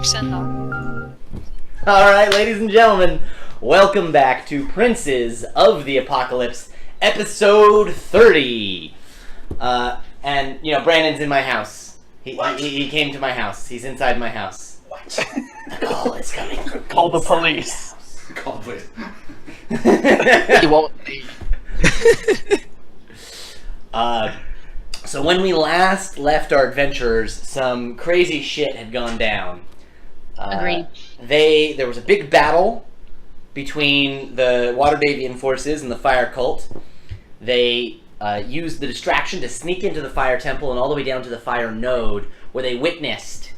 Clarkson, though. Alright, ladies and gentlemen, welcome back to Princes of the Apocalypse, episode 30. And, you know, Brandon's in my house. He came to my house. He's inside my house. What? The call is coming from Call the inside police. Call the police. my house. He won't leave. So when we last left our adventurers, some crazy shit had gone down. Agreed. There was a big battle between the Waterdavian forces and the Fire Cult. They used the distraction to sneak into the Fire Temple and all the way down to the Fire Node, where they witnessed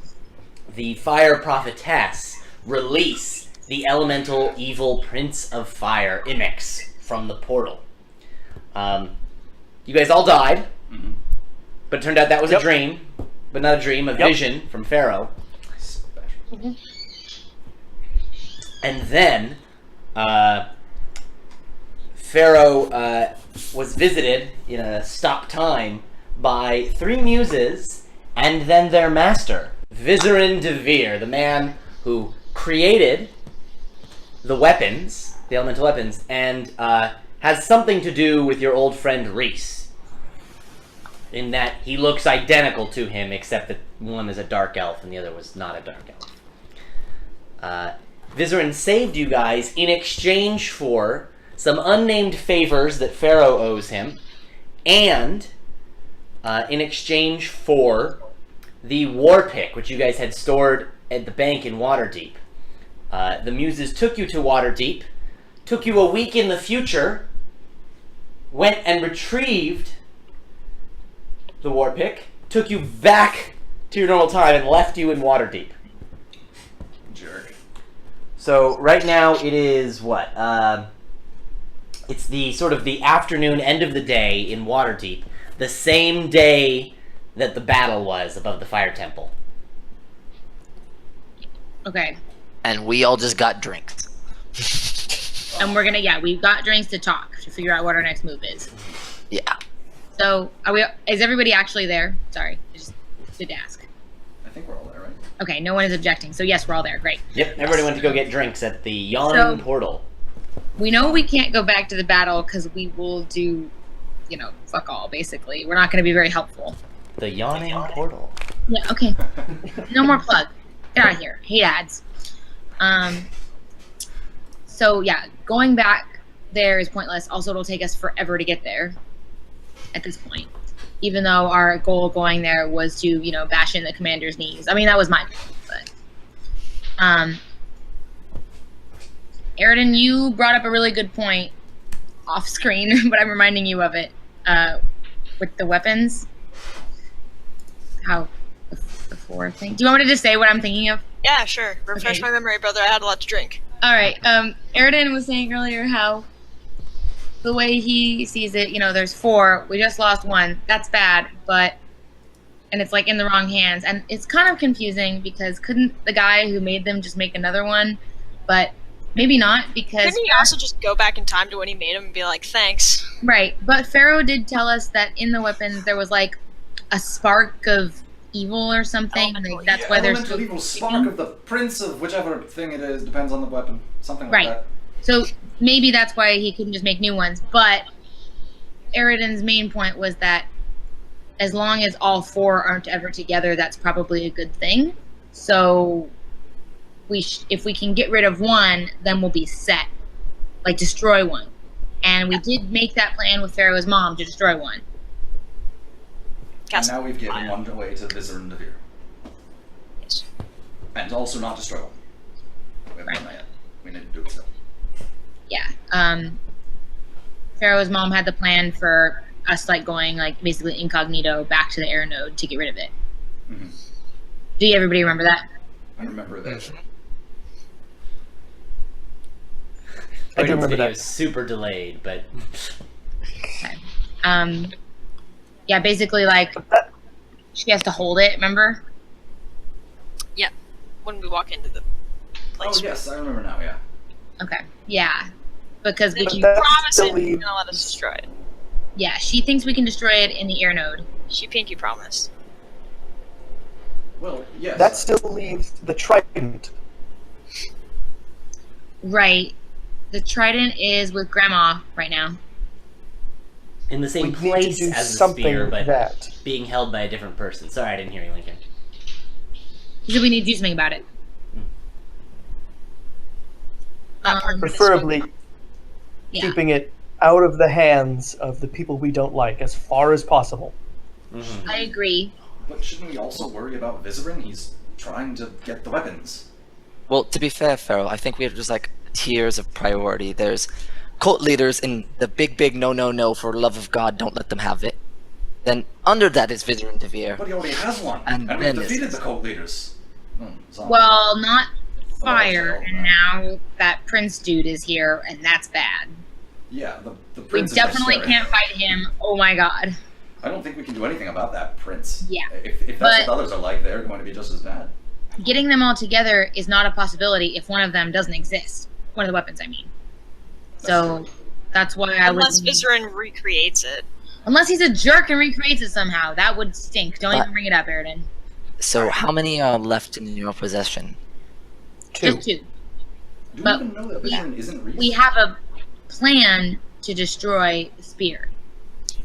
the Fire Prophetess release the elemental evil Prince of Fire, Imix, from the portal. You guys all died, but it turned out that was a dream, but not a dream, a vision from Pharaoh. And then, Pharaoh was visited in a stop time by three muses and then their master, Vizerin Devere, the man who created the weapons, the elemental weapons, and has something to do with your old friend Reese. In that he looks identical to him, except that one is a dark elf and the other was not a dark elf. Vizerin saved you guys in exchange for some unnamed favors that Pharaoh owes him, and in exchange for the war pick, which you guys had stored at the bank in Waterdeep. The muses took you to Waterdeep, took you a week in the future, went and retrieved the war pick, took you back to your normal time, and left you in Waterdeep. Jerk. So right now it is what? It's the sort of the afternoon, end of the day in Waterdeep, the same day that the battle was above the Fire Temple. Okay. And we all just got drinks. And we're gonna, we've got drinks to talk to figure out what our next move is. Yeah. So, is everybody actually there? Sorry, I just did ask. I think we're all there, right? Okay, no one is objecting. So yes, we're all there. Great. Yep, everybody went to go get drinks at the Yawning Portal. We know we can't go back to the battle because we will do, fuck all, basically. We're not going to be very helpful. The Yawning Portal. Yeah, okay. No more plug. Get out of here. Hate ads. So, yeah, going back there is pointless. Also, it'll take us forever to get there at this point. Even though our goal going there was to, bash in the commander's knees. I mean, that was my goal, but... Aridin, you brought up a really good point off screen, but I'm reminding you of it. With the weapons. How the four thing. Do you want me to just say what I'm thinking of? Yeah, sure. Refresh my memory, brother. I had a lot to drink. Alright, Aridin was saying earlier how the way he sees it, there's four. We just lost one. That's bad, and it's like in the wrong hands. And it's kind of confusing because couldn't the guy who made them just make another one? But maybe not, because... Couldn't he also just go back in time to when he made him and be like, thanks? Right, but Pharaoh did tell us that in the weapons there was like a spark of evil or something. Elemental That's why there's elemental evil spark of the prince of whichever thing it is, depends on the weapon. Something like Right. that. So maybe that's why he couldn't just make new ones. But Aridin's main point was that as long as all four aren't ever together, that's probably a good thing. So if we can get rid of one, then we'll be set. Like, destroy one. And we did make that plan with Pharaoh's mom to destroy one. And now we've given one away to Vizerin Devere. Yes. And also not destroy one. We haven't done that yet. We need to do it still. Yeah. Pharaoh's mom had the plan for us, going, basically incognito back to the air node to get rid of it. Mm-hmm. Do everybody remember that? I remember that. I do remember Video that. is super delayed, but... Okay. Yeah, basically, she has to hold it, remember? Yeah. When we walk into the place. Oh, yes, I remember now, yeah. Okay. Yeah. Because we Then can... you That's promise it, still you're gonna let us destroy it. Yeah, she thinks we can destroy it in the air node. She pinky promised. Well, yes. That still leaves the trident. Right. The trident is with Grandma right now. In the same We need to place do as the something spear, but that. being held by a different person. Sorry, I didn't hear you, Lincoln. So we need to do something about it. That part. Preferably Yeah. keeping it out of the hands of the people we don't like as far as possible. Mm-hmm. I agree. But shouldn't we also worry about Vizerin? He's trying to get the weapons. Well, to be fair, Pharaoh, I think we have just like tiers of priority. There's cult leaders in the big no, for love of God, don't let them have it. Then under that is Vizerin Devere. But he already has one, And and we've then defeated it's- the cult leaders. Zombie. Well, not fire, Oh, and now that Prince dude is here, and that's bad. Yeah, the We prince is definitely scary. can't fight him. Oh my god. I don't think we can do anything about that prince. Yeah, If that's but- what the others are like, they're going to be just as bad. Getting them all together is not a possibility if one of them doesn't exist. One of the weapons, I mean. So that's why I Unless was. Vizerin recreates it. Unless he's a jerk and recreates it somehow, that would stink. Don't But- even bring it up, Aridin. So how many are left in your possession? 2. Just 2. Do we But- even know that yeah. Vizerin isn't Reese? We have a plan to destroy the spear.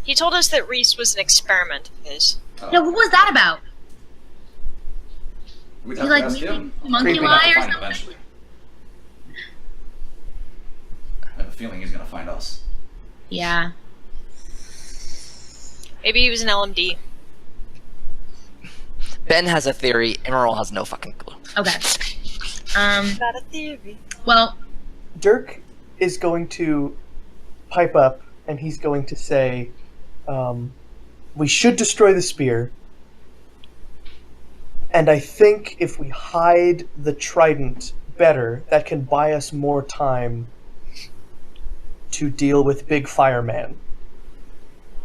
He told us that Reese was an experiment of his. Oh. No, what was that about? We'd He have like to ask maybe him. monkey Creepy. We'd have lie to or find him something? eventually. I have a feeling he's going to find us. Yeah. Maybe he was an LMD. Ben has a theory, Emerald has no fucking clue. Okay. Got a theory. Well, Dirk is going to pipe up and he's going to say, we should destroy the spear. And I think if we hide the trident better, that can buy us more time to deal with Big Fireman.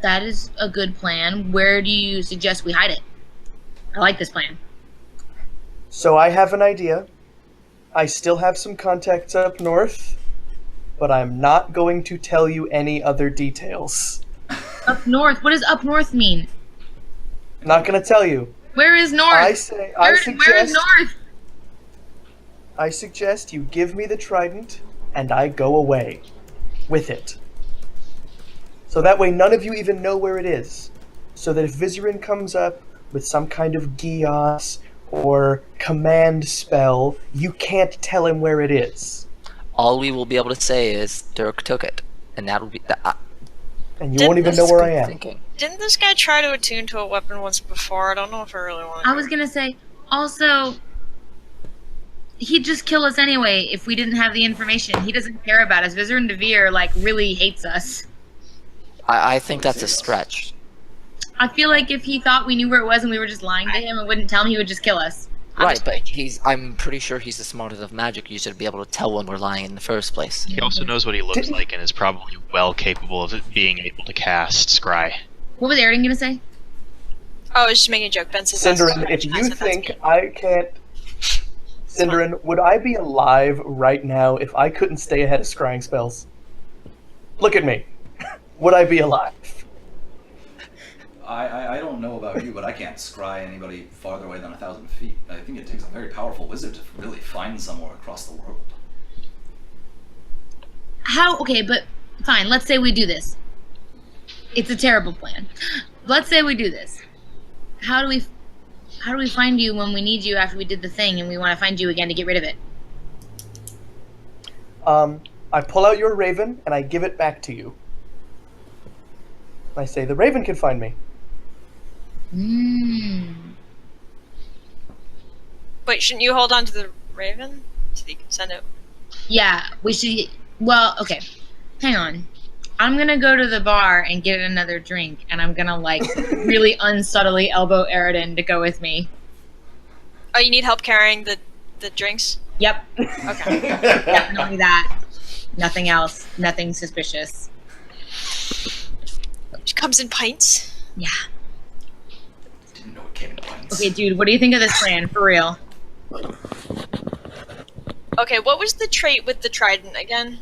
that is a good plan. Where do you suggest we hide it? I like this plan. So I have an idea. I still have some contacts up north, but I'm not going to tell you any other details. Up north? What does up north mean? Not going to tell you. Where is north? I say, where is north? I suggest you give me the trident and I go away with it. So that way none of you even know where it is. So that if Vizerin comes up with some kind of Gios or command spell, you can't tell him where it is. All we will be able to say is Dirk took it, and that'll be that. And you won't even know where I am. Thinking. Didn't this guy try to attune to a weapon once before? I don't know if I really want to. I was gonna say, also, he'd just kill us anyway if we didn't have the information. He doesn't care about us. Vizerin Devere, like, really hates us. I think that's a stretch. I feel like if he thought we knew where it was and we were just lying to him and wouldn't tell him, he would just kill us. Right, but I'm pretty sure he's the smartest of magic user to be able to tell when we're lying in the first place. He also knows what he looks Didn't- like and is probably well capable of being able to cast Scry. What was Aridin gonna say? Oh, I was just making a joke. Ben says that's Cinderin, fine. if I you said that's think me. I can't... Cinderin, would I be alive right now if I couldn't stay ahead of scrying spells? Look at me. Would I be alive? I don't know about you, but I can't scry anybody farther away than 1,000 feet. I think it takes a very powerful wizard to really find somewhere across the world. How? Okay, but fine. Let's say we do this. It's a terrible plan. Let's say we do this. How do we find you when we need you after we did the thing and we want to find you again to get rid of it? I pull out your raven and I give it back to you. I say, the raven can find me. Wait, shouldn't you hold on to the raven so you can send it? Yeah, we should. Well, okay. Hang on. I'm gonna go to the bar and get another drink, and I'm gonna like really unsubtly elbow Aridin to go with me. Oh, you need help carrying the drinks? Yep, Okay. definitely that. Nothing else. Nothing suspicious. It comes in pints. Yeah. Didn't know it came in pints. Okay, dude. What do you think of this plan? For real? Okay, what was the trait with the trident again?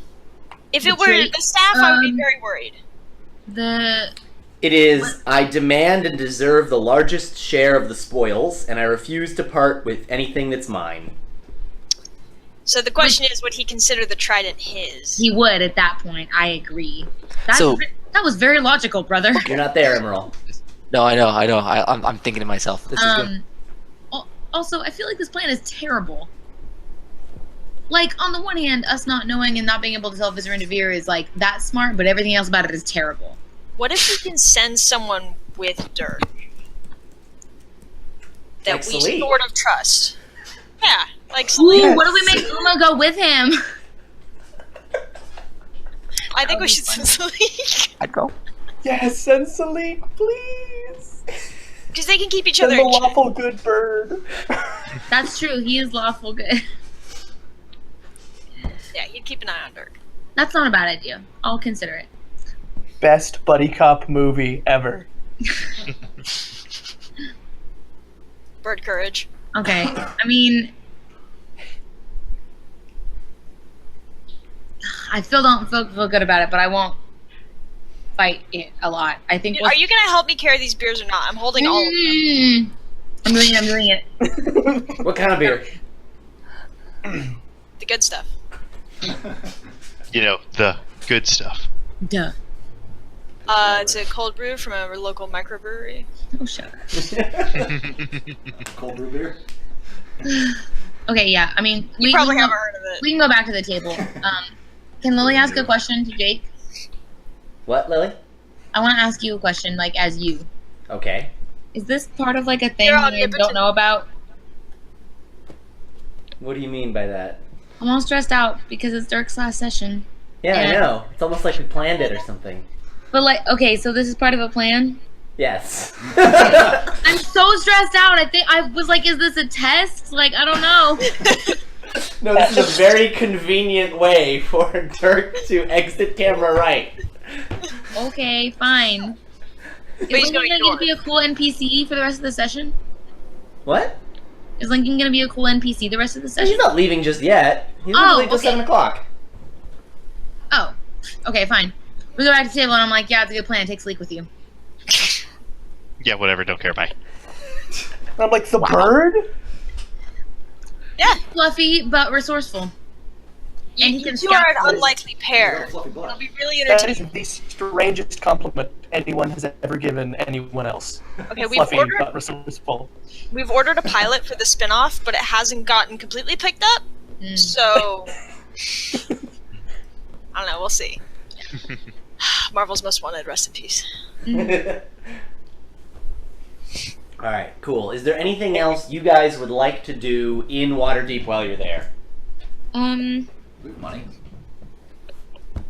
If The it were trait? the staff, I would be Um, very worried. It is, I demand and deserve the largest share of the spoils, and I refuse to part with anything that's mine. So the question is, would he consider the trident his? He would at that point. I agree. So- That was very logical, brother. You're not there, Emerald. No, I know. I'm thinking to myself. This is good. Also, I feel like this plan is terrible. Like, on the one hand, us not knowing and not being able to tell Vizier and Devere is, like, that smart, but everything else about it is terrible. What if we can send someone with Dirk? That Like we Salih. sort of trust. Yeah, like Ooh, Salih. what if we make Uma go with him? I think That we would should be send Salih. I'd go. Yes, send Salik, please. Because they can keep each Send other the in check. lawful good bird. That's true. He is lawful good. Yeah, you'd keep an eye on Dirk. That's not a bad idea. I'll consider it. Best buddy cop movie ever. Bird courage. Okay. I mean, I still don't feel good about it, but I won't fight it a lot. I think. Are you gonna help me carry these beers or not? I'm holding all of them. I'm doing it. What kind of beer? The good stuff. You know, the good stuff. Duh. It's a cold brew from a local microbrewery. Oh, shut up. Cold brew beer. Okay, yeah. I mean, You probably haven't heard of it. we can go back to the table. Can Lily ask a question to Jake? What, Lily? I want to ask you a question, like, as you. Okay. Is this part of, like, a thing You're that I omnipotent. don't know about? What do you mean by that? I'm all stressed out because it's Dirk's last session. Yeah, I Yeah. know. It's almost like we planned it or something. But, like, okay, so this is part of a plan? Yes. I'm so stressed out. I think I was like, is this a test? Like, I don't know. No, this is a very convenient way for Dirk to exit camera right. Okay, fine. But Is he's Lincoln going gonna be a cool NPC for the rest of the session? What? Is Lincoln gonna be a cool NPC the rest of the He's session? not leaving just yet. He's Oh, not leaving till okay. 7 o'clock. Oh, okay, fine. We go back to the table and I'm like, yeah, it's a good plan. Take Sleek with you. Yeah, whatever, don't care, bye. And I'm like, the bird? Yeah, Fluffy but resourceful. you, And he you can two are scout. an unlikely pair. Fluffy It'll black. be really That entertaining. is the strangest compliment anyone has ever given anyone else. Okay, Fluffy but resourceful. we've ordered a pilot for the spin-off, but it hasn't gotten completely picked up. Mm. So I don't know. We'll see. Marvel's Most Wanted. Rest in peace. Alright, cool. Is there anything else you guys would like to do in Waterdeep while you're there? We have money.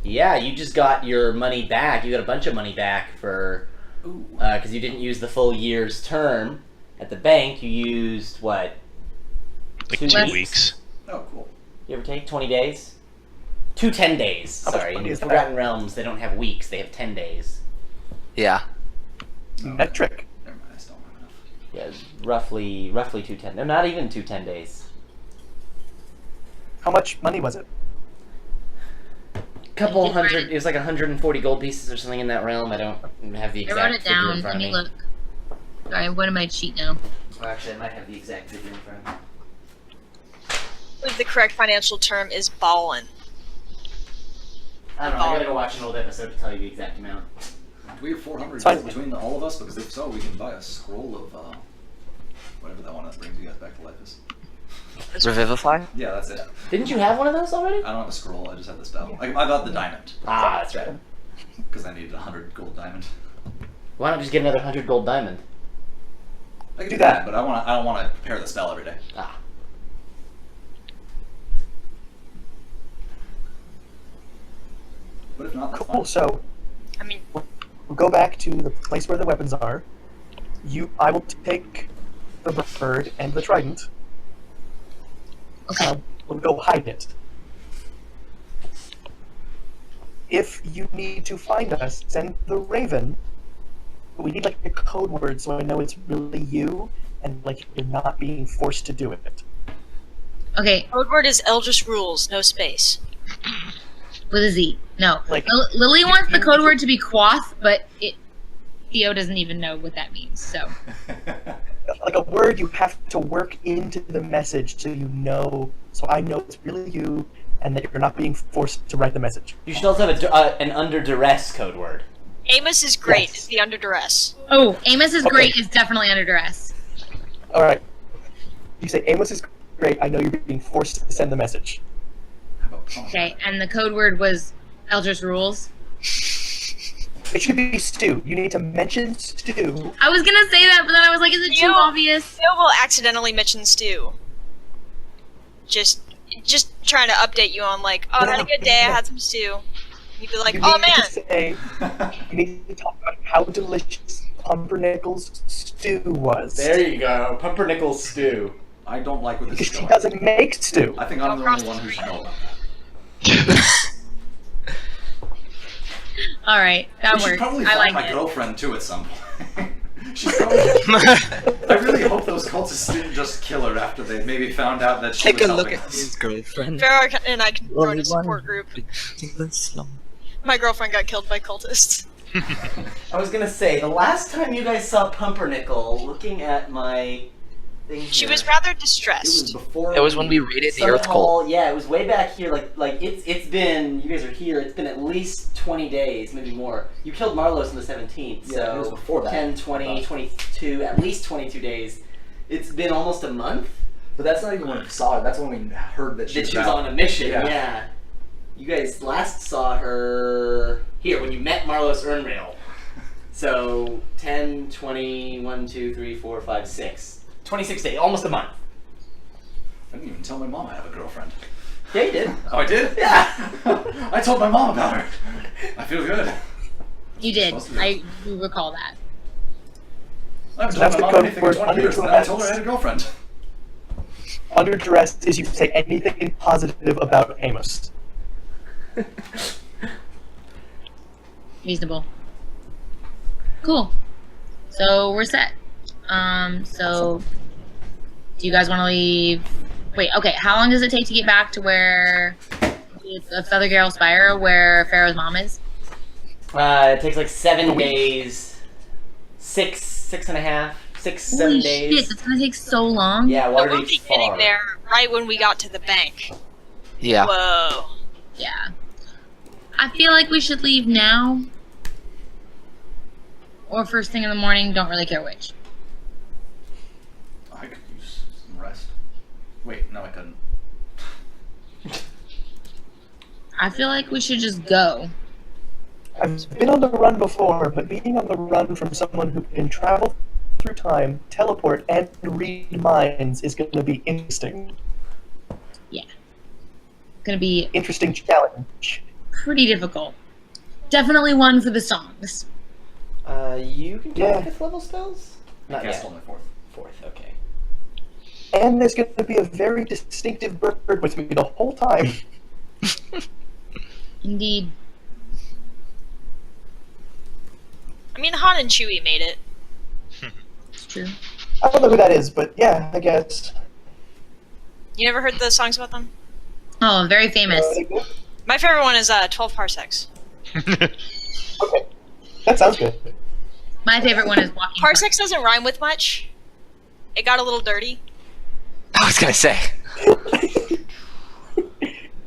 Yeah, you just got your money back. You got a bunch of money back for... Ooh. Because you didn't use the full year's term at the bank. You used, what? Like 2 2 Less. weeks. Oh, cool. Give or take, 20 days? 10 days. How much Sorry. money In is Forgotten Realms, they don't have weeks. They have 10 days. Yeah. Metric. Never mind, I still don't have enough. Yeah, roughly 2 10. No, not even 2 10 days. How much money was it? Couple Did you write hundred. it? It was like 140 gold pieces or something in that realm. I don't have the I exact wrote it figure in down. front Let of me look. Sorry, I'm going to my sheet now. Well, actually, I might have the exact figure in front of me. I believe the correct financial term is ballin. I don't know. I gotta go watch an old episode to tell you the exact amount. Do we have 400 It's fine. gold between all of us? Because if so, we can buy a scroll of whatever that one that brings you guys back to life is. Revivify? Yeah, that's it. Didn't you have one of those already? I don't have a scroll. I just have the spell. I got the diamond Ah, that's right. because I needed 100 gold diamond. Why not just get another 100 gold diamond? I can Do do that, that. but I don't want to prepare the spell every day. Ah. But if not, that's Cool. fine. So I mean, we'll go back to the place where the weapons are. I will take the bird and the trident. Okay. We'll go hide it. If you need to find us, send the raven. We need like a code word so I know it's really you and like you're not being forced to do it. Okay, code word is Eldritch Rules, no space. with a Z. No. Like- Lily wants the code word to be quaff, but Theo doesn't even know what that means. So Like a word you have to work into the message so you know, so I know it's really you and that you're not being forced to write the message. You should also have an under duress code word. Amos is great. Yes. Is the under duress. oh, Amos is Okay. great is definitely under duress. All right. You say Amos is great. I know you're being forced to send the message. How about pomegranate? Okay, and the code word was Eldritch Rules. It should be stew. You need to mention stew. I was gonna say that, but then I was like, is it too You- obvious? Phil will accidentally mention Stu. Just trying to update you on like, oh, I had a good day. I had some stew. You'd be like, You oh need man. to say, you need to talk about how delicious Pumpernickel's stew was. There you go. Pumpernickel stew. I don't like where this Because is she going. doesn't make stew. I think I'm the Across only one the who should street. know about that. All right, that We should works. probably I find like my it. girlfriend too at some point. She's probably. I really hope those cultists didn't just kill her after they maybe found out that she Take was a look helping at us. his girlfriend. Pharaoh and I can join Only a support one. group. England slum. My girlfriend got killed by cultists. I was gonna say, the last time you guys saw Pumpernickel, looking at my thing She here, was rather it was distressed. before. It was when we raided the Earth Cult. Yeah, it was way back here. Like it's been. You guys are here. It's been at least 20 days, maybe more. You killed Marlos on the 17th, Yeah, so it was before that. 10, 20, 22, at least 22 days. It's been almost a month But that's not even when we saw her. That's when we heard that that she was on a mission. Yeah. Yeah. You guys last saw her here when you met Marlos Urnrail. So 10, 20, 1, 2, 3, 4, 5, 6. 26 days, almost a month. I didn't even tell my mom I have a girlfriend. Yeah, you did. Oh, I did? Yeah. I told my mom about her. I feel good. You did. Supposed to be. I do recall that. I haven't That's told my the mom code anything in word 20 years, and then I told her I had a girlfriend. Under duress is you say anything positive about Amos. Reasonable. Cool. So we're set. So do you guys want to leave? Wait, okay. How long does it take to get back to where the Feathergale Spire, where Pharaoh's mom is? It takes like 7 days. 6.5, 6, 7 Holy days. shit, that's gonna take so long. Yeah, But we'll Waterdeep's be far. getting there right when we got to the bank. Yeah. Whoa. Yeah. I feel like we should leave now. Or first thing in the morning, don't really care which. I could use some rest. Wait, no, I couldn't. I feel like we should just go. I've been on the run before, but being on the run from someone who can travel through time, teleport, and read minds is going to be interesting. Gonna be Interesting challenge. pretty difficult. Definitely one for the songs. You can do Yeah. 5th level spells? Not Cast yet. on my fourth. 4th, okay. And there's going to be a very distinctive bird with me the whole time. Indeed. I mean, Han and Chewie made it. It's true. I don't know who that is, but yeah, I guess. You never heard the songs about them? Oh, very famous. My favorite one is 12 Parsecs. Okay, that sounds good. My favorite one is Walking Parsecs doesn't rhyme with much. It got a little dirty. I was gonna say.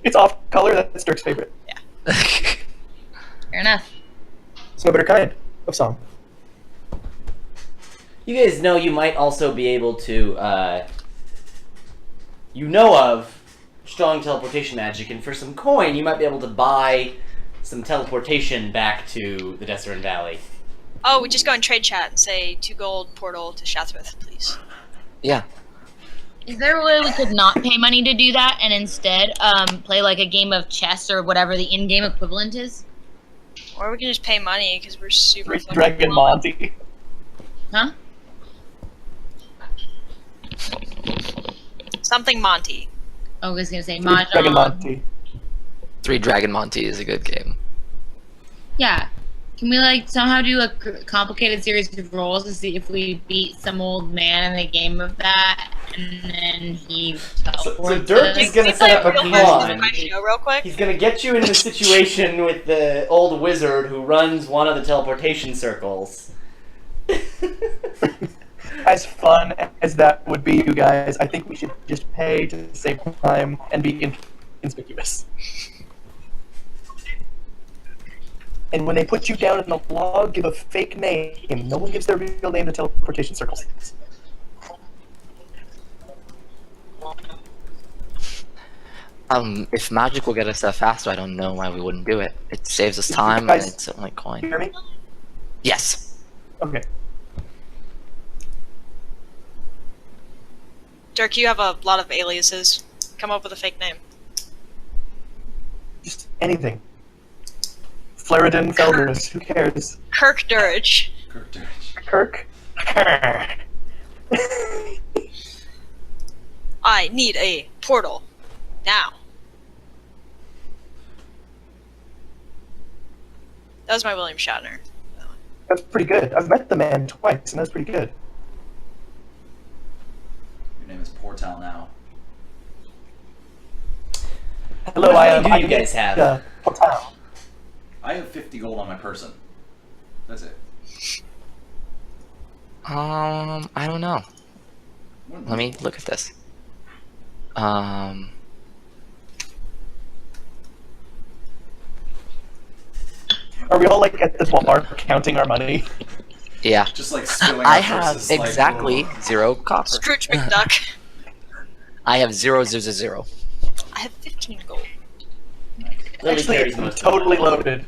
It's off color, that's Dirk's favorite. Fair enough. It's no better kind of song. You guys know you might also be able to, you know of strong teleportation magic, and for some coin, you might be able to buy some teleportation back to the Desert Valley. Oh, we just go in trade chat and say 2 gold portal to Shathrath, please. Yeah. Is there a way we could not pay money to do that and instead play like a game of chess or whatever the in-game equivalent is? Or we can just pay money because we're super fucking Dragon cool. Monty. Huh? Something Monty. Oh, I was gonna say Dragon Mahjong. Monty. 3 Dragon Monty is a good game. Yeah. Can we like somehow do a complicated series of rolls to see if we beat some old man in the game of that, and then he teleports Dirk us? is gonna Can we set up play a Real Housewives con. of my show real quick? He's gonna get you in the situation with the old wizard who runs one of the teleportation circles. As fun as that would be, you guys, I think we should just pay to save time and be inconspicuous. And when they put you down in the log, give a fake name. No one gives their real name to teleportation circles. If magic will get us there faster, I don't know why we wouldn't do it. It saves us time, and Guys- it's only coin. Hear me? Yes. Okay. Dirk, you have a lot of aliases. Come up with a fake name. Just anything. Flaridin Felders, who cares? Kirk Durridge. Kirk Durridge. Kirk? I need a portal. Now. That was my William Shatner. That's pretty good. I've met the man twice, and that's pretty good. Your name is Portal now. Hello, How I many am. do you I'm guys have? Portal. I have 50 gold on my person. That's it. I don't know. Let me look at this. Are we all like at the bar counting our money? Yeah. Just like spilling I out have versus, like, exactly whoa. 0 copper. Scrooge McDuck. I have 0, 0, 0. I have 15 gold. Lily Actually, carries I'm most of totally it. loaded.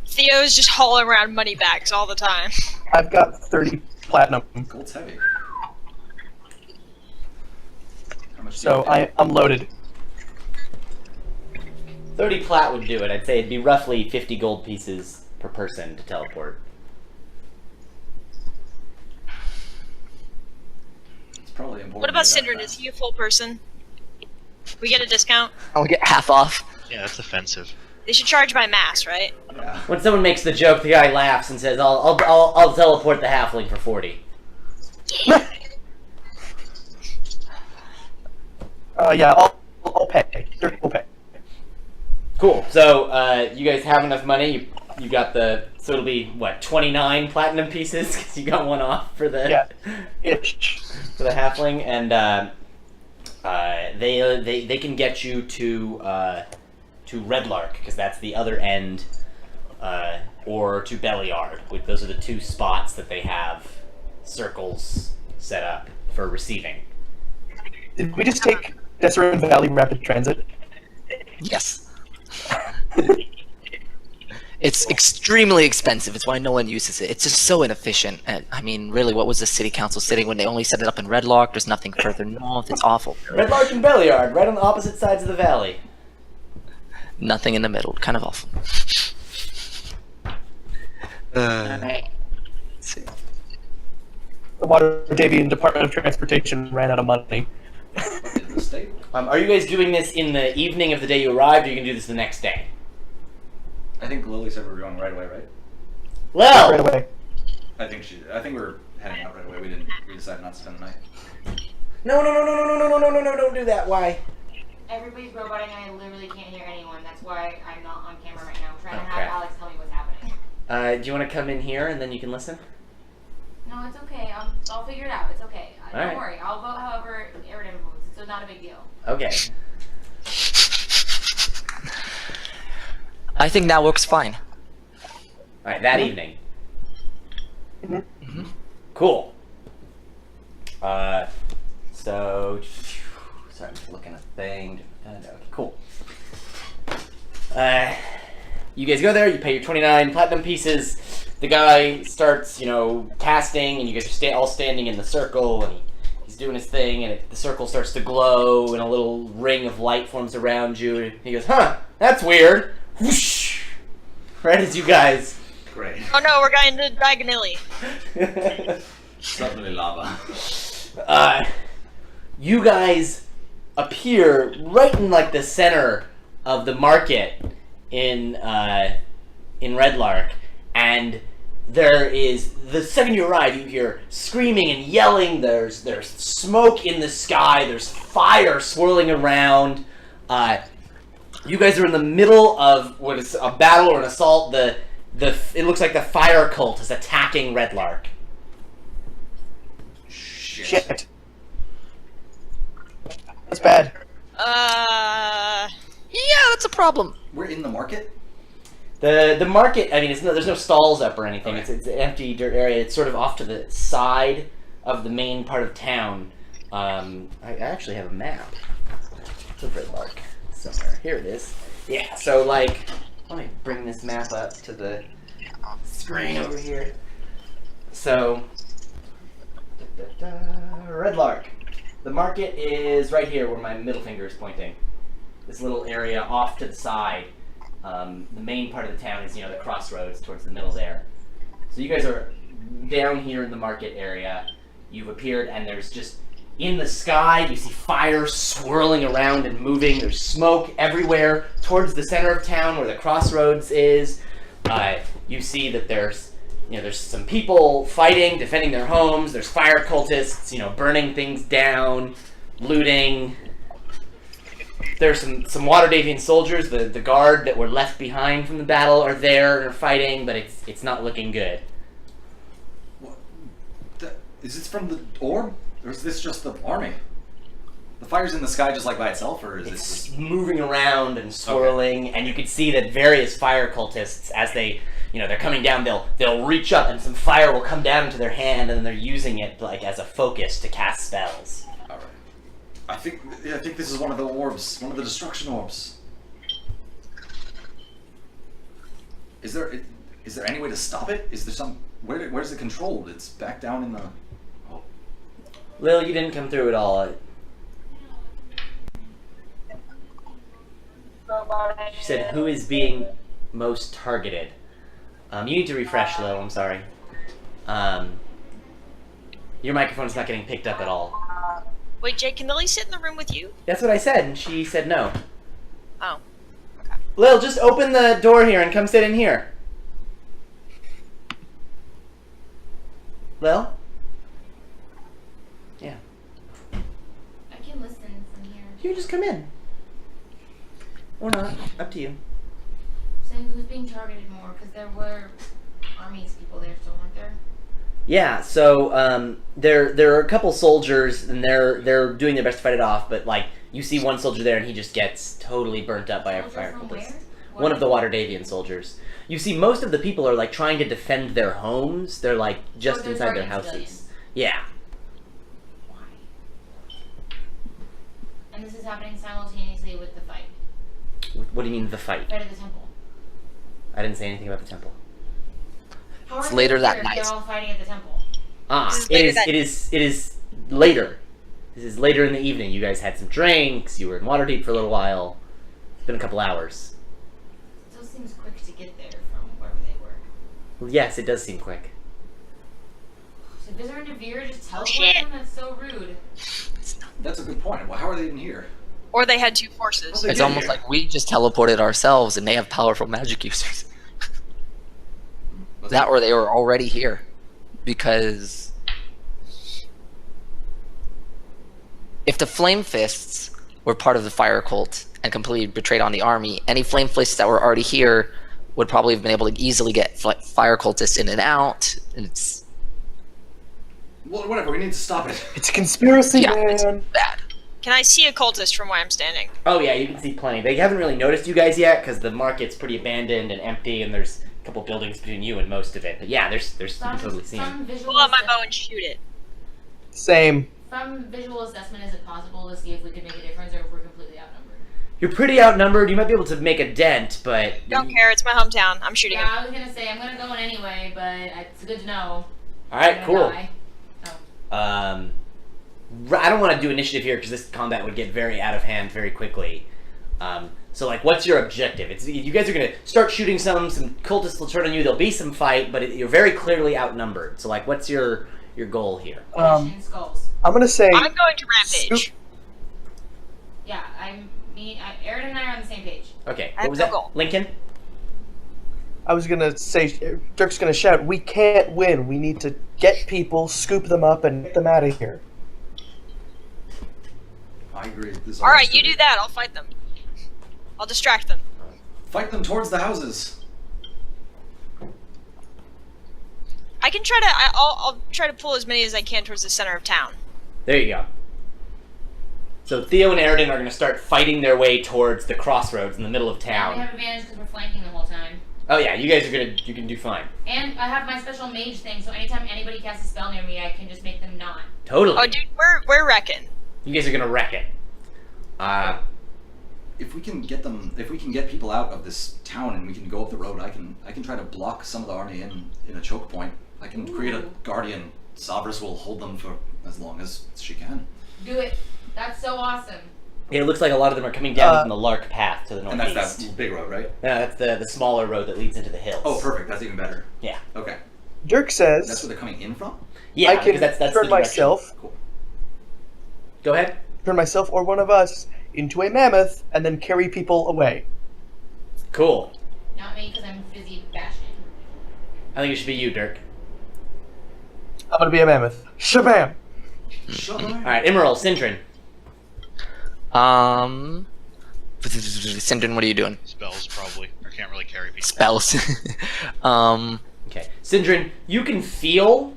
Theo's just hauling around money bags all the time. I've got 30 platinum, Gold's heavy. How much do so you pay? I'm loaded. 30 plat would do it. I'd say it'd be roughly 50 gold pieces per person to teleport. It's probably important. What about to do that Syndrin? Is fast. he a full person? We get a discount? I'll get half off. Yeah, that's offensive. They should charge by mass, right? Yeah. When someone makes the joke, the guy laughs and says, I'll teleport the halfling for 40. Yeah, I'll pay. Dirk will pay. Cool. So, you guys have enough money. You got the... So it'll be, what, 29 platinum pieces? Because you got one off for the... Yeah. Ish. For the halfling. And, they can get you to Redlark, because that's the other end, or to Beliard. Those are the two spots that they have circles set up for receiving. Did we just take Deseret Valley Rapid Transit? Yes. It's extremely expensive. It's why no one uses it. It's just so inefficient. And I mean, really, what was the city council sitting when they only set it up in Redlark? There's nothing further north. It's awful. Redlark and Beliard, right on the opposite sides of the valley. Nothing in the middle. Kind of awful. Let's see. The Waterdavian Department of Transportation ran out of money. In the state? Are you guys doing this in the evening of the day you arrived, or you can do this the next day? I think Lily said we were going right away, right? Well, Right away. I think we were heading out right away. We decided not to spend the night. no, don't do that. Why? Everybody's roboting and I literally can't hear anyone. That's why I'm not on camera right now. I'm trying to Okay. have Alex tell me what's happening. Do you want to come in here and then you can listen? No, it's okay. I'll figure it out. It's okay. Don't Alright. worry. I'll vote however Eridan votes. It's not a big deal. Okay. I think that works fine. Alright, that evening. Mhm. Cool. So... Sorry, I'm just looking at the thing. Okay, cool. You guys go there, you pay your 29 platinum pieces. The guy starts, casting, and you guys are all standing in the circle, and he's doing his thing, and the circle starts to glow, and a little ring of light forms around you, and he goes, huh, that's weird. Whoosh! Right as you guys... Great. Oh no, we're going to Dragonilly. Suddenly lava. You guys appear right in like the center of the market in Redlark, and there is, the second you arrive, you hear screaming and yelling. There's smoke in the sky. There's fire swirling around. You guys are in the middle of what is a battle or an assault. It looks like the fire cult is attacking Redlark. Shit. That's bad. Yeah, that's a problem. We're in the market? The market, I mean, there's no stalls up or anything. Okay. It's an empty dirt area. It's sort of off to the side of the main part of town. I actually have a map. It's a Red Lark somewhere. Here it is. Yeah, so like, let me bring this map up to the screen over here. So, Red Lark. The market is right here where my middle finger is pointing. This little area off to the side. The main part of the town is, the crossroads towards the middle there. So you guys are down here in the market area. You've appeared, and there's just, in the sky, you see fire swirling around and moving. There's smoke everywhere towards the center of town where the crossroads is. You see that there's some people fighting, defending their homes. There's fire cultists, burning things down, looting. There's some Waterdavian soldiers, the guard that were left behind from the battle are there and are fighting, but it's not looking good. What? Is this from the orb? Or is this just the army? The fire's in the sky just like by itself, or is it It's just... moving around and swirling, and you can see that various fire cultists, as they, they're coming down, they'll reach up and some fire will come down into their hand, and then they're using it like as a focus to cast spells. Alright. I think this is one of the orbs, one of the destruction orbs. Is there any way to stop it? Is there some... Where's it controlled? It's back down in the... Oh. Lil, you didn't come through at all. She said, who is being most targeted? You need to refresh, Lil, I'm sorry. Your microphone's not getting picked up at all. Wait, Jake, can Lily sit in the room with you? That's what I said, and she said no. Oh. Lil, just open the door here and come sit in here. Lil? Yeah. I can listen from here. You can just come in. Or not. Up to you. So who's being targeted more? Because there were armies people there still, weren't there? Yeah, so there are a couple soldiers, and they're doing their best to fight it off, but like you see one soldier there, and he just gets totally burnt up by a Soldier fire from cultist. where? One of the Waterdavian soldiers. You see, most of the people are like trying to defend their homes. They're like just they're inside their targeting houses. civilians. Yeah. Why? And this is happening simultaneously with the fight. What do you mean the fight? Fight at the temple. I didn't say anything about the temple. How It's are they later here that if night. They're all fighting at the temple. Ah, This is later that- it is later. This is later in the evening. You guys had some drinks. You were in Waterdeep for a little while. It's been a couple hours. Still seems quick to get there from wherever they were. Well, yes, it does seem quick. So Visitor and Devere just teleport Shit. them? That's so rude. That's a good point. Well, how are they even here? Or they had two forces. They It's get almost here. like we just teleported ourselves and they have powerful magic users. That or they were already here. Because if the Flame Fists were part of the fire cult and completely betrayed on the army, any Flame Fists that were already here would probably have been able to easily get fire cultists in and out. And it's Well, whatever. We need to stop it. It's a conspiracy, Yeah, it's man. bad. Can I see a cultist from where I'm standing? Oh yeah, you can see plenty. They haven't really noticed you guys yet because the market's pretty abandoned and empty, and there's a couple buildings between you and most of it. But yeah, there's you can totally see 'em. From visual Pull out my assess- bow and shoot it. Same. From visual assessment, is it possible to see if we could make a difference or if we're completely outnumbered? You're pretty outnumbered. You might be able to make a dent, but Don't care, it's my hometown. I'm shooting him. Yeah, I was gonna say I'm gonna go in anyway, but it's good to know. all right, I'm cool. gonna die. I don't want to do initiative here because this combat would get very out of hand very quickly. So like, what's your objective? It's you guys are gonna start shooting some cultists will turn on you. There'll be some fight, but you're very clearly outnumbered. So like, what's your goal here? Mission skulls. I'm gonna say. I'm going to rampage. Yeah, Aaron and I are on the same page. Okay, I what have was no that, goal. Lincoln? I was gonna say. Dirk's gonna shout. We can't win. We need to get people, scoop them up, and get them out of here. I agree. This Alright, you do that. I'll fight them. I'll distract them. Fight them towards the houses. I can try to. I'll try to pull as many as I can towards the center of town. There you go. So Theo and Aridin are going to start fighting their way towards the crossroads in the middle of And we town. have advantage because we're flanking the whole time. Oh yeah, you guys are you can do fine. And I have my special mage thing, so anytime anybody casts a spell near me, I can just make them not. Totally. Oh, dude, we're wrecking. You guys are going to wreck it. If we can get people out of this town and we can go up the road, I can try to block some of the army in a choke point. I can create a guardian. Savras will hold them for as long as she can. Do it. That's so awesome. It looks like a lot of them are coming down from the Lark Path to the And northeast. that's that big road, right? Yeah, that's the smaller road that leads into the hills. Oh, perfect. That's even better. Yeah. Okay. Dirk That's says, where they're coming in from? Yeah, I can because that's the turn direction. myself, Cool. Go ahead. turn myself or one of us into a mammoth, and then carry people away. Cool. Not me, because I'm busy bashing. I think it should be you, Dirk. I'm gonna be a mammoth. Shabam! Shut All up. right, Emerald, Sindrin. Sindrin, what are you doing? Spells, probably. I can't really carry people. Spells. Okay, Sindrin, you can feel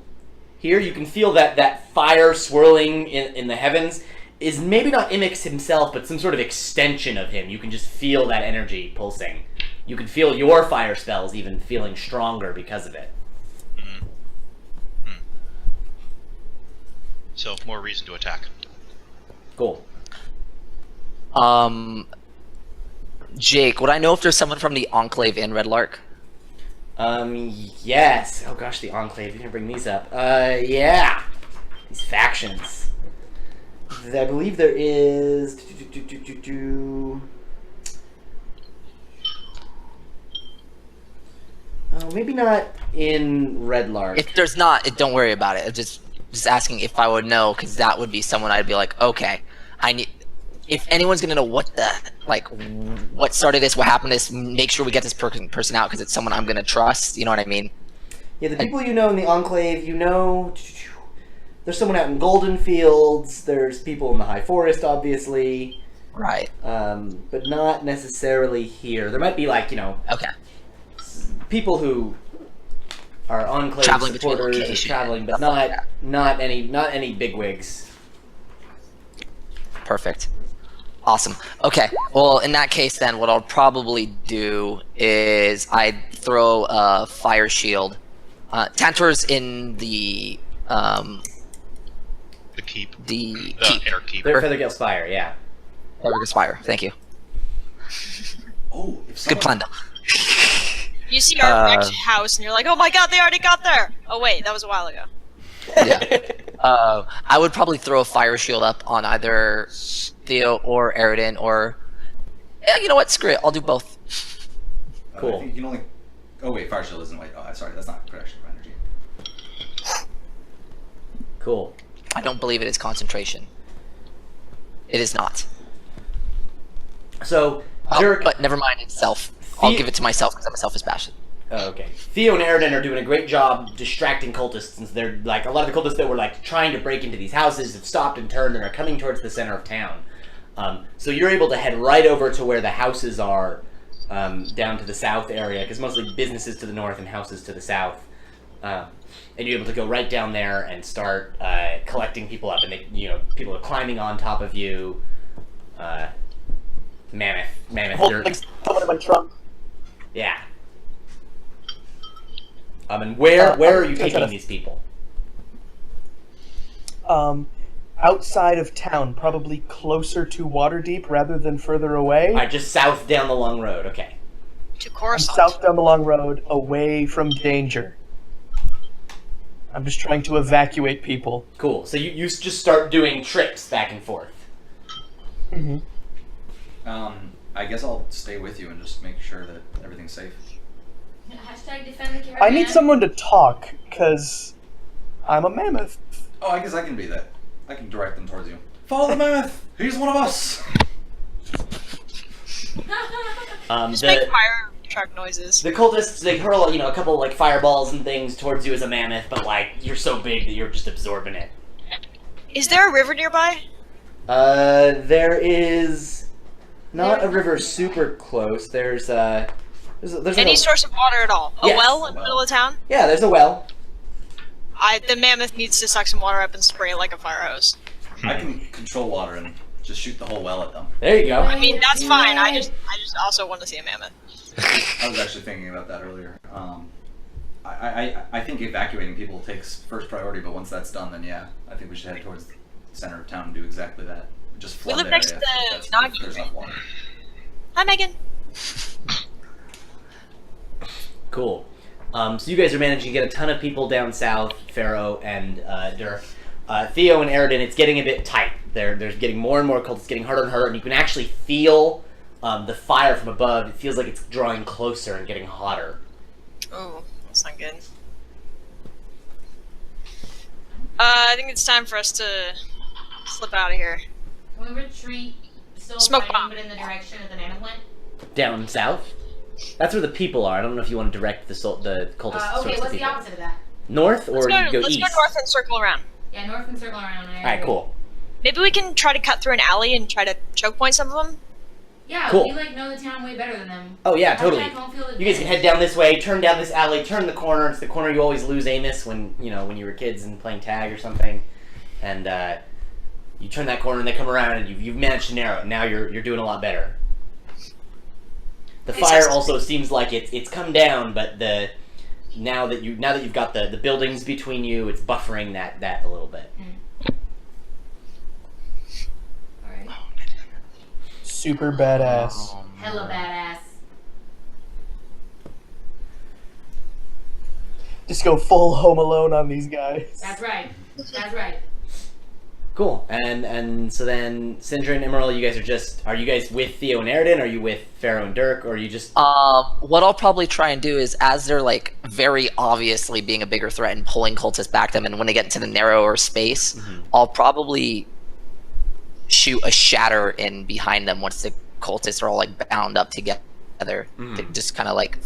that fire swirling in the heavens is maybe not Imix himself, but some sort of extension of him. You can just feel that energy pulsing. You can feel your fire spells even feeling stronger because of it. So, more reason to attack. Cool. Jake, would I know if there's someone from the Enclave in Red Lark? Yes. Oh gosh, the Enclave. You can bring these up. Yeah. These factions. I believe there is. Oh, maybe not in Red Lark. If there's not, don't worry about it. I'm just asking if I would know, because that would be someone I'd be like, okay, I need. If anyone's gonna know what started this, what happened to this, make sure we get this person out because it's someone I'm gonna trust. You know what I mean? Yeah, the people you know in the Enclave, you know, there's someone out in Golden Fields. There's people in the High Forest, obviously. Right. But not necessarily here. There might be Okay. people who are Enclave Traveling between supporters, or locations, traveling, but stuff like that. not any bigwigs. Perfect. Awesome. Okay. Well, in that case, then what I'll probably do is I'd throw a fire shield. Tantor's in the The keep. the The keep. air keep. They're Feathergale Spire, yeah. Feathergale Spire. Thank you. Oh, if Good someone, plan. You see our wrecked house, and you're like, "Oh my god, they already got there!" Oh wait, that was a while ago. Yeah. I would probably throw a fire shield up on either Theo or Aridin, or you know what? Screw it. I'll do both. Cool. I think you can only. Oh wait, fire shield isn't white. Oh, sorry, that's not protection of energy. Cool. I don't believe it is concentration. It is not. So, Dirk. But never mind itself. I'll The- give it to myself because I'm a selfish bastard. Oh, okay. Theo and Aridin are doing a great job distracting cultists, since they're like a lot of the cultists that were like trying to break into these houses have stopped and turned and are coming towards the center of town. So you're able to head right over to where the houses are, down to the south area, because mostly businesses to the north and houses to the south. And you're able to go right down there and start collecting people up, and people are climbing on top of you. Mammoth, Holding Dirk. someone in my trunk. Yeah. And where are you that's taking enough. these people? Outside of town, probably closer to Waterdeep rather than further away. Alright, just south down the long road, okay. To I'm Coruscant. south down the long road, away from danger. I'm just trying to evacuate people. Cool. So you just start doing trips back and forth. Mm-hmm. I guess I'll stay with you and just make sure that everything's safe. Hashtag defend the caravan. I need someone to talk, because I'm a mammoth. Oh, I guess I can be that. I can direct them towards you. Follow the mammoth. He's one of us. Just make fire truck noises. The cultists, they hurl, a couple like fireballs and things towards you as a mammoth, but like you're so big that you're just absorbing it. Is there a river nearby? There is not a river super close. There's like Any a, source of water at all? A Yes. well in the middle of town? yeah, there's a well. The mammoth needs to suck some water up and spray it like a fire hose. I can control water and just shoot the whole well at them. There you go. I mean, that's fine. I just also want to see a mammoth. I was actually thinking about that earlier. I think evacuating people takes first priority, but once that's done, then yeah, I think we should head towards the center of town and do exactly that. Just flood live the next area to if Nagi, there's enough water. Hi, Megan. Cool. So you guys are managing to get a ton of people down south, Pharaoh and Dirk. Theo and Aridin, it's getting a bit tight. There's getting more and more cold. It's getting harder and harder, and you can actually feel the fire from above. It feels like it's drawing closer and getting hotter. Oh, that's not good. I think it's time for us to slip out of here. Can we retreat, still Smoke fighting, bomb. but in the direction of the mammoth went? Down south? That's where the people are. I don't know if you want to direct the cultists Okay, towards what's the the people. opposite of that? North, or you go let's east? go north and circle around. Yeah, north and circle around. Alright, cool. Maybe we can try to cut through an alley and try to choke point some of them. Yeah, Cool. we like know the town way better than them. Oh yeah, totally. Hashtag home field You guys can head down this way, turn down this alley, turn the corner. It's the corner you always lose Amos when you were kids and playing tag or something. And you turn that corner and they come around and you've managed to narrow it. Now you're doing a lot better. The fire also seems like it's come down, but now that you've got the buildings between you, it's buffering that a little bit. Alright. Super badass. Hella badass. Just go full Home Alone on these guys. That's right. That's right. Cool. And so then Sindra and Emerald, you guys are you guys with Theo and Aridin? Are you with Pharaoh and Dirk? Or are you just What I'll probably try and do is, as they're like very obviously being a bigger threat and pulling cultists back them, and when they get into the narrower space, I'll probably shoot a shatter in behind them once the cultists are all like bound up together. To just kind of like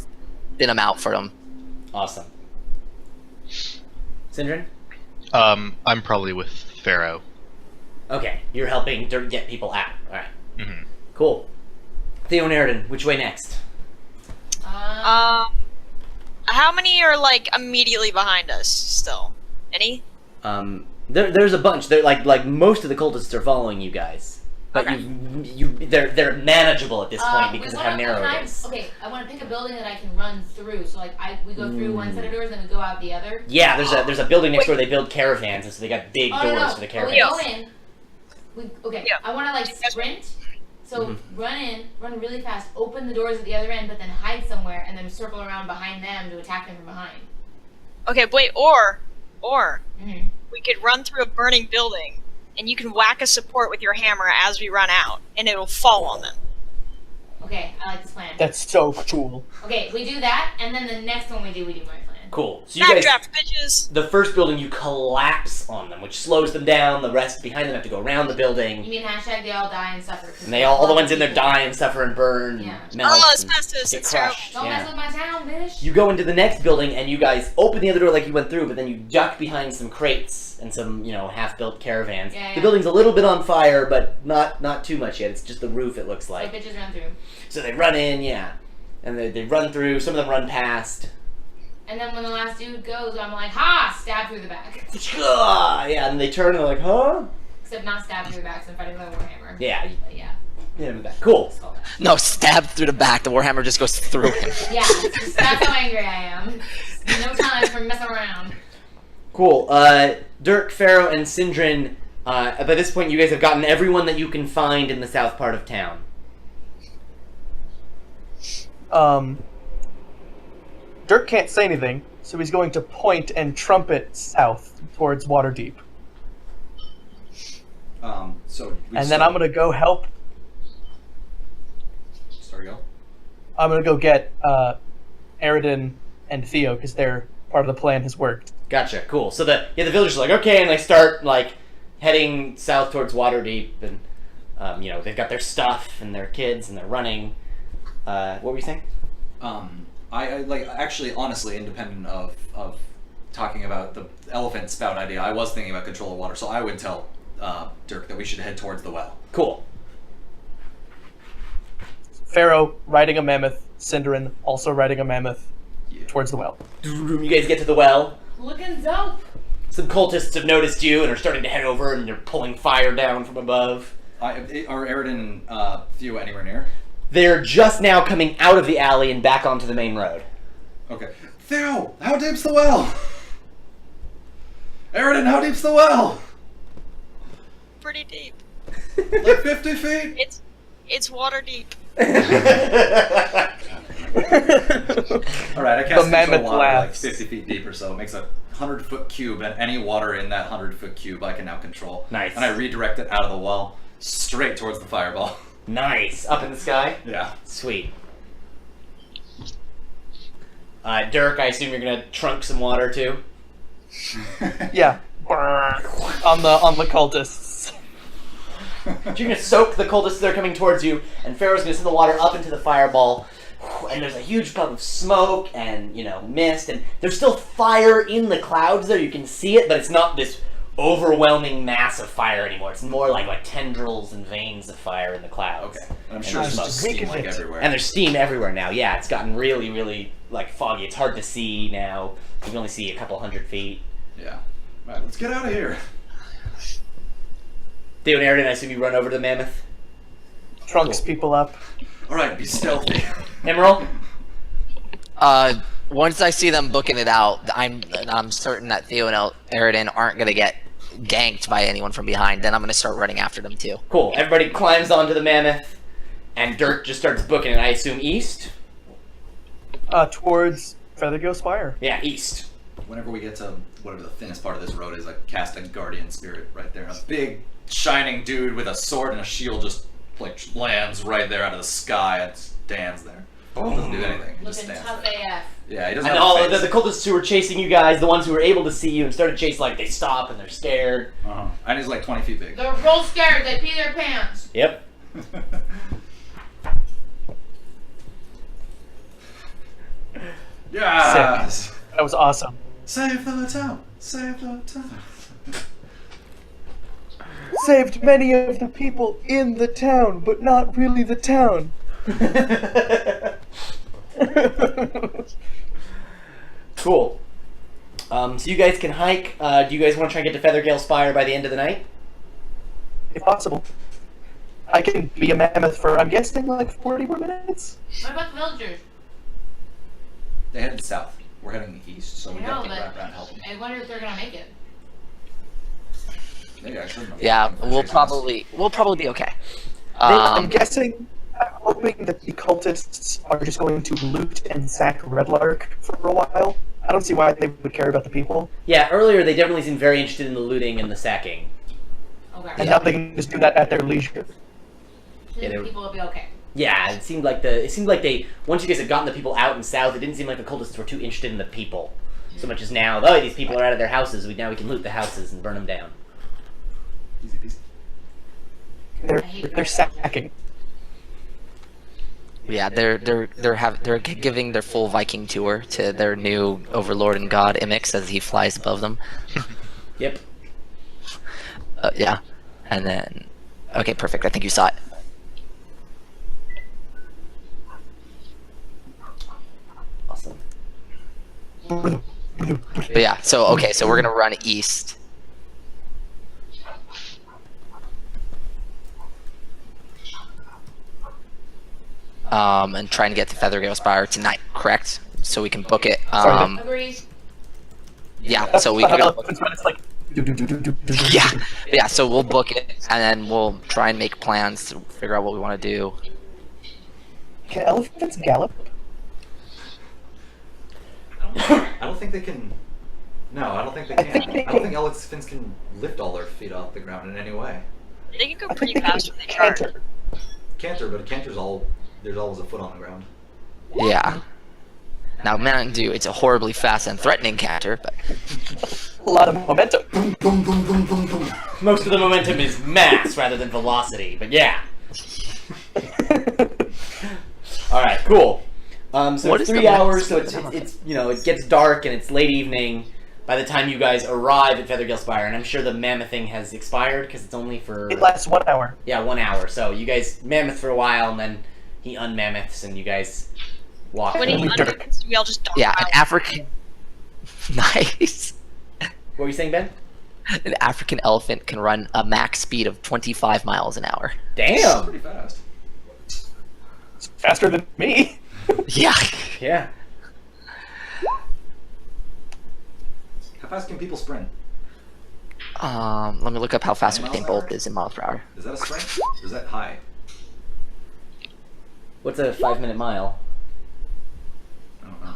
thin them out for them. awesome? Sindrin? I'm probably with Pharaoh. Okay, you're helping Dirk get people out. Alright. Mhm. Cool. Theo and Aridin, which way next? How many are like immediately behind us still? Any? There's a bunch. They're like most of the cultists are following you guys, but Okay. they're manageable at this point because of how narrow it is. Okay, I want to pick a building that I can run through. So like we go through one set of doors, then we go out the other. Yeah, there's a building next door. They build caravans, and so they got big doors for the But caravans. we go in. Yeah. I want to like sprint. So run really fast, open the doors at the other end, but then hide somewhere, and then circle around behind them to attack them from behind. Okay, wait, or Mm-hmm. we could run through a burning building, and you can whack a support with your hammer as we run out, and it'll fall on them. Okay, I like this plan. That's so cool. Okay, we do that, and then the next one we do my plan. Cool. So you guys, Backdraft, bitches! the first building, you collapse on them, which slows them down. The rest behind them have to go around the building, You mean hashtag they all die and suffer? 'cause and all the ones in there die and suffer and burn, Yeah. and melt, Oh, and asbestos, get it's terrible. crushed. Don't Yeah. mess with my town, bitch. You go into the next building and you guys open the other door like you went through, but then you duck behind some crates and some, half-built caravans. Yeah, The yeah. building's a little bit on fire, but not too much yet. It's just the roof, it looks So like. bitches run through. So they run in, yeah. And they run through, some of them run past. And then when the last dude goes, I'm like, ha! Stab through the back. Yeah, and they turn and they're like, huh? Except not stab through the back, so I'm fighting with a warhammer. Yeah. But yeah. Hit him with that. Cool. It's called that. No, stab through the back. The warhammer just goes through him. Yeah, that's how angry I am. No time for messing around. Cool. Dirk, Pharaoh, and Sindrin, by this point you guys have gotten everyone that you can find in the south part of town. Dirk can't say anything, so he's going to point and trumpet south towards Waterdeep. So we And then I'm gonna go help. Sorry, go. I'm gonna go get Aridin and Theo because their part of the plan has worked. Gotcha, cool. So the villagers are like, okay, and they start like heading south towards Waterdeep, and they've got their stuff and their kids and they're running. What were you saying? I like actually, honestly, independent of talking about the elephant spout idea, I was thinking about control of water, so I would tell Dirk that we should head towards the well. Cool. Pharaoh riding a mammoth, Cinderin also riding a mammoth Yeah. towards the well. You guys get to the well. Looking dope. Some cultists have noticed you and are starting to head over, and they're pulling fire down from above. Are Aridin and Theo anywhere near? They're just now coming out of the alley and back onto the main road. Okay. Theo, how deep's the well? Aridin, how deep's the well? Pretty deep. Like 50 feet? It's water deep. Alright, I cast The mammoth control water like laughs. 50 feet deep or so. It makes a 100-foot cube, and any water in that 100-foot cube I can now control. Nice. And I redirect it out of the well, straight towards the fireball. Nice. Up in the sky? Yeah. Sweet. Dirk, I assume you're gonna trunk some water too? Yeah. On the cultists. You're gonna soak the cultists that are coming towards you, and Pharaoh's gonna send the water up into the fireball, and there's a huge puff of smoke and, mist, and there's still fire in the clouds there. You can see it, but it's not this overwhelming mass of fire anymore. It's more like tendrils and veins of fire in the clouds. Okay. And I'm sure And there's smoke. just steam Weaken like it. everywhere. And there's steam everywhere now. Yeah, it's gotten really, really foggy. It's hard to see now. You can only see a couple 100 feet. Yeah. Alright, let's get out of here. Theo and Aridin, I assume you run over to the mammoth. Trunks Cool. people up. Alright, be stealthy. Emerald? Once I see them booking it out, I'm certain that Theo and Aridin aren't gonna get ganked by anyone from behind. Then I'm gonna start running after them too. Cool. Everybody climbs onto the mammoth, and Dirk just starts booking it. I assume east? Towards Feathergill Spire. Yeah, east. Whenever we get to whatever the thinnest part of this road is, I cast a guardian spirit right there. A big, shining dude with a sword and a shield just lands right there out of the sky and stands there. Doesn't do anything. He just Looking stands tough there. AF. Yeah, he doesn't And have all a the face. cultists who were chasing you guys, the ones who were able to see you and started chasing, they stop and they're scared. Uh-huh. And he's like 20 feet big. They're real scared. They pee their pants. Yep. Yes! That was awesome. Save the town! Save the town! Saved many of the people in the town, but not really the town. Cool. So you guys can hike. Do you guys want to try and get to Feathergale Spire by the end of the night? If possible. I can be a mammoth for, I'm guessing, 40 more minutes? What about the villagers? They headed south. We're heading east, so we I know, gotta get but back around and help them. I wonder if they're gonna make it. Maybe I shouldn't have. Yeah, we'll Chasing us. probably be okay. I'm guessing, I'm hoping that the cultists are just going to loot and sack Redlark for a while. I don't see why they would care about the people. Yeah, earlier they definitely seemed very interested in the looting and the sacking. Okay. And now they can just do that at their leisure. So Yeah, the they- people will be okay. Yeah, it seemed like they once you guys had gotten the people out and south, it didn't seem like the cultists were too interested in the people so much as now. Oh, these people are out of their houses. Now we can loot the houses and burn them down. Easy peasy. They're sacking. Yeah, they're giving their full Viking tour to their new overlord and god Imix as he flies above them. Yep. Yeah, and then okay, perfect. I think you saw it. Awesome. But yeah, so okay, so we're gonna run east. And try and get to Feathergale Spire tonight, correct? So we can book it. Agrees. Yeah, so we can. It's like, Yeah, so we'll book it, and then we'll try and make plans to figure out what we want to do. can elephants gallop? I don't think they can. No, I don't think they I can. think they I don't can- think elephants can lift all their feet off the ground in any way. They can go I pretty think they fast can when they charge. canter. Canter, but a canter's all. There's always a foot on the ground. Yeah. Now, Mountain Dew, it's a horribly fast and threatening canter, but A lot of momentum. Boom, boom, boom, boom, boom, boom. Most of the momentum is mass rather than velocity, but yeah. All right, cool. So What it's is the 3 hours, max so momentum? it's it gets dark and it's late evening by the time you guys arrive at Feathergale Spire, and I'm sure the mammoth thing has expired because it's only for It lasts 1 hour. 1 hour. So you guys mammoth for a while, and then he unmammoths, and you guys walk. When he We unmammoths, we all just dog yeah, an pile. African. Nice. What were you saying, Ben? An African elephant can run a max speed of 25 miles an hour. Damn. Pretty fast. It's faster than me. Yeah. Yeah. How fast can people sprint? Let me look up how fast 9 Usain miles Bolt an hour? is in miles per hour. Is that a sprint? Or is that high? What's a 5-minute mile? I don't know.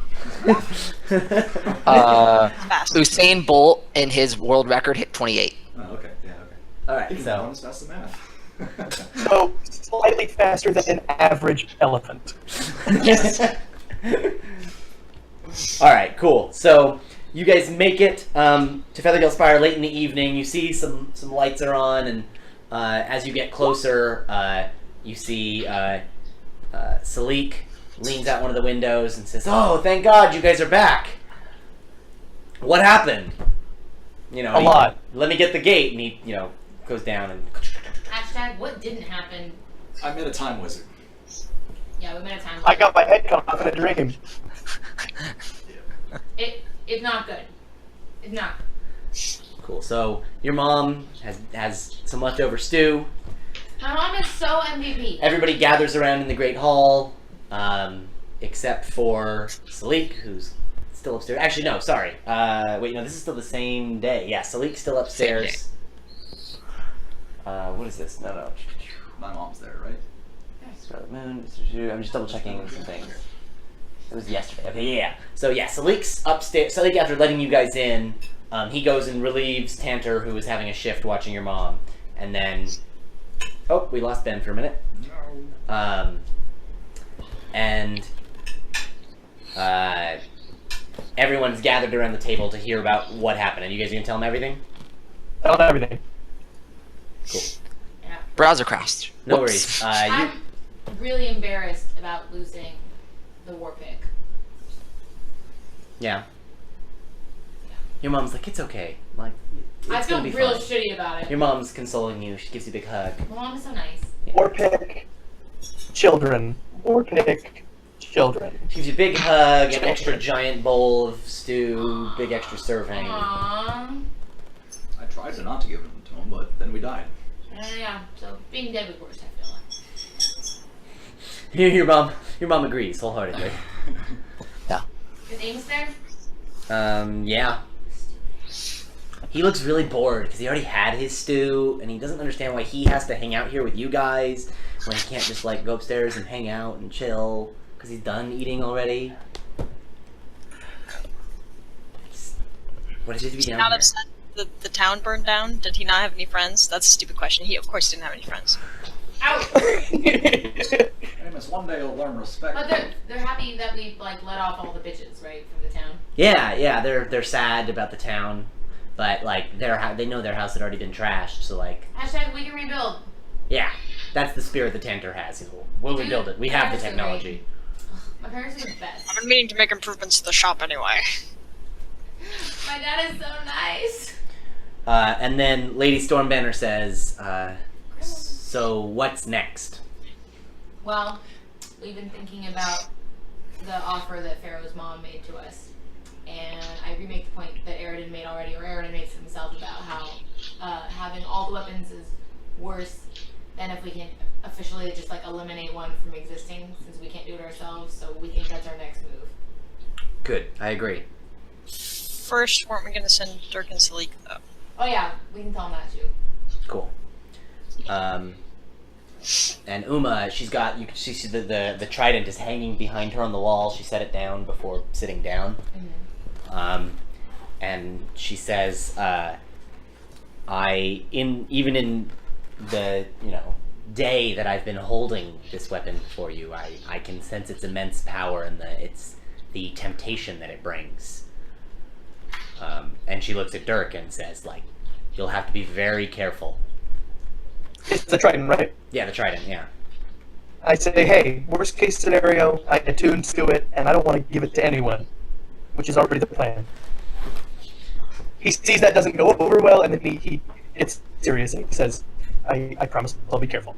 Fast. Usain Bolt in his world record hit 28. Oh, okay. Yeah, okay. All I right, think so as fast as math. So slightly faster than an average elephant. all right, cool. So you guys make it to Feathergale Spire late in the evening. You see some lights are on, and as you get closer, you see Salik leans out one of the windows and says, "Oh, thank God you guys are back. What happened?" You know, A lot. Let me get the gate, and he, goes down and. Hashtag what didn't happen. I met a time wizard. Yeah, we met a time. I got my head cut off in a dream. It's not good. It's not. Cool. So your mom has some leftover stew. My mom is so MVP. Everybody gathers around in the Great Hall, except for Salik, who's still upstairs. Actually, no, sorry. Wait, no, this is still the same day. Yeah, Salik's still upstairs. What is this? No. My mom's there, right? Scarlet Moon. I'm just double checking some things. It was yesterday. Okay, yeah. So yeah, Salik's upstairs. Salik, after letting you guys in, he goes and relieves Tantor, who is having a shift watching your mom, and then. Oh, we lost Ben for a minute. And everyone's gathered around the table to hear about what happened. And you guys are gonna tell them everything? Tell them everything. Cool. Yeah. No Browser crashed. Whoops. worries. I'm really embarrassed about losing the war pick. Yeah. Your mom's like, it's okay. Like, it's I feel gonna be real fine. shitty about it. Your mom's consoling you. She gives you a big hug. My mom is so nice. Or pick children. Or pick children. She gives you a big hug, an extra giant bowl of stew, big extra serving. Aww. I tried to not to give it to him, but then we died. Yeah, so being dead was worse, I feel like. Your mom agrees wholeheartedly. His name's there? Yeah. He looks really bored because he already had his stew, and he doesn't understand why he has to hang out here with you guys when he can't just like go upstairs and hang out and chill because he's done eating already. What is it to be down Not here? upset the town burned down? Did he not have any friends? That's a stupid question. He, of course, didn't have any friends. Ouch! Amos, one day you'll learn respect. But they're happy that we like let off all the bitches, right, from the town. Yeah, they're sad about the town, but like they know their house had already been trashed, so like Hashtag we can rebuild. yeah, that's the spirit the Tantor has. We'll rebuild it. We have the technology. My parents are the best. I've been meaning to make improvements to the shop anyway. My dad is so nice. And then Lady Stormbanner says, so what's next? Well, we've been thinking about the offer that Pharaoh's mom made to us. And I remake the point that Aridin made already, or Aridin makes himself, about how having all the weapons is worse than if we can officially just like eliminate one from existing, since we can't do it ourselves. So we think that's our next move. Good, I agree. First, weren't we going to send Dirk and Salik, though? Oh yeah, we can tell him that too. Cool. And Uma, she see the trident is hanging behind her on the wall. She set it down before sitting down. Mm-hmm. And she says, even in the day that I've been holding this weapon for you, I can sense its immense power and the temptation that it brings. And she looks at Dirk and says, like, you'll have to be very careful. It's the trident, right? Yeah, the trident, yeah. I say, hey, worst case scenario, I attune to it, and I don't want to give it to anyone, which is already the plan. He sees that doesn't go over well, and then he gets serious and he says, I promise I'll be careful.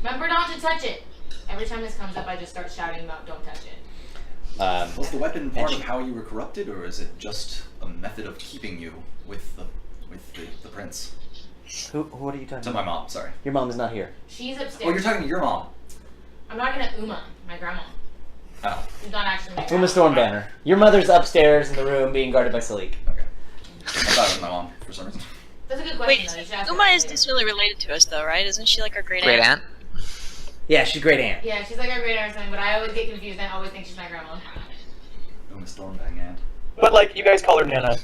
Remember not to touch it. Every time this comes up, I just start shouting about don't touch it. Was the weapon part of how you were corrupted, or is it just a method of keeping you with the prince? What are you talking To about? my mom, sorry. Your mom is not here. She's upstairs. Oh, you're talking to your mom. I'm talking to Uma, my grandma. Oh, She's not actually my grandma. Uma Stormbanner. Your mother's upstairs in the room being guarded by Salik. okay. I thought it was my mom for some reason. That's a good question, Wait, though. You should ask her Uma that is later. dismally related to us, though, right? Isn't she like our great Great aunt? aunt. Yeah, she's a great aunt. Yeah, she's like our great aunt or something, but I always get confused. I always think she's my grandma. Uma Stormbang and. But like, you guys call her Nana.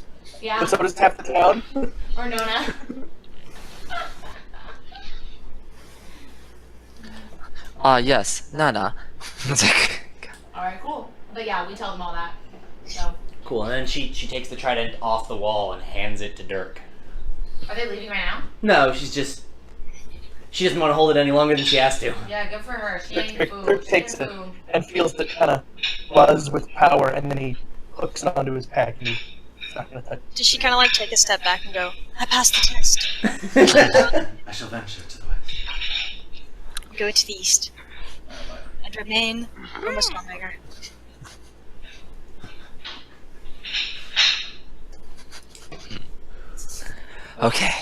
Yeah. But so does half the town. Or Nona. Yes, Nana. It's like, Alright, cool. But yeah, we tell them all that. So, Cool. And then she takes the trident off the wall and hands it to Dirk. are they leaving right now? No, she doesn't want to hold it any longer than she has to. Yeah, good for her. She ain't Dirk food. She takes ain't it food. and feels the kind of buzz with power, and then he hooks it onto his pack, and he's not gonna touch. Does she kind of like take a step back and go, I passed the test. I shall venture to the west. Go to the east. And remain Uma Stormbringer. okay.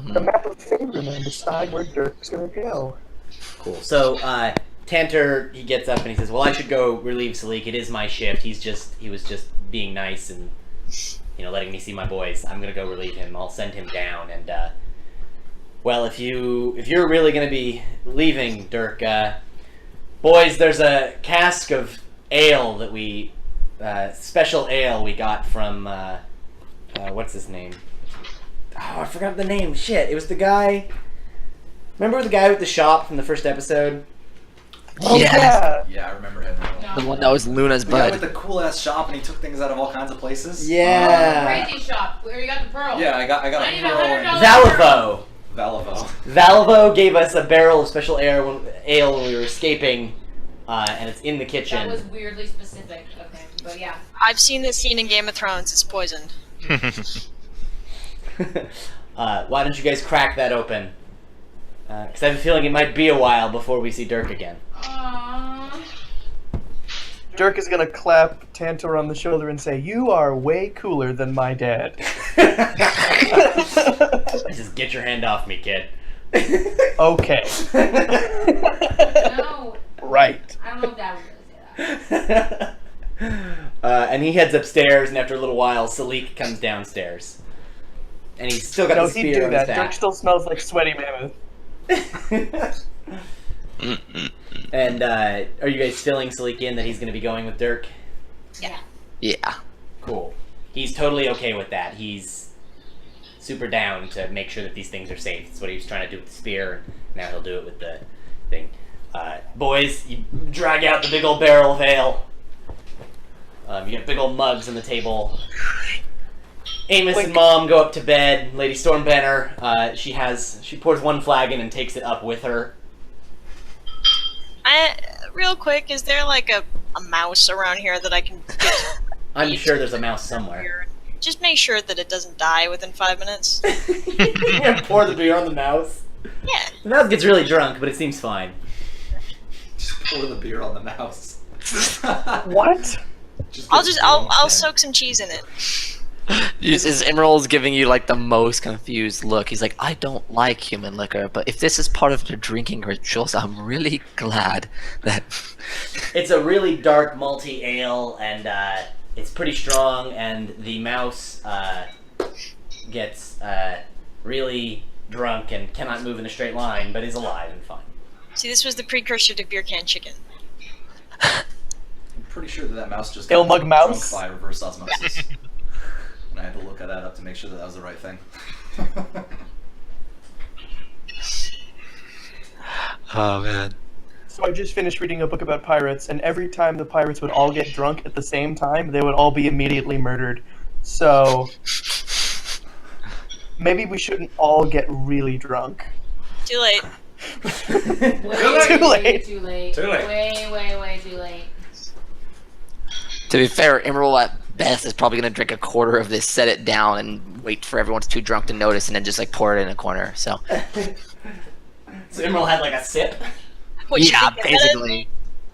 The map of Faerun and decide where Dirk's gonna go. Cool. So, Tantor, he gets up and he says, well, I should go relieve Salik. It is my shift. He was just being nice and, letting me see my boys. I'm gonna go relieve him. I'll send him down. And, well, if you're really gonna be leaving, Dirk, boys, there's a cask of ale that special ale we got from, what's his name? Oh, I forgot the name. Shit, it was the guy... Remember the guy with the shop from the first episode? Oh Yes. yeah! Yeah, I remember him. The one that was Luna's The guy bud. with the cool ass shop, and he took things out of all kinds of places. Yeah. Crazy shop. Where you got the pearl? Yeah, I got I a need pearl $100. and Valavo. Valavo. Valavo gave us a barrel of special ale when we were escaping, and it's in the That kitchen. was weirdly specific of him, but yeah. I've seen this scene in Game of Thrones. It's poisoned. Why don't you guys crack that open? Because I have a feeling it might be a while before we see Dirk again. Aww. Dirk is gonna clap Tantor on the shoulder and say, "You are way cooler than my dad." Just get your hand off me, kid. Okay. No. Right. I don't know if Dad would really say that. And he heads upstairs, and after a little while, Salik comes downstairs. And he's still got No, the he'd spear do on his that. Dirk back. still smells like sweaty mammoth. And are you guys filling Salik in that he's going to be going with Dirk? Yeah. Yeah. Cool. He's totally okay with that. He's super down to make sure that these things are safe. That's what he was trying to do with the spear. Now he'll do it with the thing. Boys, you drag out the big old barrel of ale. You got big old mugs on the table. Amos and Mom go up to bed. Lady Stormbanner, she pours one flagon and takes it up with her. Real quick, is there like a mouse around here that I can get? I'm sure there's a mouse somewhere. Just make sure that it doesn't die within 5 minutes. Pour the beer on the mouse. Yeah. The mouse gets really drunk, but it seems fine. Just pour the beer on the mouse. What? I'll soak some cheese in it. His Emerald's giving you like the most confused look. He's like, I don't like human liquor, but if this is part of the drinking rituals, I'm really glad that. It's a really dark malty ale, and it's pretty strong. And the mouse gets really drunk and cannot move in a straight line, but is alive and fine. See, this was the precursor to beer can chicken. I'm pretty sure that mouse just Ale got mug mouse? drunk by reverse osmosis. And I had to look that up to make sure that was the right thing. Oh man. So I just finished reading a book about pirates, and every time the pirates would all get drunk at the same time, they would all be immediately murdered. So maybe we shouldn't all get really drunk. Too late. Way, Too way late. too late. Too late. Way too late. To be fair, Emerald at best is probably gonna drink a quarter of this, set it down, and wait for everyone's too drunk to notice, and then just like pour it in a corner. So So Emerald had like a sip. What, you yeah, think that is? basically.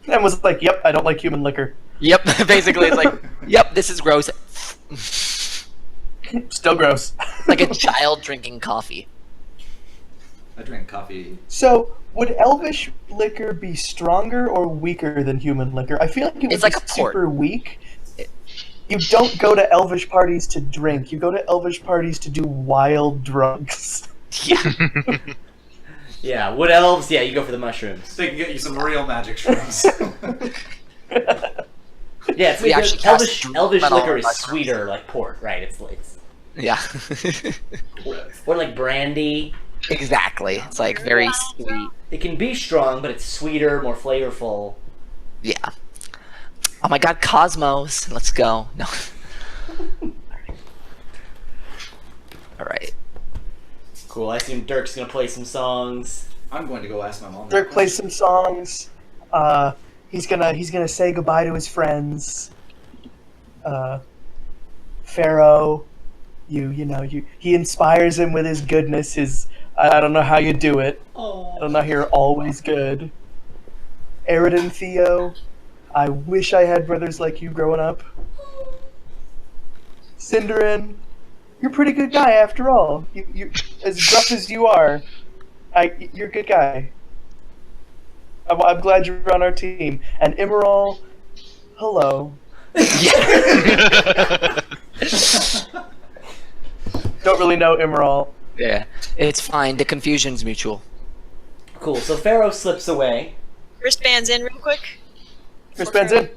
And was like, "Yep, I don't like human liquor." Yep, basically it's like, yep, this is gross. Still gross. Like a child drinking coffee. I drink coffee. So, would elvish liquor be stronger or weaker than human liquor? I feel like it would It's like be a port. super weak. You don't go to elvish parties to drink. You go to elvish parties to do wild drugs. Yeah. Yeah, wood elves. Yeah, you go for the mushrooms. They can get you some real magic shrooms. Yeah, it's We because actually elvish, cast elvish metal liquor is mushrooms. sweeter, like port, right? It's Yeah. or like brandy. Exactly. It's like very sweet. It can be strong, but it's sweeter, more flavorful. Yeah. Oh my god, Cosmos. Let's go. No. Alright. Cool. I assume Dirk's gonna play some songs. I'm going to go ask my mom. Dirk plays some songs. He's gonna say goodbye to his friends. Pharaoh, he inspires him with his goodness. I don't know how you do it. I don't know how you're always good. Eridan, Theo, I wish I had brothers like you growing up. Cinderin, you're a pretty good guy after all. You as gruff as you are, you're a good guy. I'm glad you're on our team. And Imral, hello. Yeah. Don't really know Imral. Yeah. It's fine. The confusion's mutual. Cool. So Pharaoh slips away. Wristbands in real quick. Wristbands in.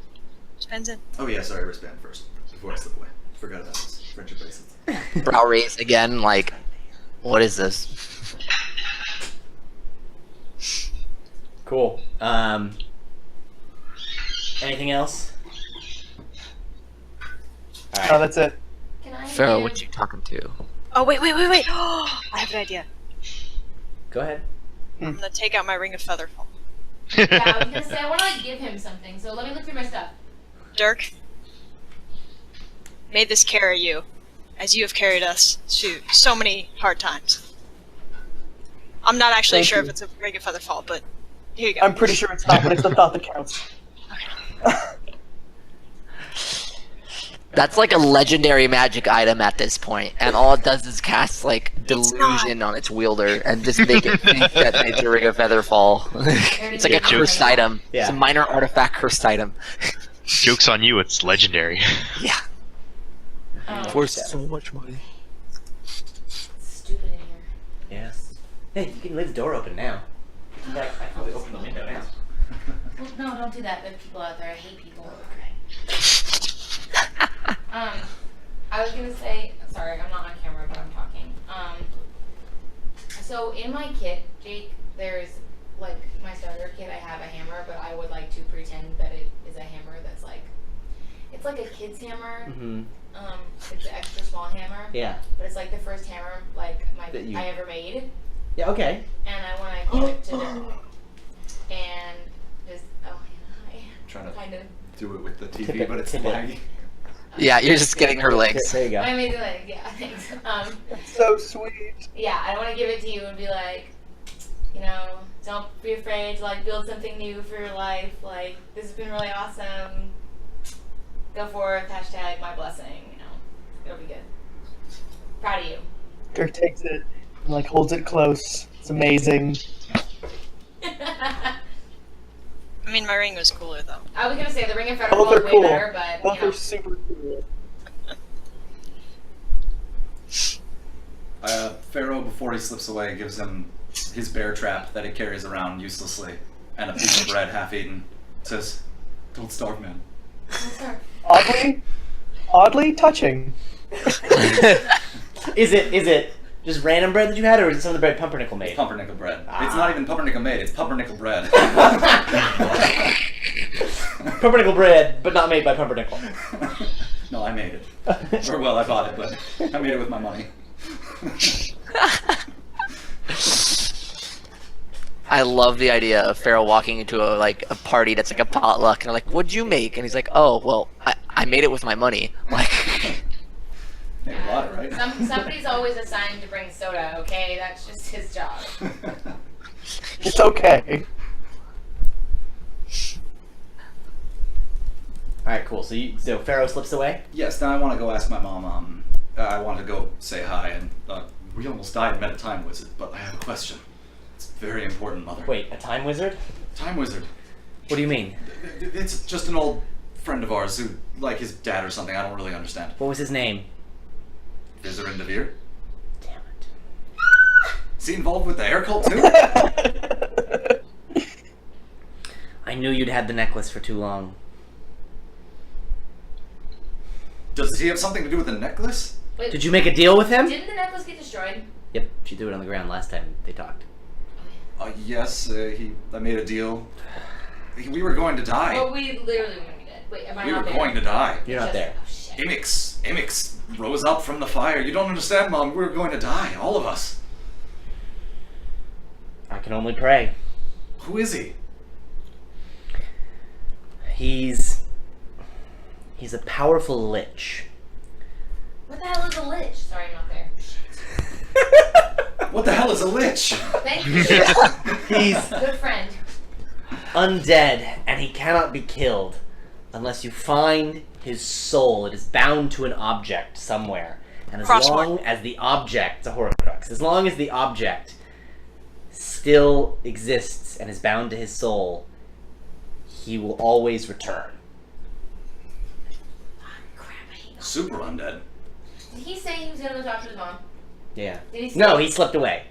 Wristbands in. Oh yeah, sorry, wristband first before I slip away. Forgot about this. Friendship bracelets. Brow raised again, like, what is this? Cool. Anything else? All Oh, right. that's it. Can I Pharaoh, give- what you talking to? Oh wait. I have an idea. Go ahead. I'm gonna take out my ring of featherfall. Yeah, I was gonna say I want to like give him something. So let me look through my stuff. Dirk, may this carry you, as you have carried us through so many hard times. I'm not actually Thank sure you. if it's a ring of featherfall, but here you go. I'm pretty sure it's not, but it's the thought that counts. That's like a legendary magic item at this point, and all it does is cast like delusion on its wielder and just make it think that it's a ring of featherfall. It's like a cursed item. Yeah. It's a minor artifact cursed item. Joke's on you, it's legendary. Yeah. Oh, For so much money. stupid in here. Yes. Hey, you can leave the door open now. I can probably open the window now. Well, no, don't do that. There are people out there. I hate people. I was gonna say, sorry, I'm not on camera, but I'm talking. So in my kit, Jake, there's like my starter kit. I have a hammer, but I would like to pretend that it is a hammer that's like, it's like a kid's hammer. Mm-hmm. It's an extra small hammer, Yeah. but it's like the first hammer like That you- I ever made, Yeah. Okay. and I want to give it to Dirk. And just Trying to kind of. do it with the Tip TV, it, but it's tip it. laggy. Yeah, you're just getting her legs. There you go. I made it like, yeah, thanks. So sweet. Yeah, I want to give it to you and be like, don't be afraid to like build something new for your life. Like, this has been really awesome. Go forth, hashtag my blessing, It'll be good. Proud of you. Dirk takes it and like holds it close. It's amazing. I mean, my ring was cooler though. I was gonna say the ring of Both featherfall are is way cool. better, but Both are super cool. Pharaoh, before he slips away, gives him his bear trap that he carries around uselessly, and a piece of bread half-eaten. Says, "Don't starve, man." Oddly touching. Is it just random bread that you had, or is it some of the bread Pumpernickel made? Pumpernickel bread. Ah. It's not even pumpernickel made. It's pumpernickel bread. Pumpernickel bread, but not made by Pumpernickel. No, I made it. Or well, I bought it, but I made it with my money. I love the idea of Pharaoh walking into a party that's like a potluck, and they're like, "What'd you make?" And he's like, "Oh, well, I made it with my money." Like, Yeah, you bought it, right? Somebody's always assigned to bring soda, okay? That's just his job. It's okay. Alright, cool. So Pharaoh slips away? Yes, then I want to go ask my mom, I want to go say hi, and we almost died, met a time wizard, but I have a question. It's very important, Mother. Wait, a time wizard? Time wizard. What do you mean? It's just an old friend of ours who, like his dad or something, I don't really understand. What was his name? Vizerin Devere? Damn it. Is he involved with the air cult too? I knew you'd had the necklace for too long. Does he have something to do with the necklace? Wait, Did you make a deal with him? didn't the necklace get destroyed? Yep, she threw it on the ground last time they talked. Yes, I made a deal. We were going to die. Oh, we literally were gonna be dead. Wait, am I We not were there? going to die. You're not there. Oh, shit. Amix rose up from the fire. You don't understand, Mom. We were going to die, all of us. I can only pray. Who is he? He's a powerful lich. What the hell is a lich? Sorry, I'm not there. What the hell is a lich? Thank you. He's Good friend. undead, and he cannot be killed unless you find his soul. It is bound to an object somewhere. And as Crossword. long as the object, it's a Horcrux, as long as the object still exists and is bound to his soul, he will always return. Crap, I hate that. Super undead. Did he say he was gonna go talk to his mom? Yeah. Did he say No, he slipped away.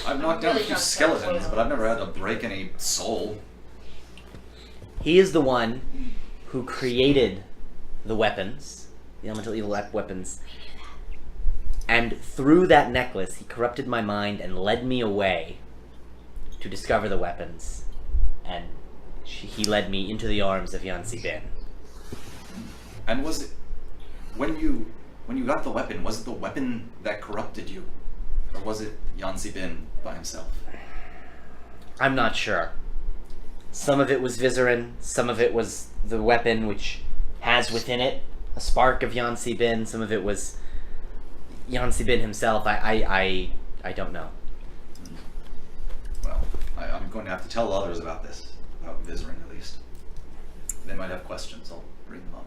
I've knocked down a really few drunk, skeletons, so- but I've never had to break any soul. He is the one who created the weapons, the elemental evil weapons. And through that necklace, he corrupted my mind and led me away to discover the weapons. And he led me into the arms of Yansi Bin. And was it when you got the weapon? Was it the weapon that corrupted you, or was it Yansi Bin by himself? I'm not sure. Some of it was Vizerin, some of it was the weapon, which has within it a spark of Yansi Bin. Some of it was Yansi Bin himself. I don't know. Well, I'm going to have to tell others about this, about Vizerin at least. They might have questions. I'll bring them up.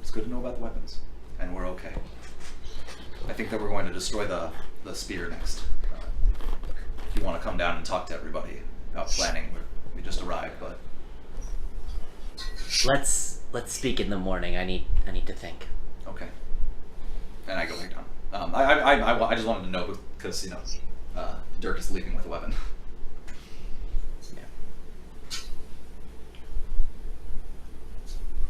It's good to know about the weapons, and we're okay. I think that we're going to destroy the spear next. If you want to come down and talk to everybody about planning, we just arrived, but Let's speak in the morning. I need to think. okay. And I go back down. I just wanted to know because Dirk is leaving with a weapon.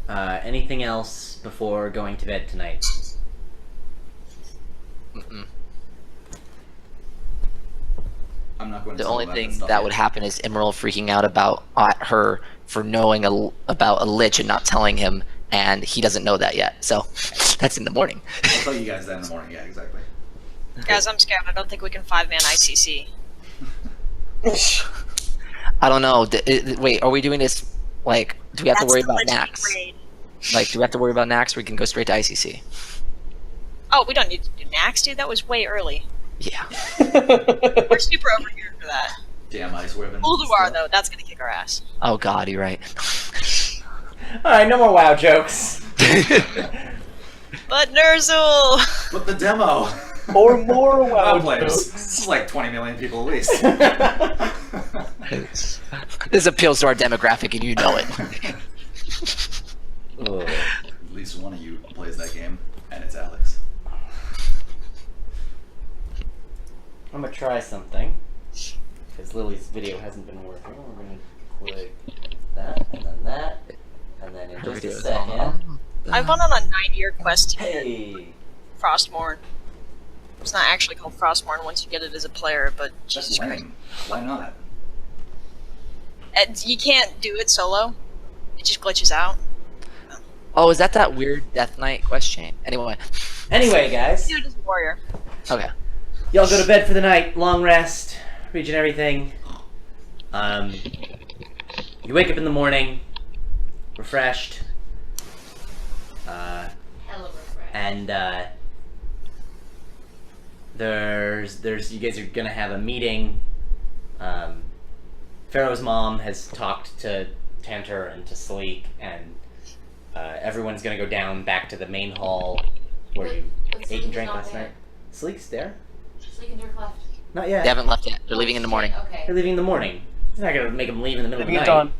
Anything else before going to bed tonight? Mm-mm. I'm not going to. The tell only them thing stuff that yet. would happen is Emerald freaking out about her for knowing about a lich and not telling him, and he doesn't know that yet. So that's in the morning. I'll tell you guys that in the morning. Yeah, exactly. Guys, I'm scared. I don't think we can 5-man ICC. I don't know. Wait, are we doing this? Like, do we have to That's worry the about legendary Nax? raid. Like, do we have to worry about Nax? Or we can go straight to ICC. Oh, we don't need to do Nax, dude. That was way early. Yeah. We're super over here for that. Damn ice weapon. Ulduar, though, that's gonna kick our ass. Oh God, you're right. Alright, no more WoW jokes. But Ner'zhul! But the demo. Or more WoW WoW players. jokes. This is like 20 million people at least. This appeals to our demographic, and you know it. Ugh. At least one of you plays that game, and it's Alex. I'm gonna try something. Because Lily's video hasn't been working. We're gonna click that, and then in Her just a video is second. on. I've gone on a 9-year quest to get Hey! Frostmourne. It's not actually called Frostmourne once you get it as a player, but That's Jesus Christ. lame. Why not? And you can't do it solo. It just glitches out. Oh, is that weird Death Knight quest chain? Anyway. Anyway, guys. Do it as a warrior. Okay. Y'all go to bed for the night. Long rest. Regen everything. You wake up in the morning. Refreshed. Hell of a refresh. And there's you guys are gonna have a meeting. Pharaoh's mom has talked to Tantor and to Sleek, and everyone's gonna go down back to the main hall where you But ate Sleek and is drank not last there. night. Sleek's there? Sleek and Dirk left. Not yet. They haven't left yet. They're leaving in the morning. Okay. They're leaving in the morning. He's not gonna make them leave in the middle of the Leaving night. at dawn.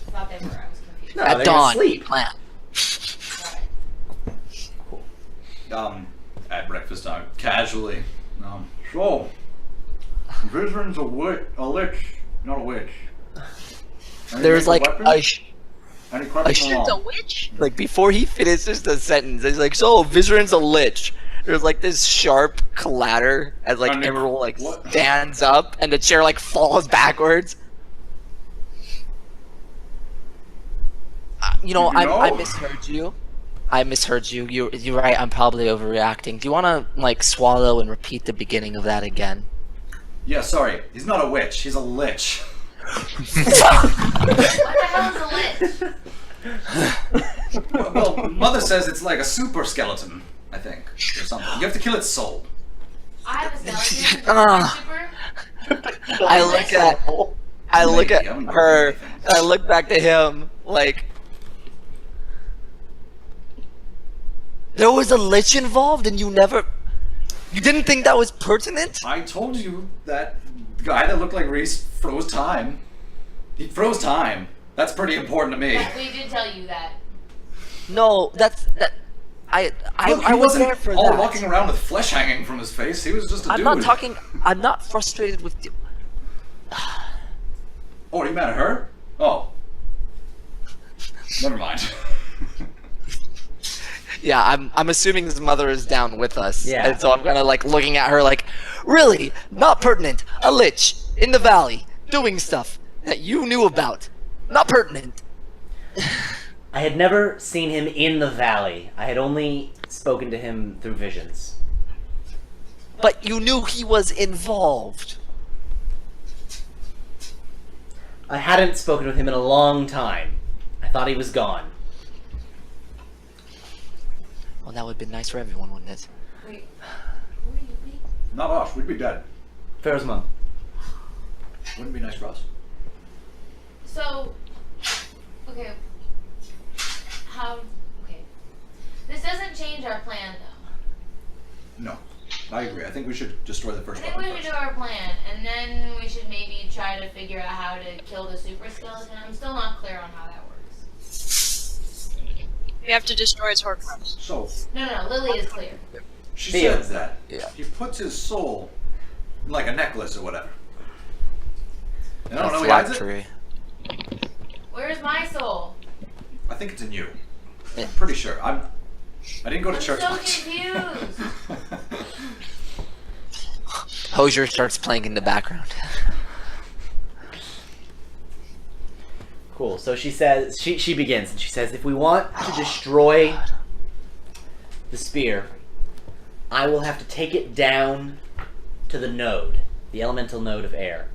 I thought they were. I was confused. No, At they're gonna dawn. sleep. Plan. Got it. At breakfast time, casually. So, Vizarin's a lich, not a witch. Any There's like weapons? Any a questions It's a along? witch? like before he finishes the sentence, he's like, "So Vizarin's a lich." There's like this sharp clatter as like And Emerald like what? stands up and the chair like falls backwards. You know, You know? I misheard you. I misheard you. You're right. I'm probably overreacting. Do you want to like swallow and repeat the beginning of that again? Yeah, sorry. He's not a witch. He's a lich. What the hell is a lich? Well, Mother says it's like a super skeleton, I think, or something. You have to kill its soul. I have a skeleton. Ah. Super. I look at Maybe, I haven't her. heard anything. And I look back to him like. There was a lich involved, and you didn't think that was pertinent? I told you that guy that looked like Reese froze time. He froze time. That's pretty important to me. Yeah, we did tell you that. No, I Look, I he was wasn't there for all that. walking around with flesh hanging from his face. He was just a I'm dude. not talking. I'm not frustrated with you. Oh, are you mad at her? Oh. Never mind. Yeah, I'm assuming his mother is down with us. Yeah. And so I'm kind of like looking at her like, really, not pertinent. A lich in the valley doing stuff that you knew about. Not pertinent. I had never seen him in the valley. I had only spoken to him through visions. But you knew he was involved. I hadn't spoken with him in a long time. I thought he was gone. Well, that would have been nice for everyone, wouldn't it? Wait, who are you? Wait. Not us. We'd be dead. Pharaoh's mom. Wouldn't be nice for us. So, okay. Okay. This doesn't change our plan, though. No. I agree. I think we should destroy the I first think we weapon should do first. our plan, and then we should maybe try to figure out how to kill the super skeleton. I'm still not clear on how that works. We have to destroy its Horcrux. So, No, Lily is clear. she Theo. says that Yeah. he puts his soul in like a necklace or whatever. And I don't know, he Flat hides it? tree. Where's my soul? I think it's in you. Yeah. I'm pretty sure. I didn't go to I'm church so much. confused. Hosier starts playing in the background. Cool. So she says, she begins, and she says, if we want to destroy the spear, I will have to take it down to the node, the elemental node of air.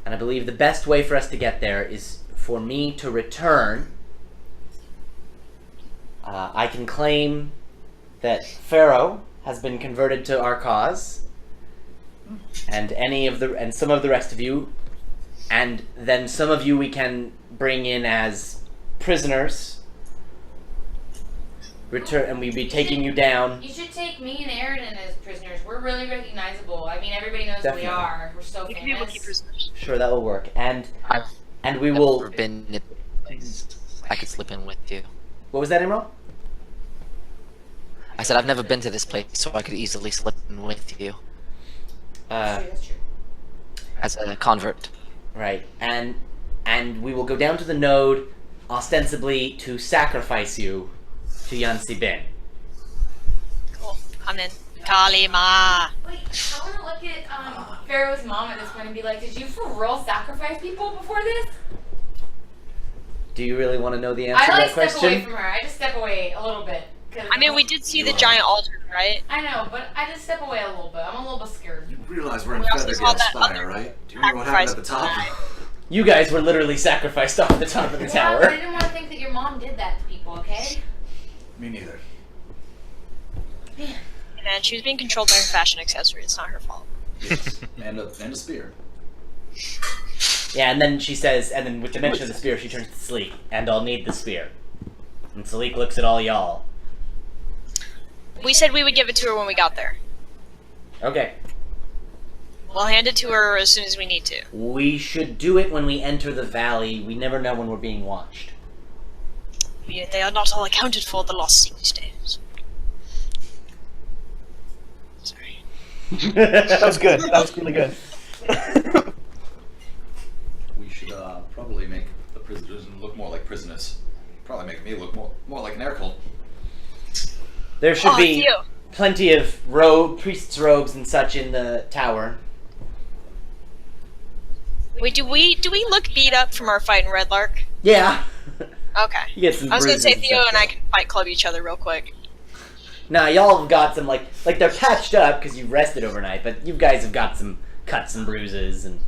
And I believe the best way for us to get there is for me to return. I can claim that Pharaoh has been converted to our cause, and some of the rest of you, and then some of you we can bring in as prisoners. Return, and we'd be taking you down. You should take me and Aridin as prisoners. We're really recognizable. I mean, everybody knows Definitely. who we are. We're so You can be able to keep famous. prisoners. Sure, that will work. And I've we never will. been in a place I could slip in with you. What was that, Emerald? I said I've never been to this place, so I could easily slip in with you That's true. as a convert. Right, and we will go down to the node, ostensibly to sacrifice you to Yansi Bin. Cool. I'm in. Kalima. Wait, I want to look at Pharaoh's mom at this point and be like, did you for real sacrifice people before this? Do you really want to know the answer I to like that step away question? from her. I just step away a little bit. 'Cause I mean, we did see the giant altar, right? I know, but I just step away a little bit. I'm a little bit scared. You realize we're in We also Feathergate saw that Spire, other right? Do you know what happened at the top? You guys were literally sacrificed off the top of the Yeah, but I tower. didn't want to think that your mom did that to people, okay? Me neither. Man. And she was being controlled by her fashion accessory. It's not her fault. Yes. and a spear. Yeah, and then she says, and then with the mention of the spear, she turns to Sleek, and I'll need the spear. And Sleek looks at all y'all. We said we would give it to her when we got there. Okay. We'll hand it to her as soon as we need to. We should do it when we enter the valley. We never know when we're being watched. They are not all accounted for, the lost secret stones. Sorry. That was good. That was really good. We should probably make the prisoners look more like prisoners. Probably make me look more like an air cult. There should be Theo. plenty of priests' robes and such in the tower. Wait, do we look beat up from our fight in Red Lark? Yeah. Okay. You get some I was gonna say bruises Theo stuff, and I though. can fight club each other real quick. Nah, y'all have got some, like they're patched up because you rested overnight, but you guys have got some cuts and bruises and...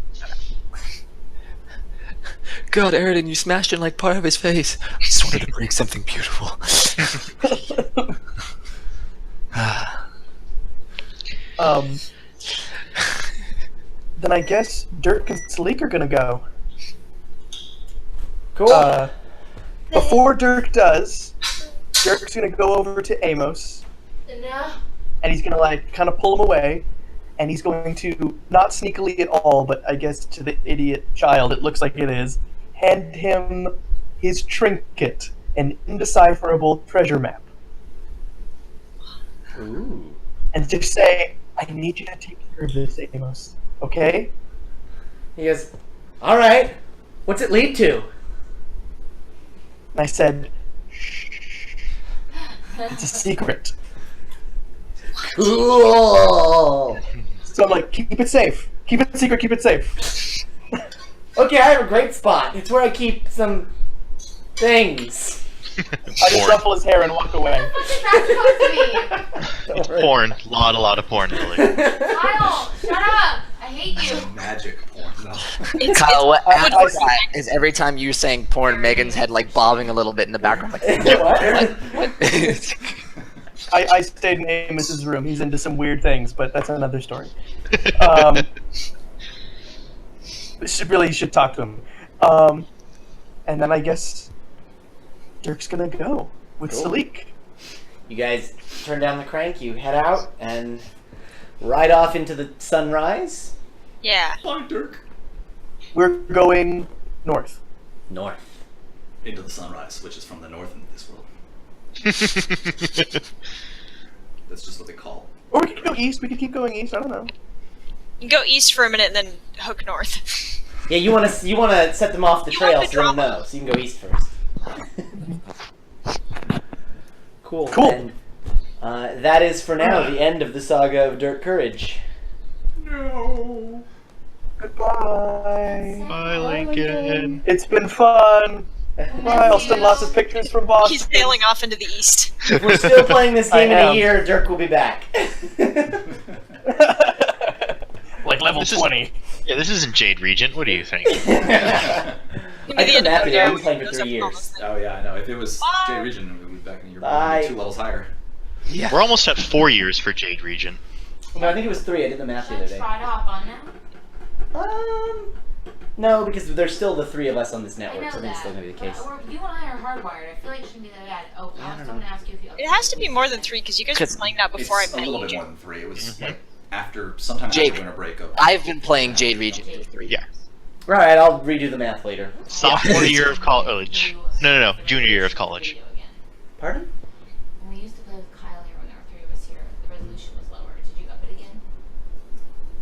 God, Aridin, you smashed in like part of his face. I just wanted to break something beautiful. Then I guess Dirk and Sleek are gonna go. Cool. Before Dirk does, Dirk's gonna go over to Amos, No. and he's gonna like kind of pull him away, and he's going to not sneakily at all, but I guess to the idiot child, it looks like it is, hand him his trinket, an indecipherable treasure map, Ooh. and just say, "I need you to take care of this, Amos. Okay?" He goes, alright, what's it lead to? And I said, "It's a secret." Cool! So I'm like, "Keep it safe. Keep it secret. Keep it safe." Okay, I have a great spot. It's where I keep some things. I just ruffle his hair and walk away. What's that supposed to be? It's porn. A lot of porn, Lily. Kyle, shut up! I hate you. Magic porn. No. Kyle, what I- after I- that is every time you saying porn, Megan's head like bobbing a little bit in the background. Like, What? I stayed in Amos's room. He's into some weird things, but that's another story. Should talk to him. And then I guess Dirk's gonna go with Cool. Salik. You guys turn down the crank, you head out, and ride off into the sunrise. Yeah. Bye, Dirk. We're going north. North. Into the sunrise, which is from the north in this world. That's just what they call. Or we could go east. We could keep going east. I don't know. You can go east for a minute and then hook north. Yeah, you wanna set them off the You trail want the so they don't drama. know, so you can go east first. Cool. Cool. And, that is for now the end of the saga of Dirk Courage. No. Goodbye. Bye, Lincoln. It's been fun. Bye. I'll send lots of pictures from Boston. He's sailing off into the east. If we're still playing this I game in a am. year, Dirk will be back. Like level This is- 20. Yeah, this isn't Jade Regent. What do you think? I did that video. I've been playing for 3 years. Oh yeah, I know. If it was Bye. J Region, it would be back in your Bye. 2 levels higher. yeah. We're almost at 4 years for Jade Regent. No, I think it was 3. I did the math the other Should I day. try to hop on now? No, because there's still the 3 of us on this I network, know so I think it's that. still gonna be the case. But you and I are hardwired. I feel like it shouldn't be that bad. Oh, I was going to ask you if you. It has to be more than 3 because you guys were playing that before It's I a met little you. bit more than 3. It was Mm-hmm. like sometime Jake, after winter break. I've been playing Jade Regent for 3 Yeah. years. Right, I'll redo the math later. Sophomore year of college. No. Junior year of college. Pardon? When we used to play with Kyle here when there were 3 of us here, the resolution was lower. Did you up it again?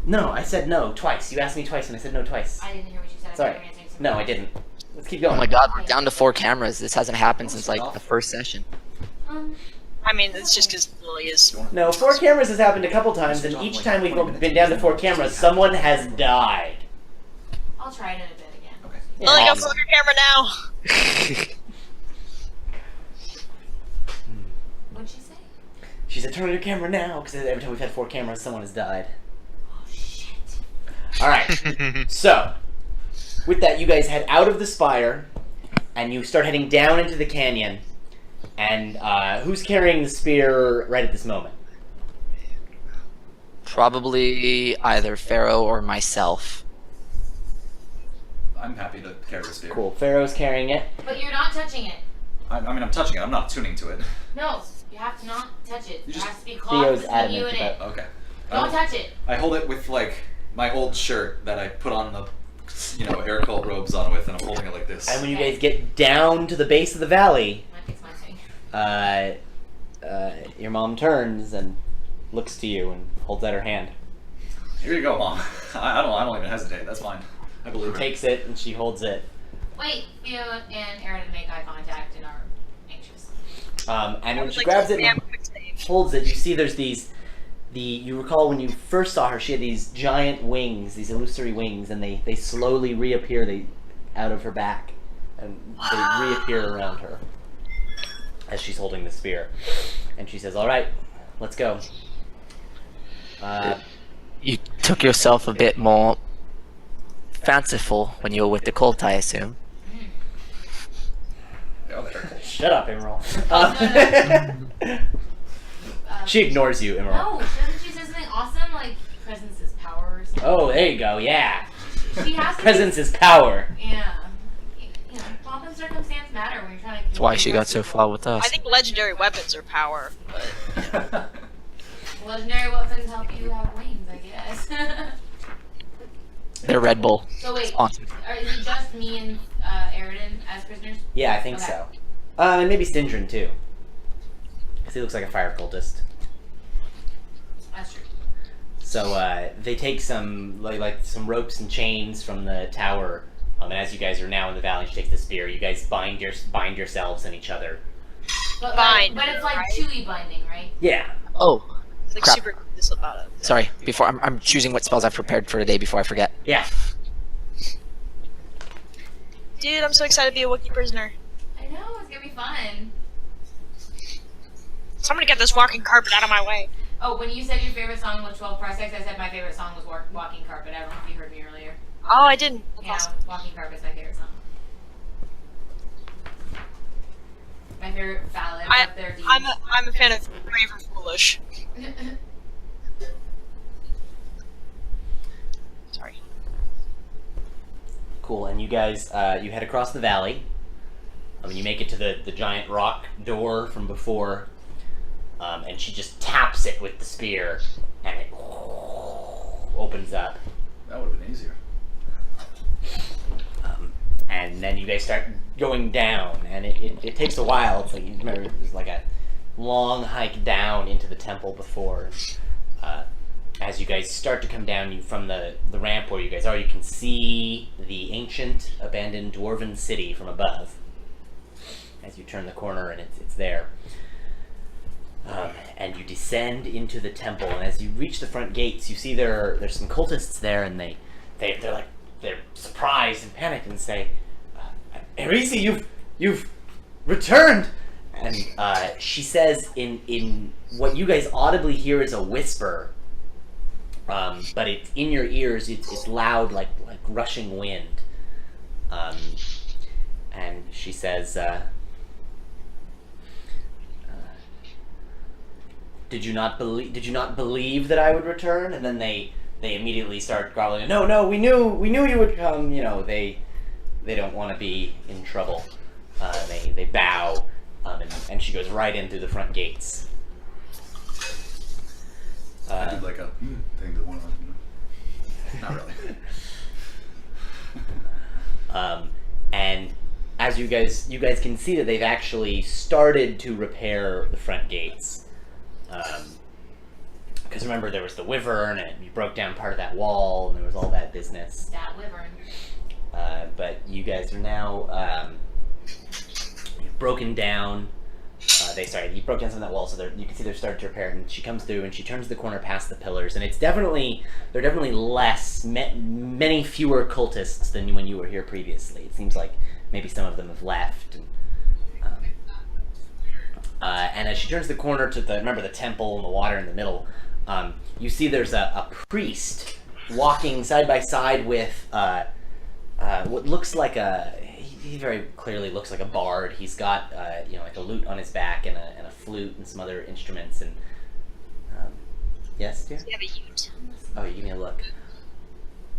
No, I said no twice. You asked me twice and I said no twice. I didn't hear what you said. Sorry. I thought you were answering something No, I else. didn't. Let's keep going. Oh my god, we're down to 4 cameras. This hasn't happened since like the first session. I mean, it's just because Lily is. No, 4 cameras has happened a couple times, and each time we've been down to 4 cameras, someone has died. I'll try it in a bit again. Okay. Lily, go Awesome. flip your camera now. What'd she say? She said, turn on your camera now, because every time we've had 4 cameras, someone has died. Oh shit. Alright, so, with that, you guys head out of the spire, and you start heading down into the canyon. And who's carrying the spear right at this moment? Probably either Pharaoh or myself. I'm happy to carry the spear. Cool. Pharaoh's carrying it. But you're not touching it. I mean, I'm touching it. I'm not tuning to it. No, you have to not touch it. You There just- has to be cloth Theo's between you adamant and it. about. Okay. Don't touch it. I hold it with like my old shirt that I put on the, air cult robes on with, and I'm holding it like this. And when you guys get down to the base of the valley, Might fix my thing. your mom turns and looks to you and holds out her hand. Here you go, Mom. I don't even hesitate. That's fine. I believe her. Takes it and she holds it. Wait, you and Aaron make eye contact and are anxious. And when she Like, grabs it damn and quick save. holds it, you see there's you recall when you first saw her, she had these giant wings, these illusory wings, and they slowly reappear out of her back, and they reappear around her as she's holding the spear. And she says, "All right, let's go." You took yourself a bit more fanciful when you were with the cult, I assume. Go there. Shut up, Emerald. No, She ignores you, Emerald. No, doesn't she say something awesome like presence is power or something? Oh, there you go. Yeah. She has to. Presence is power. Yeah. You know, pomp and circumstance matter when you're trying to. That's why she got so far with us. I think legendary weapons are power, but Legendary weapons help you have wings, I guess. They're Red Bull. So wait, Awesome. is it just me and Aridin as prisoners? Yeah, I think Okay. so. And maybe Sindrin too, because he looks like a fire cultist. That's true. So they take some like some ropes and chains from the tower, and as you guys are now in the valley, she takes the spear. You guys bind yourselves and each other. But, Bind, but it's like right? chewy binding, right? Yeah. Oh, it's like Crap. super cool to slip out of. sorry. Before I'm choosing what spells I've prepared for today before I forget. Yeah. Dude, I'm so excited to be a Wookiee prisoner. I know, it's gonna be fun. Somebody get this walking carpet out of my way. Oh, when you said your favorite song was 12 Parsecs, I said my favorite song was Walking Carpet. I don't know if you heard me earlier. Oh, I didn't. That's Yeah, awesome. Walking Carpet's my favorite song. My favorite ballad of their deeds. I'm a fan of Brave or Foolish. Sorry. Cool. And you guys, you head across the valley. You make it to the giant rock door from before, and she just taps it with the spear, and it opens up. That would have been easier. And then you guys start going down, and it takes a while. It's like you remember there's like a long hike down into the temple before. As you guys start to come down from the ramp where you guys are, you can see the ancient abandoned dwarven city from above. As you turn the corner, and it's there. And you descend into the temple, and as you reach the front gates, you see there's some cultists there, and they're surprised and panicked and say, "Erisi, you've returned!" And she says in what you guys audibly hear is a whisper, but it's in your ears. It's loud like rushing wind. And she says, Did you not believe that I would return?" And then they immediately start groveling. No, we knew you would come. You know, they don't want to be in trouble. They bow, and she goes right in through the front gates. I did like a thing to one of them. Not really. And as you guys can see that they've actually started to repair the front gates. Because remember, there was the wyvern, and you broke down part of that wall, and there was all that business. That wyvern. But you guys are now you've broken down. You broke down some of that wall, so you can see they're starting to repair. And she comes through, and she turns the corner past the pillars, and they're definitely many fewer cultists than when you were here previously. It seems like maybe some of them have left. And as she turns the corner to the temple and the water in the middle, you see there's a priest walking side by side with what looks like he very clearly looks like a bard. He's got like a lute on his back and a flute and some other instruments. And yes, dear? You have a ute. Oh, you give me a look.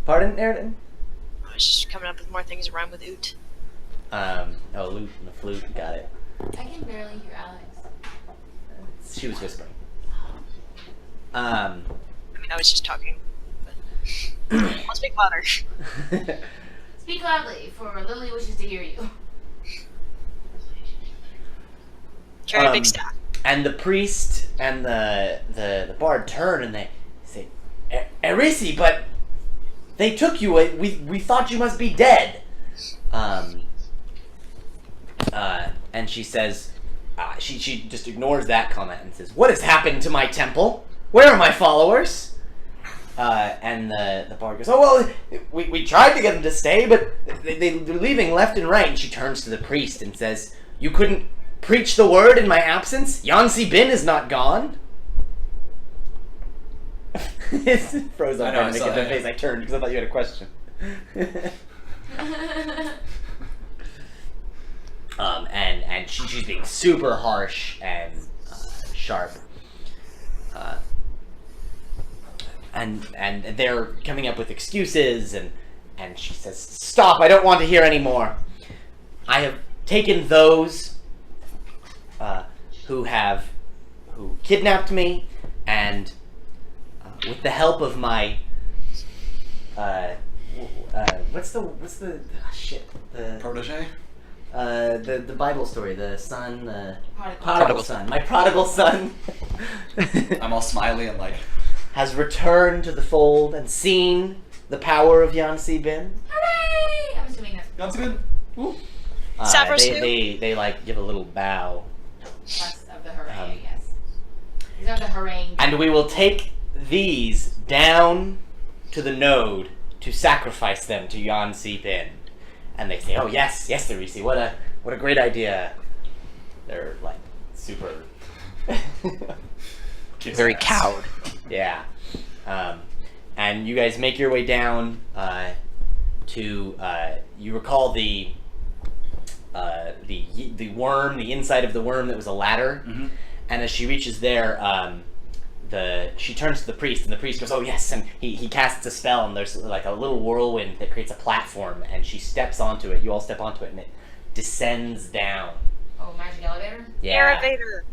Pardon, Aridin? I was just coming up with more things that rhyme with oot. Oh, lute and the flute, got it. I can barely hear Alex. She was whispering. I mean, I was just talking. But I'll speak louder. Speak loudly, for Lily wishes to hear you. Carry a big staff. And the priest and the bard turn and they say, Erisi, but they took you. We thought you must be dead. And she says, she just ignores that comment and says, what has happened to my temple? Where are my followers? And the bard goes, oh, well, we tried to get them to stay, but they're leaving left and right. And she turns to the priest and says, you couldn't preach the word in my absence? Yansi Bin is not gone. It's froze on trying to make the face. I turned because I thought you had a question. And she's being super harsh and sharp. And they're coming up with excuses, and she says, stop, I don't want to hear anymore. I have taken those who kidnapped me, and with the help of my what's the protege? The Bible story, the son, Prodigal son. My prodigal son I'm all smiley and like has returned to the fold and seen the power of Yansi Bin. Hooray! I'm assuming that's That's good. Savros who? They like give a little bow. plus of the hooray, I guess. These are the hooray. And we will take these down to the node to sacrifice them to Yansi Bin. And they say, oh yes, Erisi, what a great idea. They're like super Very cowed. Yeah. And you guys make your way down to you recall the worm, the inside of the worm that was a ladder. Mm-hmm. And as she reaches there, she turns to the priest, and the priest goes, oh yes, and he casts a spell, and there's like a little whirlwind that creates a platform, and she steps onto it. You all step onto it, and it descends down. Oh, magic elevator? Yeah. Elevator.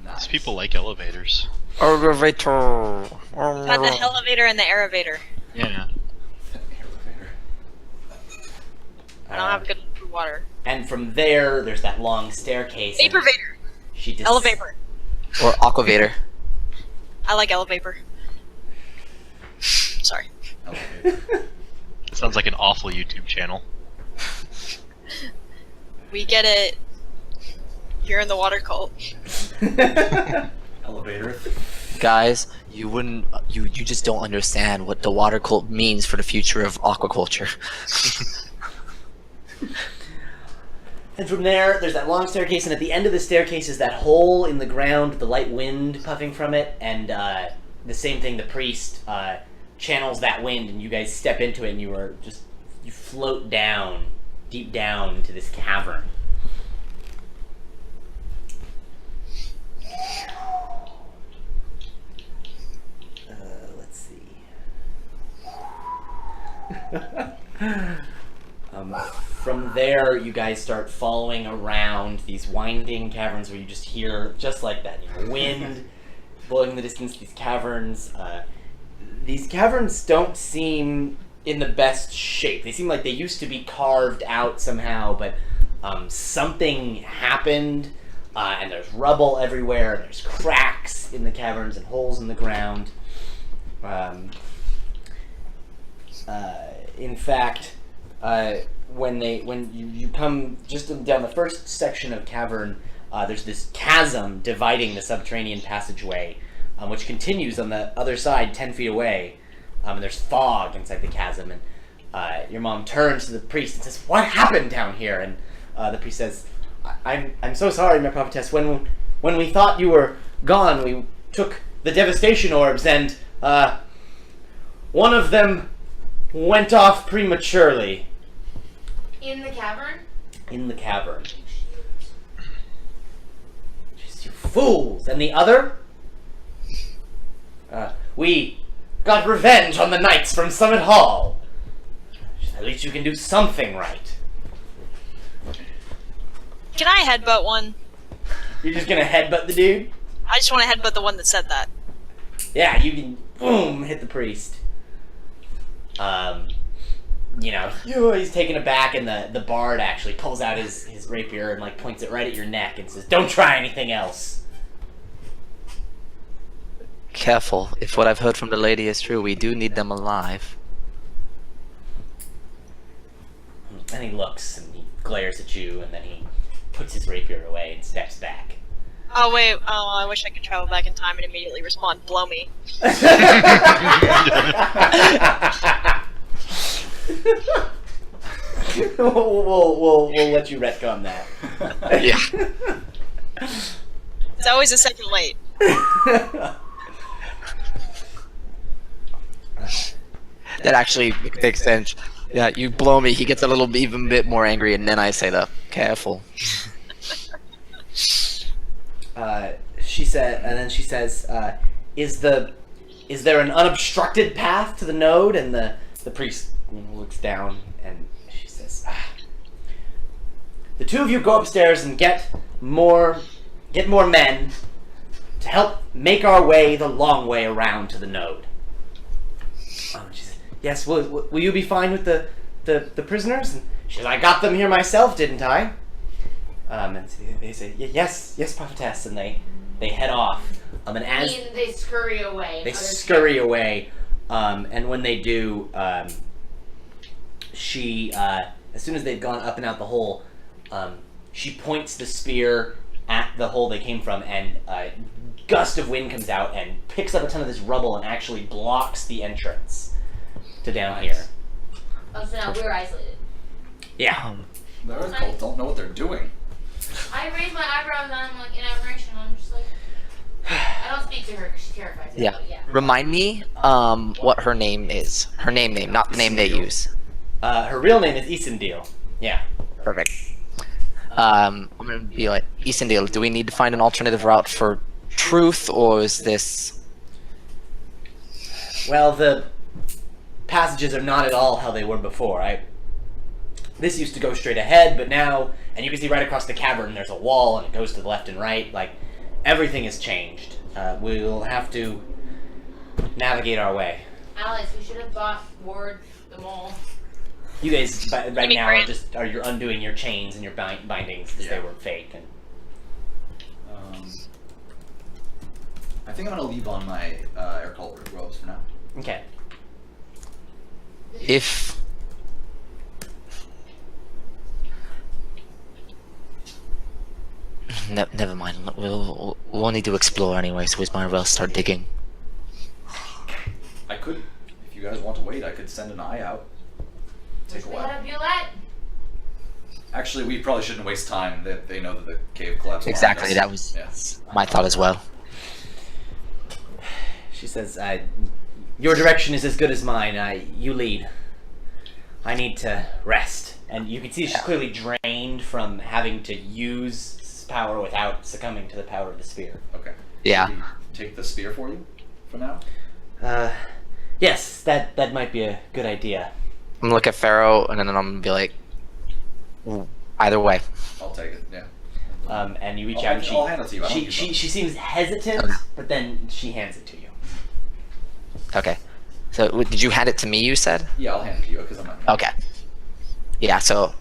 Nice. These people like elevators. Elevator. Got the elevator and the elevator. Yeah. Elevator. I don't have good water. And from there's that long staircase. and Vaporvator. She Elevator. Or aquavator. I like elevator. Sorry. Elevator. Sounds like an awful YouTube channel. We get it. You're in the water cult. Elevator. Guys, you just don't understand what the water cult means for the future of aquaculture. And from there's that long staircase, and at the end of the staircase is that hole in the ground with the light wind puffing from it, and the same thing, the priest channels that wind, and you guys step into it, and you float down, deep down into this cavern. Let's see. From there, you guys start following around these winding caverns where you just hear, just like that, wind blowing in the distance, these caverns. These caverns don't seem in the best shape. They seem like they used to be carved out somehow, but something happened, and there's rubble everywhere, and there's cracks in the caverns and holes in the ground. In fact, when you come just down the first section of cavern, there's this chasm dividing the subterranean passageway, which continues on the other side 10 feet away, and there's fog inside the chasm, and your mom turns to the priest and says, what happened down here? And the priest says, I'm so sorry, my prophetess. When we thought you were gone, we took the devastation orbs, and one of them went off prematurely. In the cavern? In the cavern. Just you fools! And the other? We got revenge on the knights from Summit Hall. At least you can do something right. Can I headbutt one? You're just gonna headbutt the dude? I just want to headbutt the one that said that. Yeah, you can boom hit the priest. You know, he's taken aback, and the bard actually pulls out his rapier and like points it right at your neck and says, "Don't try anything else." Careful. If what I've heard from the lady is true, we do need them alive. And he looks and he glares at you, and then he puts his rapier away and steps back. Oh wait, I wish I could travel back in time and immediately respond, blow me. we'll let you retcon that. Yeah. It's always a second late. That actually makes sense. Yeah, you blow me, he gets a little even bit more angry, and then I say the careful. She said, and then she says, is there an unobstructed path to the node? And the priest looks down and she says, the two of you go upstairs and get more men to help make our way the long way around to the node. She says, yes, will you be fine with the prisoners? And she says, I got them here myself, didn't I? And they say, yes, prophetess, and they head off. And as they scurry away. they scurry away, and when they do, she, as soon as they've gone up and out the hole, she points the spear at the hole they came from, and a gust of wind comes out and picks up a ton of this rubble and actually blocks the entrance to down here. Oh, so now we're isolated. Yeah. The Earth Cult don't know what they're doing. I raise my eyebrows and I'm like in admiration. I'm just like, I don't speak to her because she terrifies me. Yeah. But yeah. Remind me, what her name is. Her name, not the name they use. Her real name is Isendil. Yeah. Perfect. I'm gonna be like, Isendil, do we need to find an alternative route for truth, or is this... Well, the passages are not at all how they were before. This used to go straight ahead, but now, and you can see right across the cavern, there's a wall, and it goes to the left and right. Like, everything has changed. We'll have to navigate our way. Alice, we should have bought Ward the mole. You guys, right me now, Grant. you're undoing your chains and your bindings because they were fake. And I think I'm gonna leave on my air cult robes for now. okay. If... never mind. We'll need to explore anyway, so we might as well start digging. I could, if you guys want to wait, I could send an eye out. Take a We while. had a Bulette. Actually, we probably shouldn't waste time. They know that the cave collapsed. Exactly, that behind was us. my thought as well. She says, your direction is as good as mine. You lead. I need to rest. And you can see she's clearly drained from having to use power without succumbing to the power of the spear. Okay. Yeah. Should we take the spear for you for now? Yes, that might be a good idea. I'm gonna look at Pharaoh, and then I'm gonna be like, either way. I'll take it. Yeah. And you reach I'll out and I'll hand it to you. I don't she use she seems hesitant, Okay. but then she hands it to you. Okay. So, did you hand it to me, you said? them. Yeah, I'll hand it to you because I'm not. Okay. Yeah, so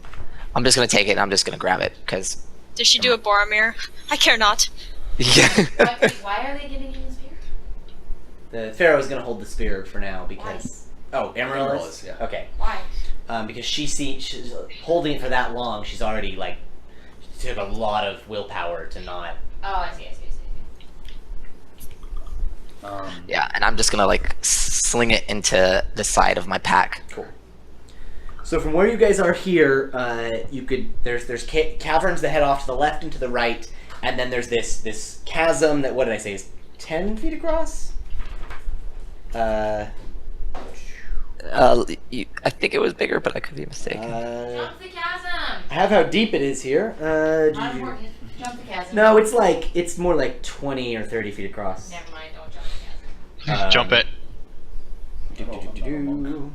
I'm just gonna take it and I'm just gonna grab it, because... Does she do a Boromir? I care not. Yeah. Why are they giving you the spear? The Pharaoh is going to hold the spear for now because... Oh, Amaryl Amaryl is? is, yeah. Okay. Why? Because she's holding it for that long, she's already, like, she took a lot of willpower to not... Oh, I see. Yeah, and I'm just gonna, like, sling it into the side of my pack. Cool. So from where you guys are here, you could... There's caverns that head off to the left and to the right, and then there's this chasm that, what did I say, is 10 feet across? I think it was bigger, but I could be mistaken. Jump the chasm. I have how deep it is here. Not important. Jump the chasm. No, it's more like 20 or 30 feet across. Never mind. Don't jump the chasm. Jump it. Do-do-do-do-do.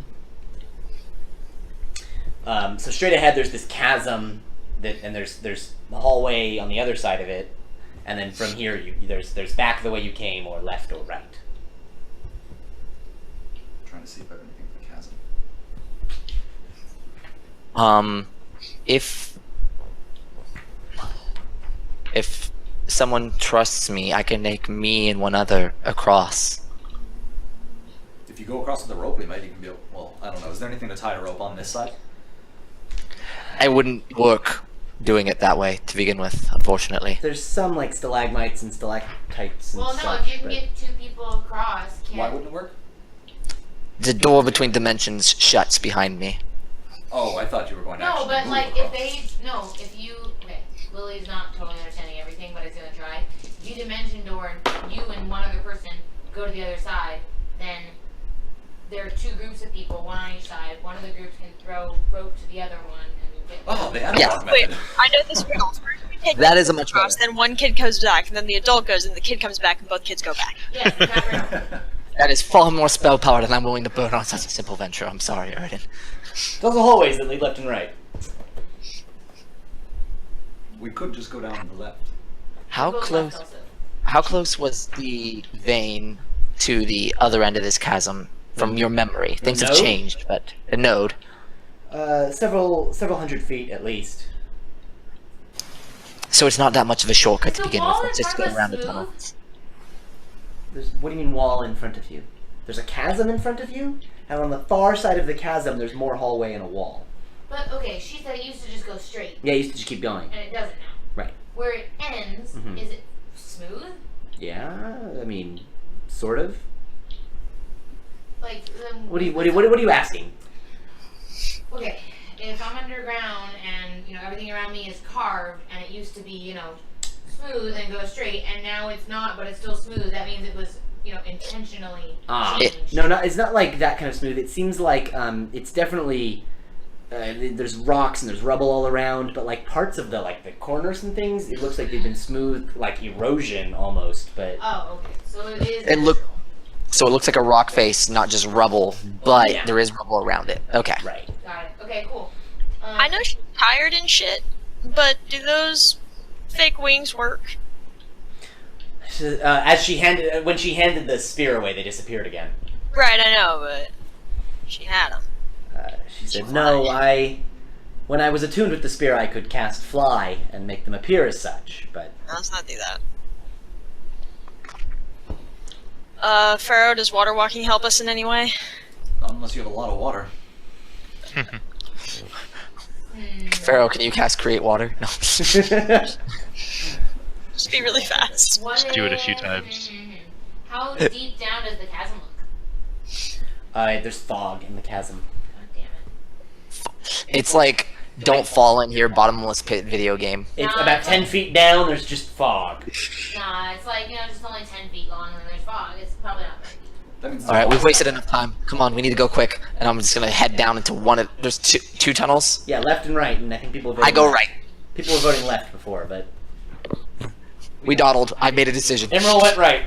So straight ahead, there's this chasm, and there's the hallway on the other side of it, and then from here, there's back the way you came, or left or right. Trying to see if I have anything for the chasm. If someone trusts me, I can make me and one other across. If you go across with the rope, we might even be able. Well, I don't know. Is there anything to tie a rope on this side? It wouldn't work doing it that way to begin with, unfortunately. There's some like stalagmites and stalactites and Well, no, such. if you can but- get 2 people across, Why wouldn't it work? The door between dimensions shuts behind me. Oh, I thought you were going to No, actually but move like across. if you okay, Lily's not totally understanding everything, but it's gonna try. If you dimension door and you and one other person go to the other side, then there are 2 groups of people, one on each side. One of the groups can throw rope to the other one and get. Oh, the Yeah. analog Wait, method. I know this riddle. First we take That the is a kid much across, better. Then one kid goes back, and then the adult goes, and the kid comes back, and both kids go back. Yes, exactly. That is far more spell power than I'm willing to burn on such a simple venture. I'm sorry, Erden. Those are hallways that lead left and right. We could just go down the left. How Goes left close? also. How close was the vein to the other end of this chasm from your memory? Things have node? changed, but a node. Several hundred feet at least. So it's not that much of a shortcut Is to the begin with. wall Let's in just front go of around the smooth? tunnel. What do you mean wall in front of you? There's a chasm in front of you, and on the far side of the chasm, there's more hallway and a wall. But okay, she said it used to just go straight, Yeah, you used to just keep going. and it doesn't now. Right. Where it ends, Mhm. is it smooth? Yeah, I mean, sort of. Like What are you asking? Okay, if I'm underground and everything around me is carved, and it used to be smooth and go straight, and now it's not, but it's still smooth. That means it was intentionally changed. No, it's not like that kind of smooth. It seems like it's definitely there's rocks and there's rubble all around, but like parts of the corners and things, it looks like they've been smooth, like erosion almost. But Oh, okay. So it is. It look- So it looks like a rock face, not just rubble, but Yeah. there is rubble around it. Okay. right. Got it. Okay, cool. I know she's tired and shit, but do those fake wings work? When she handed the spear away, they disappeared again. Right, I know, but she had them. She said, "No, when I was attuned with the spear, I could cast fly and make them appear as such, but." Let's not do that. Pharaoh, does water walking help us in any way? Not unless you have a lot of water. Pharaoh, can you cast create water? No. Just be really fast. What do it a few is- times. How deep down does the chasm look? There's fog in the chasm. God damn it. It's like don't fall in here, bottomless pit video game. It's Nah, about it's 10 like- feet down. There's just fog. Nah, it's like just only 10 feet long, and there's fog. It's probably not very deep. That means All right, we've wasted enough time. Come on, we need to go quick. And I'm just gonna head down into one of. There's two tunnels. Yeah, left and right, and I think people. Voted I go left. right. People were voting left before, but We dawdled. I made a decision. Emerald went right.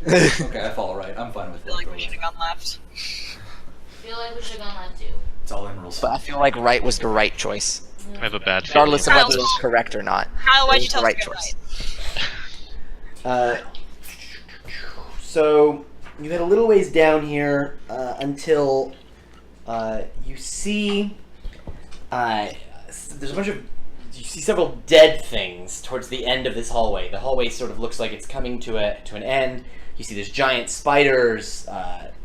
Okay, I follow right. I'm fine with I feel like left or we should right. have gone left. I feel like we should have gone left too. It's all emeralds. But I feel like right was the right choice, I have a bad feeling. regardless of Kyle's whether it was fault. correct or not. Kyle, why'd It you was tell the us right to go choice. right? So you had a little ways down here until you see there's a bunch of you see several dead things towards the end of this hallway. The hallway sort of looks like it's coming to an end. You see there's giant spiders,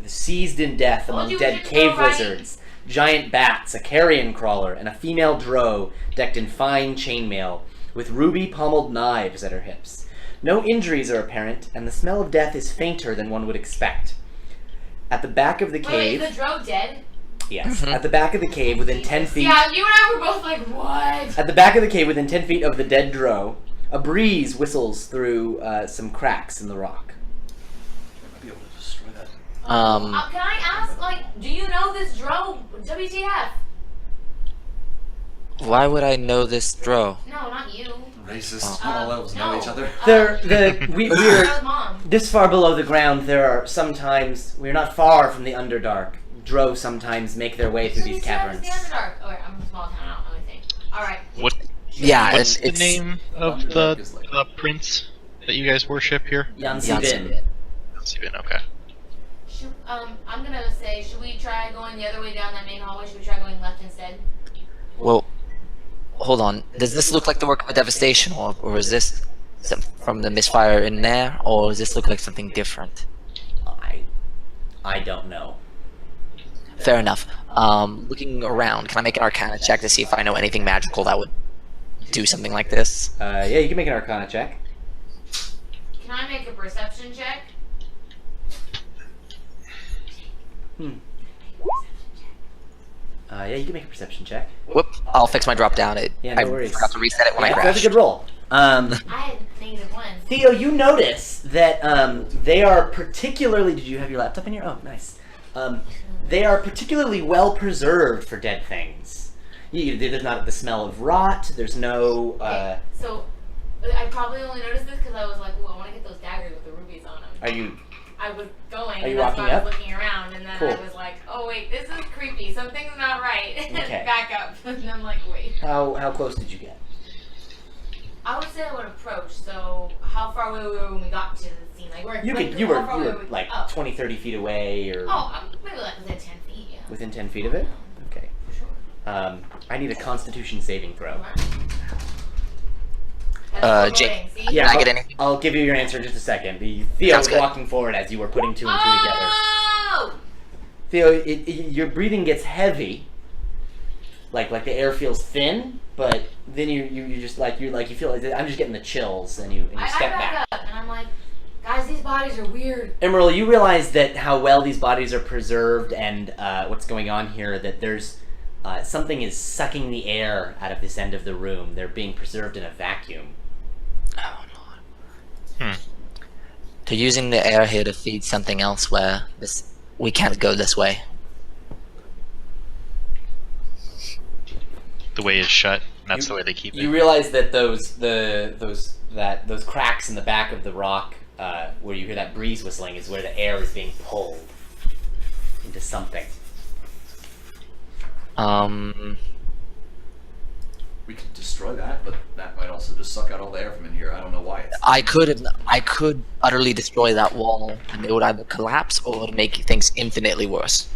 seized in death Told among you we dead should go cave right. lizards, giant bats, a carrion crawler, and a female drow decked in fine chainmail with ruby pommeled knives at her hips. No injuries are apparent, and the smell of death is fainter than one would expect. At the back of the Wait, cave, is the drow dead? yes, at the back of the cave, within 10 feet, Yeah, you and I were both like, what? at the back of the cave, within 10 feet of the dead drow, a breeze whistles through some cracks in the rock. I might be able to destroy that. Can I ask, do you know this drow? WTF? Why would I know this drow? No, not you. Racist. Not all elves know no. each other. We're Pharaoh's mom. this far below the ground. There are sometimes we're not far from the Underdark. drow sometimes make their way through these caverns. The Underdark. Oh, wait, I'm from a small town. I don't know anything. All right. What? Yeah, What's and the it's name of Underdark is the like- prince that you guys worship here? Yansi Janssen. Bin. Steven. Okay. I'm gonna say, should we try going the other way down that main hallway? Should we try going left instead? Well, hold on. Does this look like the work of a devastation, or is this from the misfire in there, or does this look like something different? I don't know. Fair enough. Looking around, can I make an Arcana check to see if I know anything magical that would do something like this? Yeah, you can make an Arcana check. Can I make a perception check? Yeah, you can make a perception check. Whoop! I'll fix my drop down. Yeah, no I worries. forgot to reset it when I That's crashed. a good roll. I had -1. Theo, you notice that they are particularly. Did you have your laptop in here? Oh, nice. They are particularly well preserved for dead things. There's not the smell of rot. There's no. Okay, so I probably only noticed this because I was like, "Ooh, I want to get those daggers with the rubies on them." Are you? I was going, Are you and that's walking why I up? was looking around, and then Cool. I was like, "Oh wait, this is creepy. Something's not right." Okay. Back up, and I'm like, "Wait." How close did you get? I would say I would approach. So how far away were we when we got to the scene? Like, You like, were how far away like oh. 20, 30 feet away, or Maybe like within 10 feet. Yeah. within 10 feet of it. Okay. For sure. I need a Constitution saving throw. That's Jake. voting, see? Yeah, Can I get anything? I'll give you your answer in just a second. Theo Sounds was good. walking forward as you were putting two and two together. Oh! Theo, your breathing gets heavy. Like the air feels thin, but then you just you feel like I'm just getting the chills, and you I step back up, and I'm like, guys, these bodies are weird. Emerald, you realize that how well these bodies are preserved, and what's going on here. That there's something is sucking the air out of this end of the room. They're being preserved in a vacuum. Oh no. They're using the air here to feed something else where we can't go this way. The way it's shut. That's the way they keep You it. realize that those cracks in the back of the rock, where you hear that breeze whistling, is where the air is being pulled into something. We could destroy that, but that might also just suck out all the air from in here. I don't know why. I could utterly destroy that wall, and it would either collapse or it would make things infinitely worse.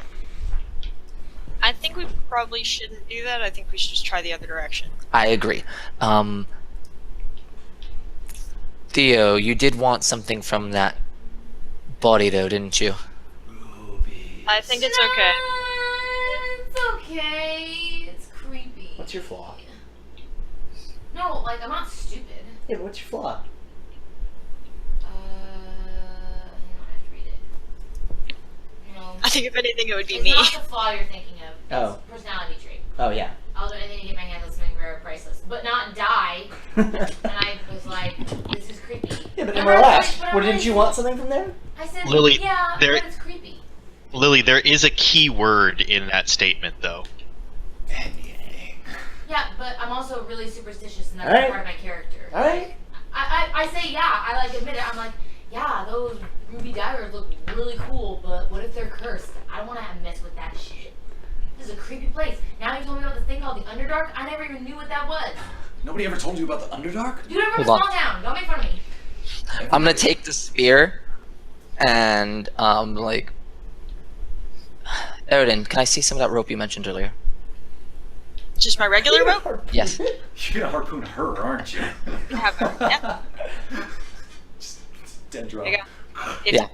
I think we probably shouldn't do that. I think we should just try the other direction. I agree. Theo, you did want something from that body, though, didn't you? Ruby. I think it's okay. It's okay. It's creepy. What's your flaw? No, like, I'm not stupid. Yeah, but what's your flaw? Hang on, I have to read it. No. I think if anything, it would be It's me. not the flaw you're thinking of. It's Oh. personality trait. Oh yeah. I'll do anything to get my hands on something rare or priceless, but not die. And I was like, this is creepy. Yeah, but And Emerald I- asked. but Well, I'm didn't like- you want something from there? I said, Lily, yeah, there- but it's creepy. Lily, there is a key word in that statement, though. Yeah, but I'm also really superstitious, and that's Alright. part of my character. Alright. I say yeah, I like admit it. I'm like, yeah, those ruby daggers look really cool, but what if they're cursed? I don't want to mess with that shit. This is a creepy place. Now you told me about this thing called the Underdark. I never even knew what that was. Nobody ever told you about the Underdark? Dude, I'm from a Hold small on. town. Don't make fun of me. I'm gonna take the spear, and Eridan, can I see some of that rope you mentioned earlier? Just my regular rope? Yes. You're gonna harpoon her, aren't you? Yeah. Just dead drop. There you go. If- Yeah.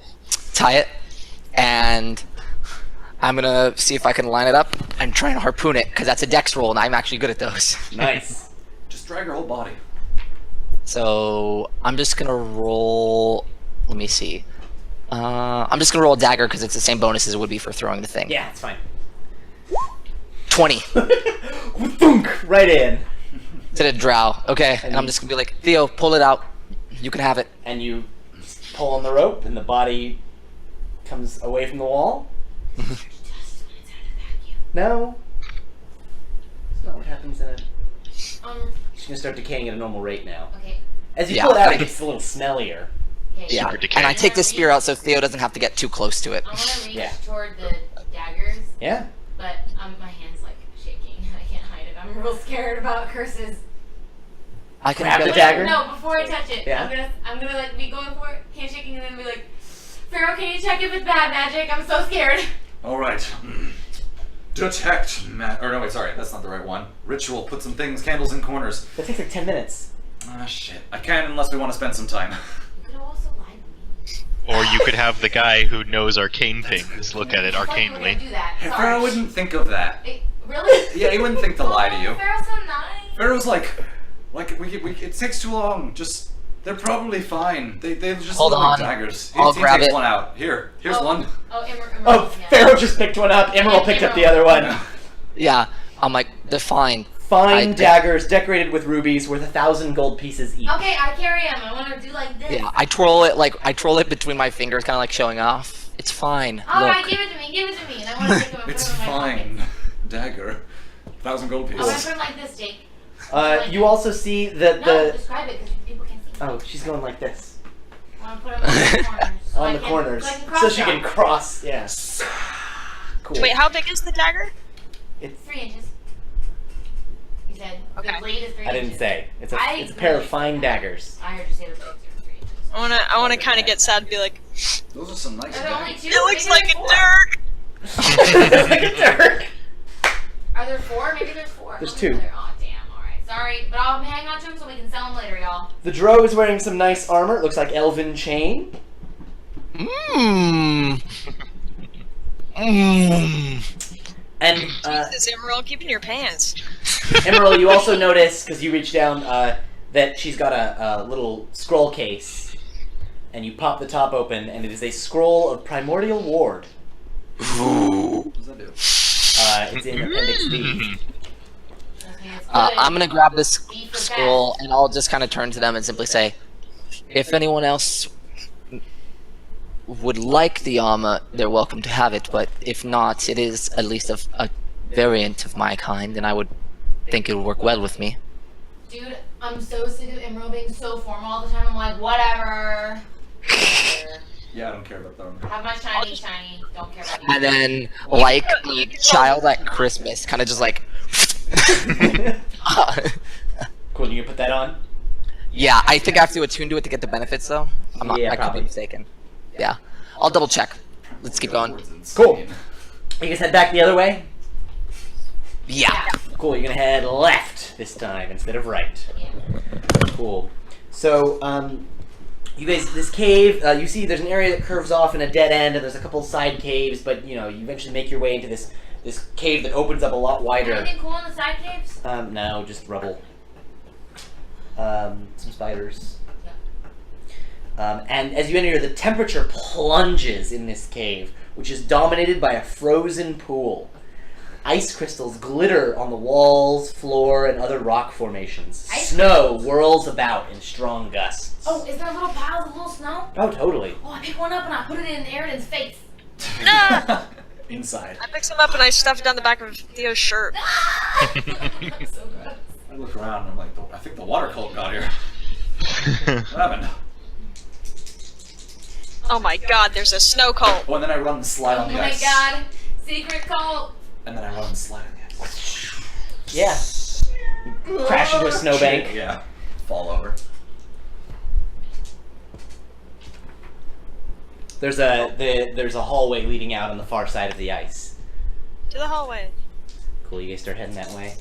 Tie it, and I'm gonna see if I can line it up and try and harpoon it, because that's a dex roll, and I'm actually good at those. Nice. Just drag her whole body. So I'm just gonna roll. Let me see. I'm just gonna roll a dagger because it's the same bonus as it would be for throwing the thing. Yeah, it's fine. 20 Thunk, right in. to the drow. Okay, and I'm just gonna be like, Theo, pull it out. You can have it. And you pull on the rope, and the body comes away from the wall. No. It's not what happens in it. She's gonna start decaying at a normal rate now. Okay. As you Yeah, pull it out, I- it gets a little smellier. Okay. Yeah, Super decay. and I take the spear out so Theo doesn't have to get too close to it. I want to reach Yeah. toward the daggers Yeah. But my hand's like shaking. I can't hide it. I'm real scared about curses. I can Grab the get dagger? No, before I touch it, Yeah. I'm gonna like be going for it, handshaking, and then be like, Pharaoh, can you check if it's bad magic? I'm so scared. All right. Detect or no, wait, sorry, that's not the right one. Ritual. Put some things, candles in corners. That takes like 10 minutes. Ah, shit. I can't unless we want to spend some time. You could have also lied to me. Or you could have the guy who knows arcane things look at it I thought you were gonna arcanely. do that. Hey, Sorry. Pharaoh wouldn't think of that. Really? Yeah, he wouldn't think to lie to you. Pharaoh's so nice. Pharaoh's like it takes too long. Just they're probably fine. They just Hold look like on. daggers. I'll He grab takes it. one out. Here's one. Oh, Emerald. Oh, yeah. Pharaoh just picked one up. Emerald picked up the other one. Yeah, I'm like, they're fine. Fine I- daggers decorated with rubies worth 1,000 gold pieces each. Okay, I carry him. I want to do like this. Yeah, I twirl it between my fingers, kind of like showing off. It's fine. Alright, Look. give it to me. Give it to me. And I want to take him and It's put him in my fine. pocket. Dagger. 1,000 gold I'm gonna pieces. put him like this, Jake. You also see that No, describe it because people can see. Oh, she's going like this. I want to put him on the corners. So On I the can, corners. So, I can So cross she can out. cross, yes. Cool. Wait, how big is the dagger? 3 inches. He said Okay. the blade is 3 I inches. didn't say. It's I a pair of really- fine daggers. I heard you say the blades are 3 inches. I wanna kind of get sad and be like, Those are some nice Are there only daggers. 2? it looks Maybe like there's a 4. dirk. Like a Dirk. Are there 4? Maybe there's 4. There's How many 2. are there? Aw, damn. Alright. Sorry, but I'll hang on to them so we can sell them later, y'all. The drow is wearing some nice armor. It looks like elven chain. Mmm. Mmm. And Jesus, Emerald, keep in your pants. Emerald, you also notice, because you reach down, that she's got a little scroll case. And you pop the top open, and it is a scroll of Primordial Ward. What does that do? It's in Appendix D. That means it's good. I'm gonna grab this Be for scroll and I'll just kind of turn to them and simply say, if anyone else would like the armor, they're welcome to have it, but if not, it is at least a variant of my kind, and I would think it would work well with me. Dude, I'm so sick of Emerald being so formal all the time. I'm like, whatever. Whatever. Yeah, I don't care about the armor. Have my shiny. Don't care about And then, like a child at Christmas, kind of just like... Cool, you can put that on? Yeah, I think I have to attune to it to get the benefits, though. I could probably. be mistaken. Yeah. I'll double check. Let's keep going. Ward's insane. Cool. You guys head back the other way? Yeah. Cool, you're gonna head left this time instead of right. Yeah. Cool. So, you guys, this cave, you see there's an area that curves off in a dead end, and there's a couple side caves, but, you know, you eventually make your way into this cave that opens up a lot wider. Anything cool in the side caves? No, just rubble. Some spiders. And as you enter, the temperature plunges in this cave, which is dominated by a frozen pool. Ice crystals glitter on the walls, floor, and other rock formations. Ice Snow whirls about in strong gusts. Oh, is there little piles of little snow? Oh, totally. Oh, I pick one up and I put it in Eridan's face. Inside. I pick some up and I stuff it down the back of Theo's shirt. I'm so gross. I look around and I'm like, I think the water cult got here. What happened? Oh my god, there's a snow cult. Oh, and then I run and slide Oh on the my ice. god. Secret cult. And then I run and slide on the ice. Yeah. You crash into a snowbank. Yeah. Fall over. There's a hallway leading out on the far side of the ice. To the hallway. Cool, you guys start heading that way.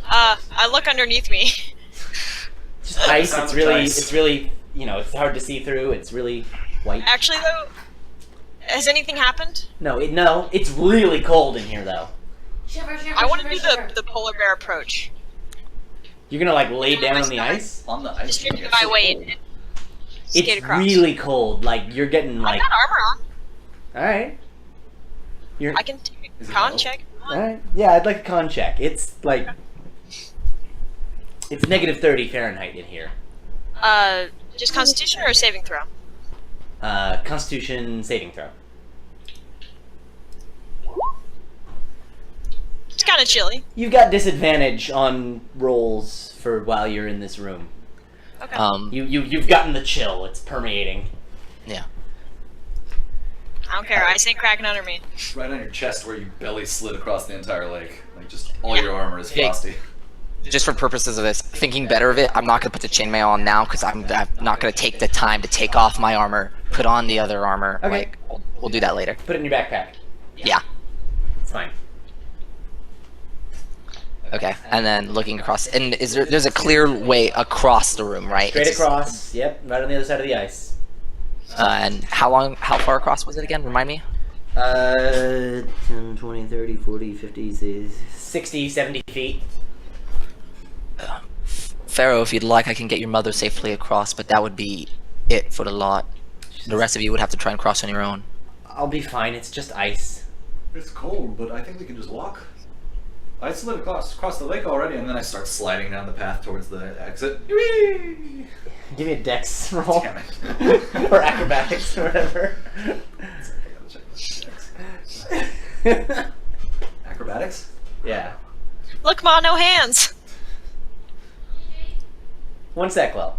I look underneath me. Just ice. Sounds It's like really, ice. you know, it's hard to see through. It's really white. Actually, though, has anything happened? No, it's really cold in here though. Shiver, shiver, I want to shiver, do shiver. the polar bear approach. You're gonna like lay down on the ice. On the ice. Distribute my weight and skate It's across. really cold. Like you're getting I've like. got armor on. All right. You're. I can take Is a it con metal? check. All right. Yeah, I'd like a con check. It's like. It's negative 30 Fahrenheit in here. Just Constitution or a saving throw? Constitution saving throw. It's kind of chilly. You've got disadvantage on rolls for while you're in this room. Okay. You've gotten the chill. It's permeating. Yeah. I don't care. Ice ain't cracking under me. Right on your chest where you belly slid across the entire lake. Like, just all your armor is frosty. Just for purposes of this, thinking better of it, I'm not going to put the chainmail on now because I'm not going to take the time to take off my armor, put on the other armor. Okay. Like, we'll do that later. Put it in your backpack. Yeah. It's fine. Okay. And then looking across, and there's a clear way across the room, right? Straight It's- across. Yep, right on the other side of the ice. And how far across was it again? Remind me. 10, 20, 30, 40, 50, 60, 70 feet. Pharaoh, if you'd like, I can get your mother safely across, but that would be it for the lot. The rest of you would have to try and cross on your own. I'll be fine, it's just ice. It's cold, but I think we can just walk. I slid across the lake already, and then I start sliding down the path towards the exit. Whee! Give me a dex roll. Damn it. Or acrobatics or whatever. I gotta check this. Acrobatics? Yeah. Look, Ma, no hands. One sec, Lil.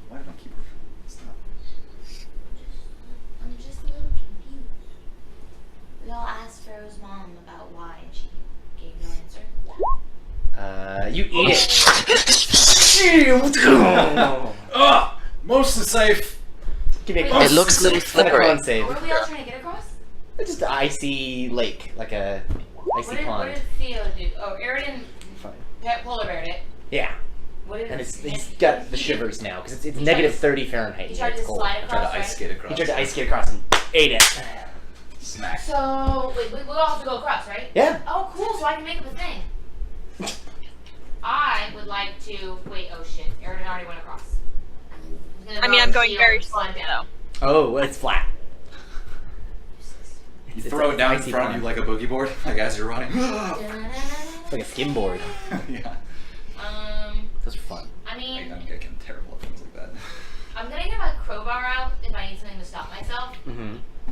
Why did I keep Stop. I'm just a little confused. We all asked Pharaoh's mom about why, and she gave no answer. You eat it. Ugh! Mostly safe. Give me a It looks a little slippery. con save. What are we all trying to get across? It's just an icy lake, like a icy What pond. did Theo do? Oh, Aridin Fine. polar beared it. Yeah, What did and he's he got the did- shivers now because it's he tried negative to- 30 Fahrenheit. He tried It's to cold. slide I tried across, to right? ice skate across. He tried to ice skate across and ate it. Smack. So, wait, we all have to go across, right? Yeah. Oh, cool, so I can make up a thing. I would like to. Wait, oh shit. Aridin already went across. I mean, I'm going very slowly, though. Oh, well, it's flat. You It's throw a it down in icy front of you pond. like a boogie board, like as you're running. It's like a skimboard. Yeah. Um, Those are fun. I mean, I'm getting terrible at things like that. I'm gonna get my crowbar out if I need something to stop myself. Mm-hmm. I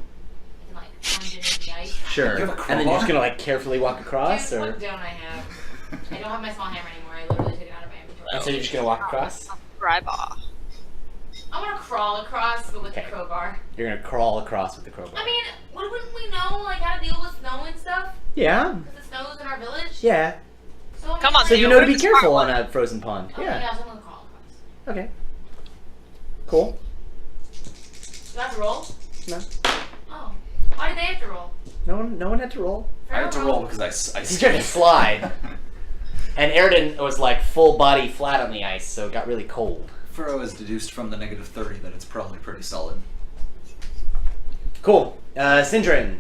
can, like, plunge it in the ice. Sure. You have a And then you're just crowbar? gonna like carefully walk across, Dude, or what don't I have? I don't have my small hammer anymore. I literally took it out of my inventory. and so you're just gonna walk across. Drive off. I want to crawl across, but with Okay. the crowbar. You're gonna crawl across with the crowbar. I mean, wouldn't we know like how to deal with snow and stuff? Yeah. Because it snows in our village. Yeah. So Come on, So you Yeah, know to where be does careful Spark on a frozen pond. Oh, Yeah. yeah, so I'm gonna crawl across. Okay. Cool. Do I have to roll? No. Oh, why did they have to roll? No one had to roll. I had to roll because I He tried to slide. And Aridin was like full body flat on the ice, so it got really cold. Furrow has deduced from the negative 30 that it's probably pretty solid. Cool. Sindrin.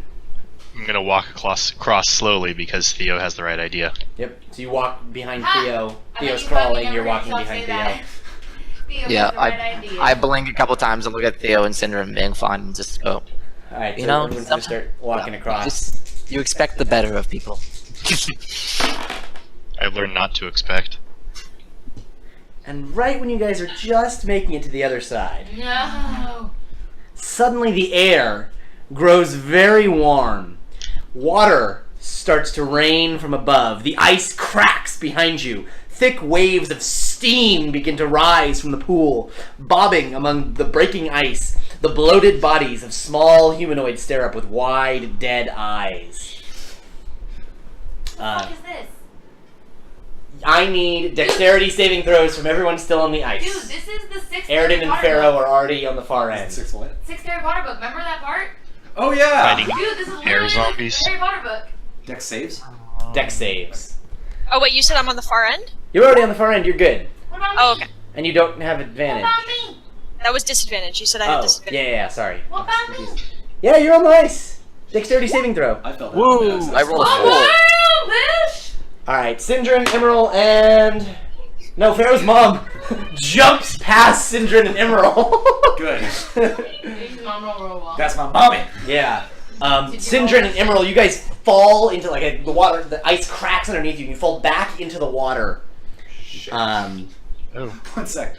I'm gonna walk across slowly because Theo has the right idea. Yep. So you walk behind Ha! Theo. I Theo's bet you crawling. fucking You're never walking heard yourself behind say Theo. that. Theo Yeah, has the right idea. I blink a couple times and look at Theo and Syndrome being fine and just go. All right. You So know, everyone's gonna start walking across. Just, you expect the better of people. I've learned not to expect. And right when you guys are just making it to the other side, No. suddenly the air grows very warm. Water starts to rain from above. The ice cracks behind you. Thick waves of steam begin to rise from the pool, bobbing among the breaking ice. The bloated bodies of small humanoids stare up with wide, dead eyes. What is this? I need dexterity saving throws from everyone still on the Dude, ice. this is the sixth Aridin Harry and Potter Pharaoh book. are already on the far end. Six what? Sixth Harry Potter book. Remember that part? Oh yeah! Fighting Dude, this is air literally zombies. the Harry Potter book. Dex saves? Dex saves. Oh wait, you said I'm on the far end? You're already on the far end, you're good. What about Oh, me? okay. And you don't have What advantage. about me? That was disadvantage. You said I had Oh, disadvantage. yeah, sorry. What about me? Yeah, you're on the ice. Dexterity saving throw. I felt that. Woo! Yeah, I rolled a Oh, 4. wow, bitch! Alright, Syndrin, Emerald, and... No, Pharaoh's mom jumps past Syndrin and Emerald. Good. Use mom roll well. That's my mommy! Yeah. Syndrin and Emerald, you guys fall into like the water, the ice cracks underneath you, and you fall back into the water. Shit. Oh. 1 sec.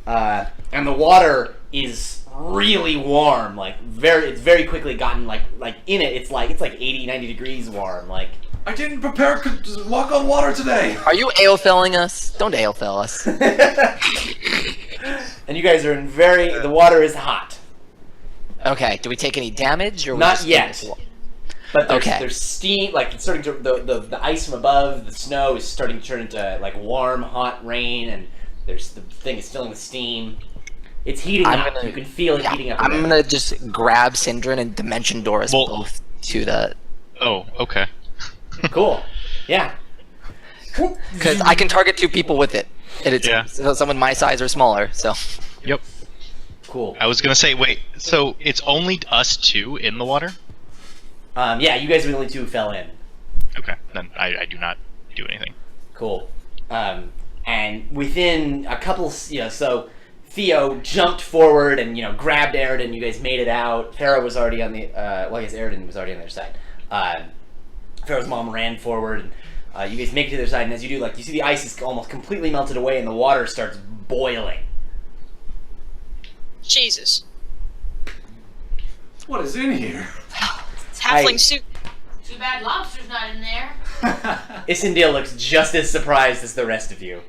And the water is really warm, like it's very quickly gotten like in it, it's like 80, 90 degrees warm, like. I didn't prepare to walk on water today! Are you AOFLing us? Don't AOFL us. and you guys are in the water is hot. Okay. Do we take any damage or we Not just yet. But Okay. there's steam, like it's starting to the ice from above, the snow is starting to turn into like warm, hot rain, and the thing is filling with steam. It's heating up. You can feel it heating up. I'm gonna just grab Sindrin and Dimension Doris both to the. Oh, okay. Cool. Yeah. Because I can target 2 people with it. And it's someone my size or smaller. So. Yep. Cool. I was gonna say, wait. So it's only us 2 in the water? Yeah, you guys are the only 2 who fell in. Okay, then I do not do anything. Cool. And within a couple, so Theo jumped forward and grabbed Aridin. You guys made it out. Pharaoh was already on the. Well, I guess Aridin was already on their side. Pharaoh's mom ran forward. And, you guys make it to their side, and as you do, you see the ice is almost completely melted away, and the water starts boiling. Jesus. What is in here? It's halfling soup. Too bad lobster's not in there. Isindil looks just as surprised as the rest of you.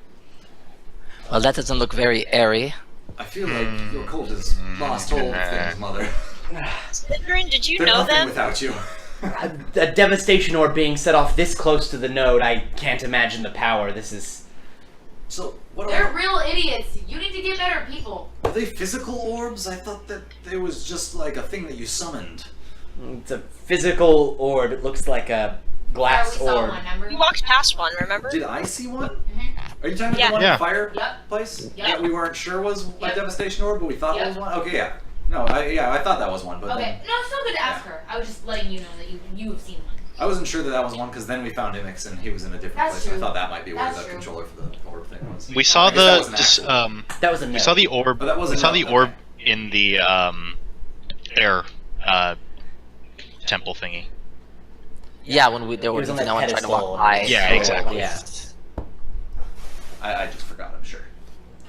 Well, that doesn't look very airy. I feel like your cult has lost hold of things, Mother. Sindrin, did you They're know nothing them? without you. A devastation orb being set off this close to the node, I can't imagine the power. This is... So, what They're real idiots. You need to get better people. Are they physical orbs? I thought that it was just like a thing that you summoned. It's a physical orb. It looks like a glass we saw orb. one, remember? We walked past one, remember? Did I see one? Mhm. Are you talking about Yeah. the one Yeah. in the fireplace? Yep. That we weren't sure was a Yep. devastation orb, but we thought it Yep. was one? Okay, yeah. No, I thought that was one, but Okay, then no, it's still good to ask her. I was just letting you know that you have seen one. I wasn't sure that was one because then we found Imix and he was in a different That's place. true. I thought that might be where That's the true. controller for the orb thing was. We saw I guess that was an the accident. That was a we node. saw the orb. But that wasn't we saw the enough, orb okay. in the air temple thingy. Yeah, when there It was was on no that one trying to pedestal. walk by. Yeah, exactly. Yeah. I just forgot, I'm sure.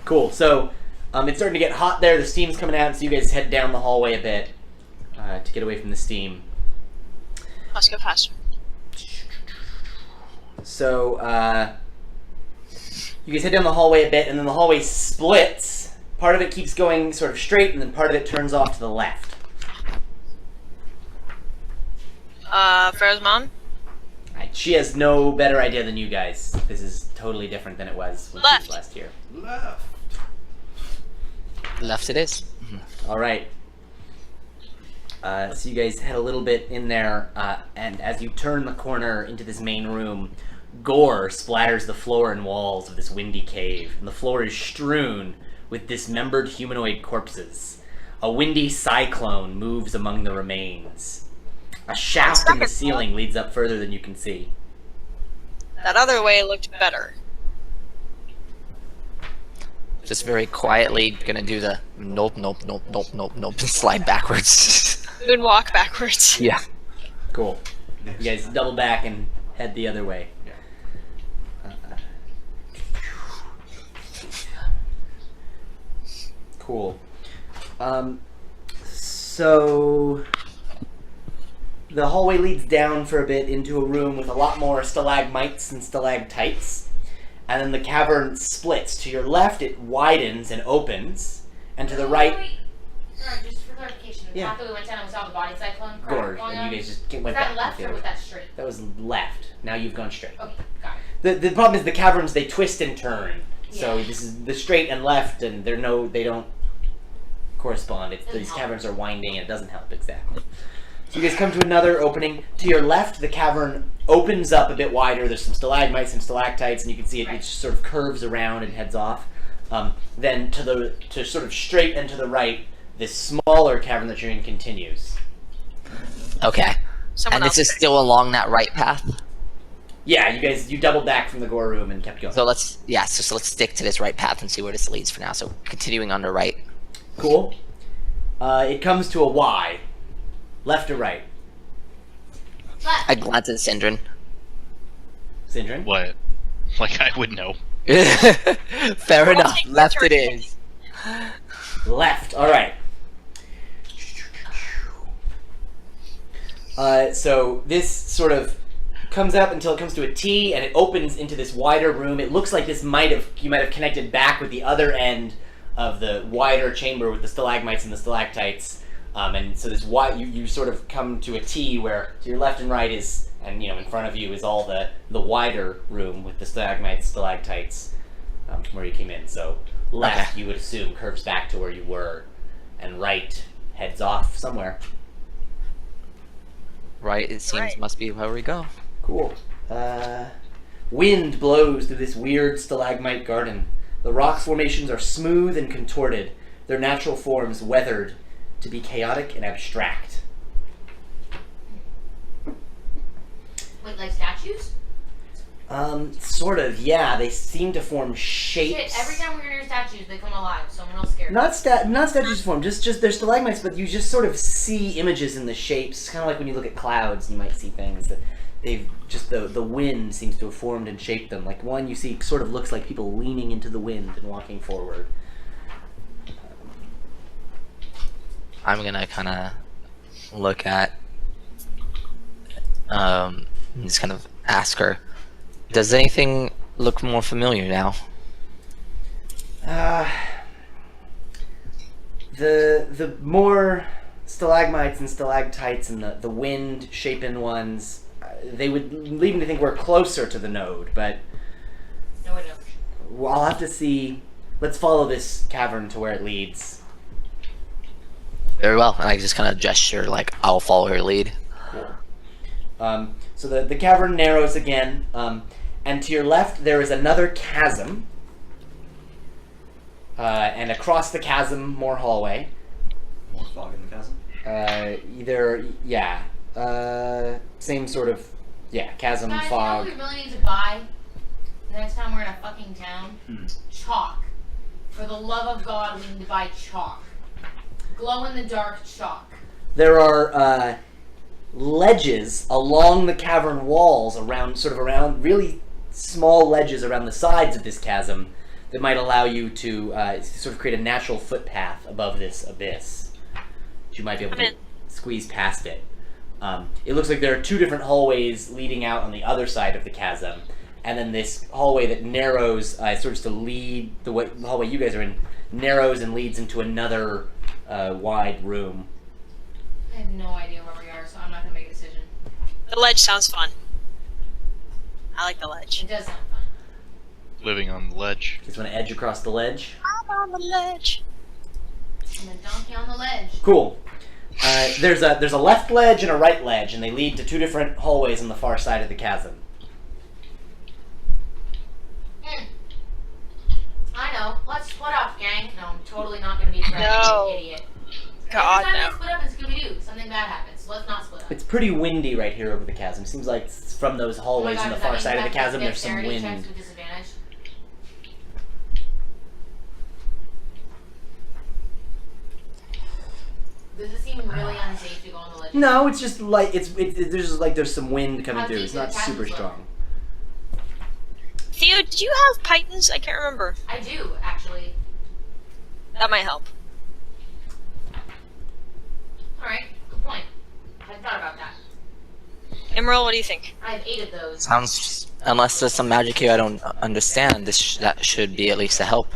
Cool. So, it's starting to get hot there. The steam's coming out, so you guys head down the hallway a bit to get away from the steam. Let's go faster. So, you guys head down the hallway a bit, and then the hallway splits. Part of it keeps going sort of straight, and then part of it turns off to the left. Pharaoh's mom? She has no better idea than you guys. This is totally different than it was when she Left. was last here. Left. Left it is. All right. So you guys head a little bit in there, and as you turn the corner into this main room, gore splatters the floor and walls of this windy cave, and the floor is strewn with dismembered humanoid corpses. A windy cyclone moves among the remains. A shaft in the ceiling leads up further than you can see. That other way looked better. Just very quietly gonna do the nope, nope, nope, nope, nope, nope, and slide backwards. Moonwalk backwards. Yeah. Cool. You guys double back and head the other way. Cool. So the hallway leads down for a bit into a room with a lot more stalagmites and stalactites, and then the cavern splits. To your left, it widens and opens, and to the right, Wait. Sorry, just for clarification. The Yeah. path that we went down and we saw the body cyclone crap gorge, going and on. you guys just Was went that back. left the or other was way. that straight? That was left. Now you've gone straight. Okay, got it. The problem is the caverns, they twist and turn. So Yeah. this is the straight and left, and they don't correspond. Doesn't These help. caverns are winding, and it doesn't help exactly. So you guys come to another opening. To your left, the cavern opens up a bit wider. There's some stalagmites and stalactites, and you can see it, Right. it sort of curves around and heads off. Then to sort of straight and to the right, this smaller cavern that you're in continues. Okay. Someone And this else. is still along that right path. Yeah, you doubled back from the gore room and kept going. So let's let's stick to this right path and see where this leads for now. So continuing on the right. Cool. It comes to a Y. Left or right? I glance at Sindrin. Sindrin? What? Like I would know. Fair enough. taking Left turns. it is. Left. All right. So this sort of comes up until it comes to a T, and it opens into this wider room. It looks like you might have connected back with the other end of the wider chamber with the stalagmites and the stalactites. And so this you sort of come to a T where to your left and right is, and in front of you is all the wider room with the stalagmites, stalactites, from where you came in. So left, you would assume, curves back to where you were, and right heads off somewhere. Right, it seems must be where we go. Cool. Wind blows through this weird stalagmite garden. The rock formations are smooth and contorted, their natural forms weathered to be chaotic and abstract. Wait, like statues? Sort of, yeah. They seem to form shapes. Shit, every time we're near statues, they come alive, so I'm real scared. Not statues form, just they're stalagmites, but you just sort of see images in the shapes. Kind of like when you look at clouds, you might see things that they've just the wind seems to have formed and shaped them. Like one you see sort of looks like people leaning into the wind and walking forward. I'm gonna kind of look at, just kind of ask her, does anything look more familiar now? The more stalagmites and stalactites and the wind-shapen ones, they would lead me to think we're closer to the node, but No, I don't. well, I'll have to see. Let's follow this cavern to where it leads. Very well, and I just kind of gesture like I'll follow her lead. Cool. So the cavern narrows again, and to your left there is another chasm, and across the chasm more hallway. More fog in the chasm? Same sort of, chasm, Guys, fog. you know what we really need to buy the next time we're in a fucking town? Chalk. For the love of God, we need to buy chalk. Glow-in-the-dark chalk. There are ledges along the cavern walls around really small ledges around the sides of this chasm that might allow you to sort of create a natural footpath above this abyss. You might be able to squeeze past it. It looks like there are two different hallways leading out on the other side of the chasm, and then this hallway that narrows, sort of to lead the hallway you guys are in, narrows and leads into another wide room. I have no idea where we are, so I'm not gonna make a decision. The ledge sounds fun. I like the ledge. It does sound fun. Living on the ledge. Just want to edge across the ledge. I'm on the ledge. I'm a donkey on the ledge. Cool. There's a left ledge and a right ledge, and they lead to two different hallways on the far side of the chasm. I know. Let's split up, gang. No, I'm totally not gonna be friends No. with you, idiot. God, Every time no. we split up in Scooby-Doo, something bad happens. So let's not split up. It's pretty windy right here over the chasm. Seems like from those hallways on the does that far mean side we of the have to chasm, make there's some dexterity wind. checks with disadvantage? Does it seem really unsafe to go on the ledge? No, it's just like there's some wind coming How through. deep It's do not the super chasms look? strong. Theo, did you have pythons? I can't remember. I do, actually. That might help. Alright, good point. I thought about that. Emerald, what do you think? I have 8 of those. Sounds, unless there's some magic here I don't understand, that should be at least a help.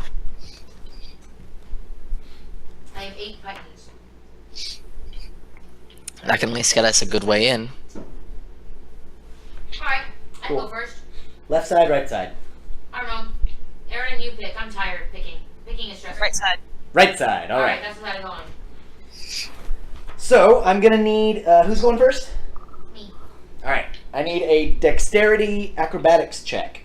I have 8 pythons. That can at least get us a good way in. Alright, I Cool. go first. Left side, right side. I don't know. Aaron, you pick. I'm tired of picking. Picking is stressful. Right side. Right side. All Alright, right. that's what I go on. So I'm gonna need who's going first? Me. All right. I need a dexterity acrobatics check.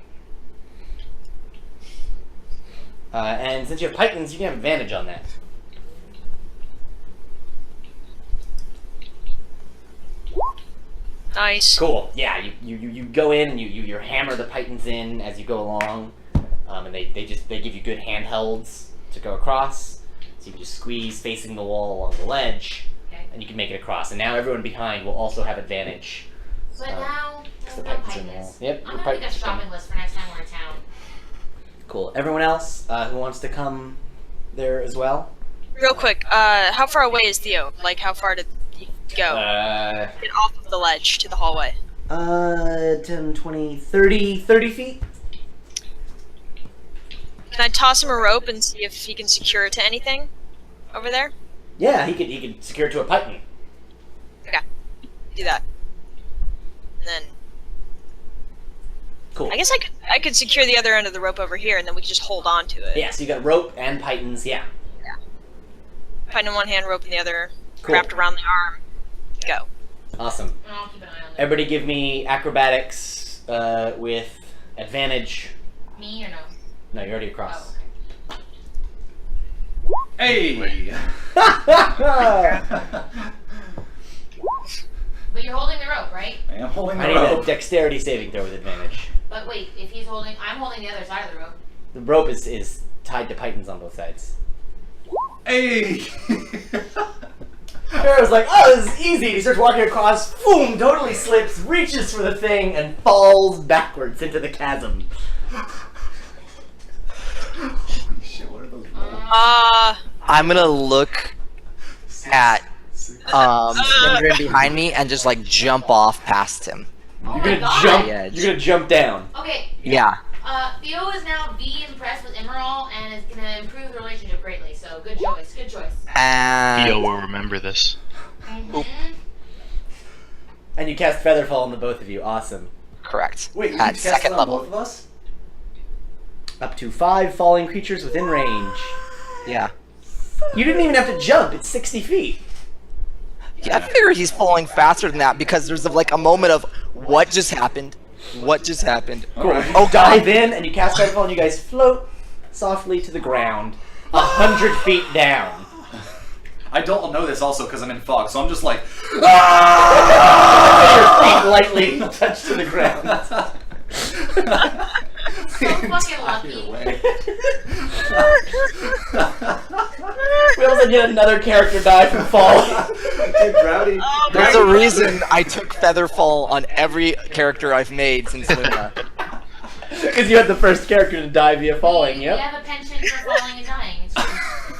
And since you have pythons, you can have advantage on that. Nice. Cool. Yeah, you go in and you hammer the pythons in as you go along, and they give you good handhelds to go across. So you can just squeeze facing the wall along the ledge, Okay. and you can make it across. And now everyone behind will also have advantage. But now, It's the there's no pythons in the wall. pythons. Yep. I'm the gonna make a pythons are coming. shopping list for next time we're in town. Cool. Everyone else who wants to come there as well? Real quick, how far away is Theo? Like, how far did he go? Get off of the ledge to the hallway. 10, 20, 30 feet? Can I toss him a rope and see if he can secure it to anything over there? Yeah, he could secure it to a python. Okay, do that. And then Cool. I guess I could secure the other end of the rope over here, and then we could just hold on to it. Yeah, so you got rope and pythons, yeah. Python in one hand, rope in the other, Cool. wrapped around the arm. Go. Awesome. And I'll keep an eye on it. Everybody give me acrobatics with advantage. Me or no? No, you're already across. Oh, Hey! But you're holding the rope, right? I am holding I the need a rope. dexterity saving throw with advantage. But wait, if he's holding, I'm holding the other side of the rope. The rope is tied to pythons on both sides. Hey! Pharaoh's like, oh, this is easy. He starts walking across, boom, totally slips, reaches for the thing, and falls backwards into the chasm. Holy shit, what are those rolls? I'm gonna look at Syndrin behind me and just like jump off past him. Oh You're my gonna god! jump. Yeah, You're gonna jump down. Okay, Yeah. Theo is now impressed with Emerald and is gonna improve the relationship greatly. So good choice, good choice. And Theo will remember this. And you cast Featherfall on the both of you. Awesome. correct. Wait, you At cast second it on level. both of us? Up to 5 falling creatures within range. Yeah. You didn't even have to jump. It's 60 feet. Yeah, I figure he's falling faster than that because there's like a moment of what just happened. What just happened? Cool. Alright. You dive in and you cast Featherfall and you guys float softly to the ground, 100 feet down. I don't know this also because I'm in fog, so I'm just like, Your feet lightly touch to the ground. So fucking lucky. We also get another character die from falling. Hey, Browdy. There's a reason I took Featherfall on every character I've made since Luna. Because you had the first character to die via falling, We yep. have a penchant for falling and dying. It's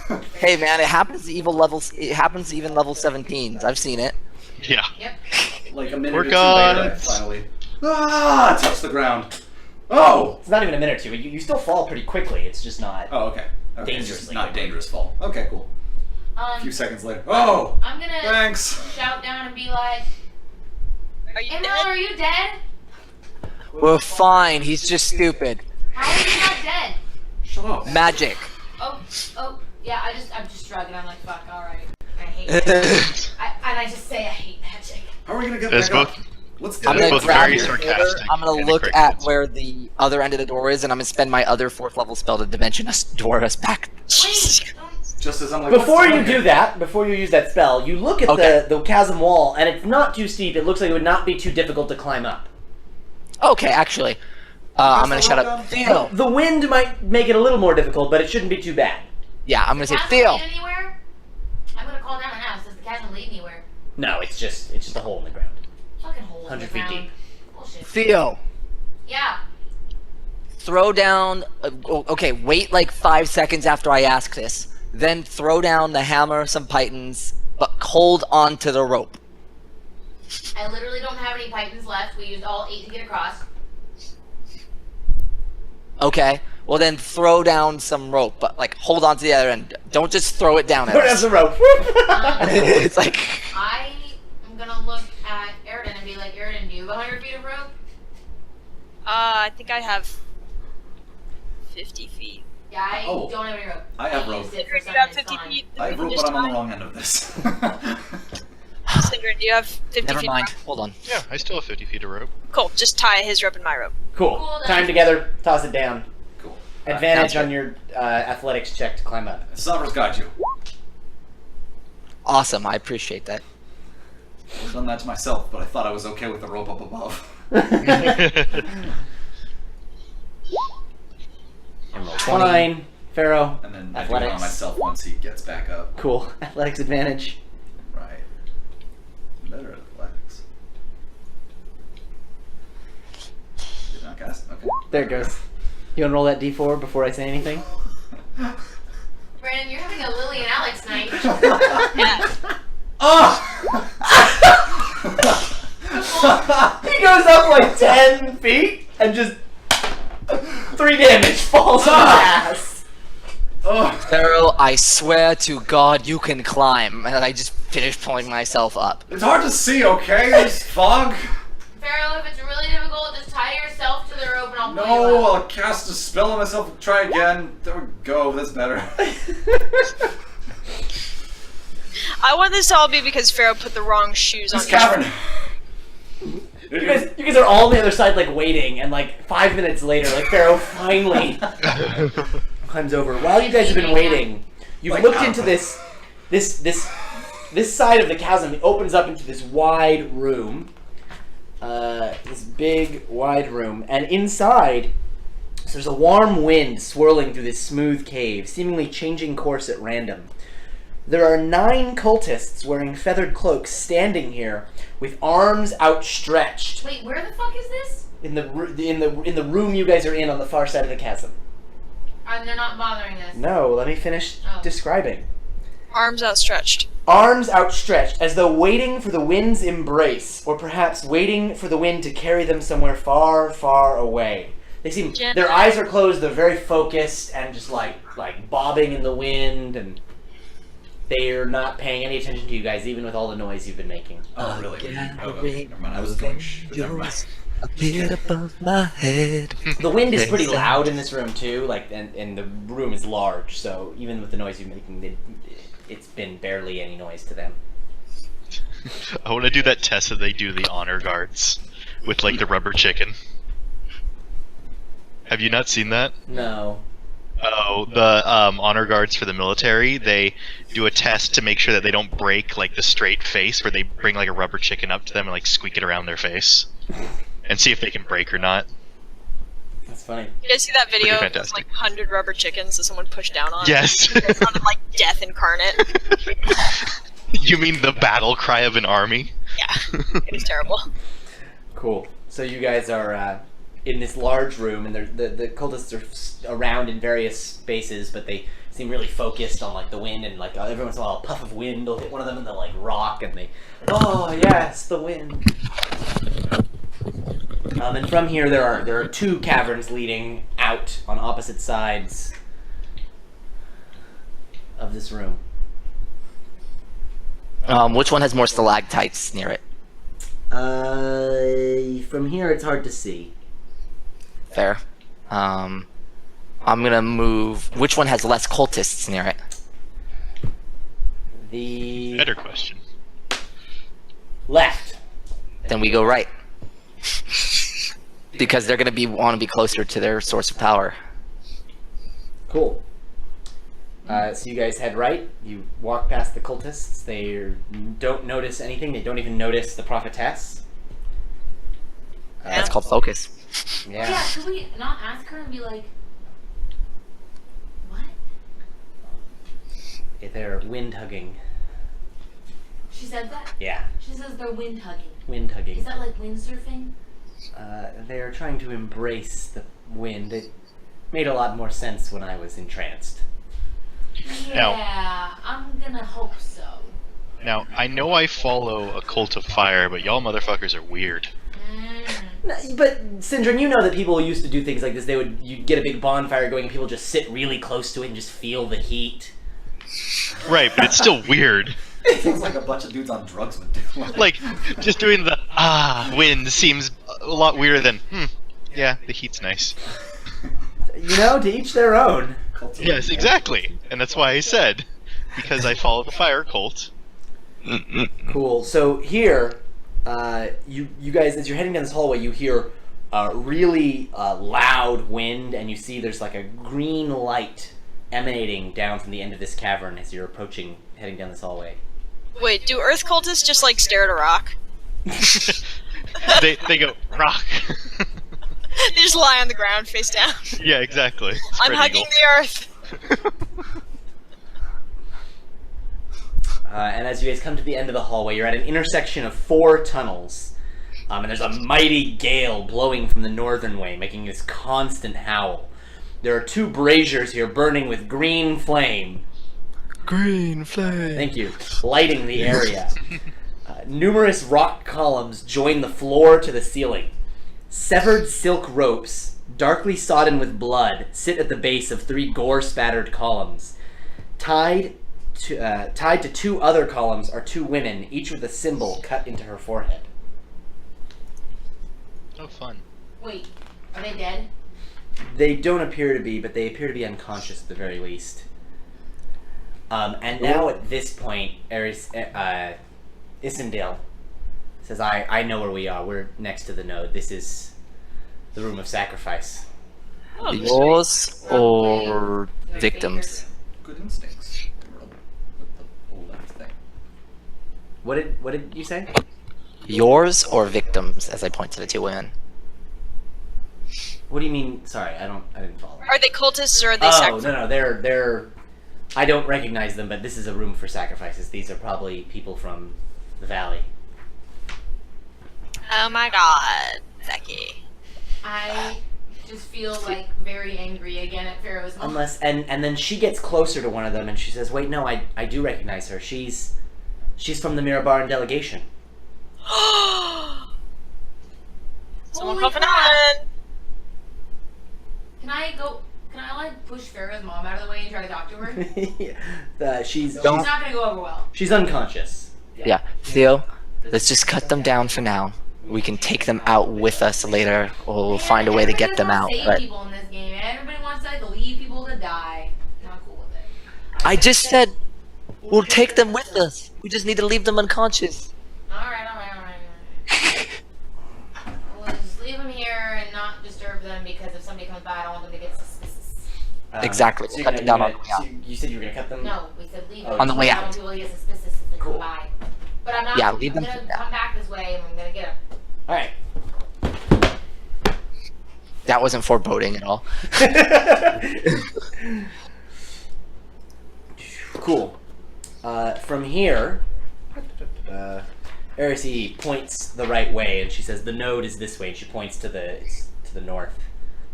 true. Hey man, it happens to evil levels. It happens to even level 17s. I've seen it. Yeah. Yep. Like a minute We're or two later, I gods. finally touch the ground. Oh! It's not even a minute or two. You still fall pretty quickly. It's just not. Oh, okay. Okay, it's Dangerously just not quickly. dangerous fall. Okay, cool. A few Um, seconds later. Oh! I'm gonna Thanks! shout down and be like, Are you Emerald, dead? are you dead? We're fine. He's just stupid. How are you not dead? Shut up. Magic. Oh, yeah, I'm just shrugging. I'm like, fuck, alright. I hate magic. And I just say I hate magic. How are we gonna get It's back both. up? Let's I'm do gonna it. both grab very your sarcastic. I'm gonna and look correct at it. where the other end of the door is, and I'm gonna spend my other 4th level spell to dimension us door us back. Wait, Just as I'm like, Before what's you down do here? that, before you use that spell, you look at Okay. the chasm wall, and it's not too steep. It looks like it would not be too difficult to climb up. Okay, actually, I'm gonna Pass shout the out rope Theo. The wind might make it a little more difficult, but it shouldn't be too bad. Yeah, I'm gonna say chasm Theo. lead anywhere? I'm gonna call down and ask, does the chasm lead anywhere? No, it's just a hole in the ground. Fucking hole in 100 the feet ground. deep. Bullshit. Theo, Yeah. throw down. Okay, wait like 5 seconds after I ask this. Then throw down the hammer, some pythons, but hold on to the rope. I literally don't have any pythons left. We used all 8 to get across. Okay. Well then throw down some rope, but like hold on to the other end. Don't just throw it down at Put it as us. a rope. It's like I am gonna look at Aridin and be like, Aridin, do you have 100 feet of rope? I think I have 50 feet. Yeah, I Oh. don't have any rope. I have used rope. it for You something, have it's 50 fine. feet. I have rope, Just but I'm on the fine. wrong end of this. Syndrin, do you have 50 never feet? mind. of rope? Hold on. Yeah, I still have 50 feet of rope. Cool. Just tie his rope and my rope. Cool. Cool, then. Time together. Toss it down. Cool. Advantage sounds on your athletics check to climb up. Savra's got you. Awesome. I appreciate that. I've done that to myself, but I thought I was okay with the rope up above. Emerald. Fine. Pharaoh. And then I do it on Athletics. myself once he gets back up. Cool. Athletics advantage. Right. Better at athletics. Did not cast? Okay. There it goes. You want to roll that d4 before I say anything? Brandon, you're having a Lily and Alex night. Oh! He goes up like 10 feet and just 3 damage falls on his ass. I swear to God you can climb. And I just finish pulling myself up. It's hard to see, okay? There's fog. Pharaoh, if it's really difficult, just tie yourself to the rope and I'll pull you No, up. I'll cast a spell on myself and try again. There we go, that's better. I want this to all be because Pharaoh put the wrong shoes on This his cavern. You guys are all on the other side, like waiting, and like 5 minutes later, like Pharaoh finally climbs over. While you guys have been waiting, you've Like, looked into this side of the chasm. It opens up into this wide room, this big wide room, and inside, so there's a warm wind swirling through this smooth cave, seemingly changing course at random. There are 9 cultists wearing feathered cloaks standing here with arms outstretched Wait, where the fuck is this? in the room you guys are in on the far side of the chasm. And they're not bothering us. No, let me finish Oh. describing. arms outstretched. Arms outstretched as though waiting for the wind's embrace, or perhaps waiting for the wind to carry them somewhere far, far away. They seem their eyes are closed, they're very focused and just like bobbing in the wind, and they're not paying any attention to you guys, even with all the noise you've been making. Oh, really? Oh, okay. Never mind. I was doing never mind. Appeared above my head. The wind is pretty loud in this room too, like, and the room is large, so even with the noise you're making, it's been barely any noise to them. I want to do that test that they do to the honor guards with like the rubber chicken. Have you not seen that? No. Oh, the honor guards for the military, they do a test to make sure that they don't break like the straight face, where they bring like a rubber chicken up to them and like squeak it around their face and see if they can break or not. That's funny. You guys see that video? Pretty It's fantastic. like 100 rubber chickens that someone pushed down on. Yes. It sounded like death incarnate. You mean the battle cry of an army? Yeah, it was terrible. Cool. So you guys are in this large room, and the cultists are around in various spaces, but they seem really focused on like the wind, and like every once in a while a puff of wind will hit one of them and they'll like rock, and they, oh yes, the wind. And from here there are 2 caverns leading out on opposite sides of this room. Which one has more stalactites near it? From here it's hard to see. Fair. I'm gonna move. Which one has less cultists near it? The Better question. left. Then we go right. Because they're gonna want to be closer to their source of power. Cool. So you guys head right. You walk past the cultists. They don't notice anything. They don't even notice the prophetess. That's called focus. Yeah, Yeah. could we not ask her and be like, what? They're wind hugging. She said that? Yeah, She says they're wind hugging. wind hugging. Is that like windsurfing? They're trying to embrace the wind. It made a lot more sense when I was entranced. Yeah, I'm gonna hope so. Now, I know I follow a cult of fire, but y'all motherfuckers are weird. No, but Syndrome, you know that people used to do things like this. You'd get a big bonfire going, and people just sit really close to it and just feel the heat. Right, but it's still weird. It sounds like a bunch of dudes on drugs would do. Like, just doing the wind seems a lot weirder than, yeah, the heat's nice. You know, to each their own. Yes, exactly. And that's why I said, because I follow the fire cult. Cool. So here, you guys, as you're heading down this hallway, you hear really loud wind, and you see there's like a green light emanating down from the end of this cavern as you're heading down this hallway. Wait, do Earth cultists just like stare at a rock? They go, rock. They just lie on the ground face down. Yeah, exactly. I'm Spread hugging eagle. the Earth. And as you guys come to the end of the hallway, you're at an intersection of 4 tunnels. And there's a mighty gale blowing from the northern way, making this constant howl. There are 2 braziers here burning with green flame. Green flame. Thank you. Lighting the area. Numerous rock columns join the floor to the ceiling. Severed silk ropes, darkly sodden with blood, sit at the base of 3 gore-spattered columns. tied to two other columns are two women, each with a symbol cut into her forehead. Oh, fun. Wait, are they dead? They don't appear to be, but they appear to be unconscious at the very least. And now at this point, Isindale says, I know where we are. We're next to the node. This is the room of sacrifice. Oh, Yours or They're victims? Good instincts. With the old thing. What did you say? Yours or victims? As I point to the two women. What do you mean? Sorry, I didn't follow. Are they cultists or are they Oh, sacrifices? no, they're. I don't recognize them, but this is a room for sacrifices. These are probably people from the valley. Oh my god, Becky. I just feel like very angry again at Pharaoh's mom. Unless, and then she gets closer to one of them, and she says, "Wait, no, I do recognize her. She's from the Mirabaran delegation." Someone Holy puffing crap. on. Can I like push Pharaoh's mom out of the way and try to talk to her? She's It's not gonna go over well. she's unconscious. Yeah, Theo, let's just cut them down for now. We can take them out with us later, or we'll find a way to get them out. Save But people in this game. Everybody wants to like leave people to die. Not cool with it. I just said we'll take them with us. We just need to leave them unconscious. Alright. We'll just leave them here and not disturb them because if somebody comes by, I don't want them to get suspicious. Exactly. So you're Cut gonna- them down you're on the way out. so you said you were gonna cut them. No, we said leave them. On the way I don't out. want people to get suspicious if they Cool. come by. But I'm not. Yeah, leave I'm them gonna for now. come back this way and I'm gonna get them. All right. That wasn't foreboding at all. Cool. From here, Erisy points the right way, and she says, "The node is this way." And she points to the north,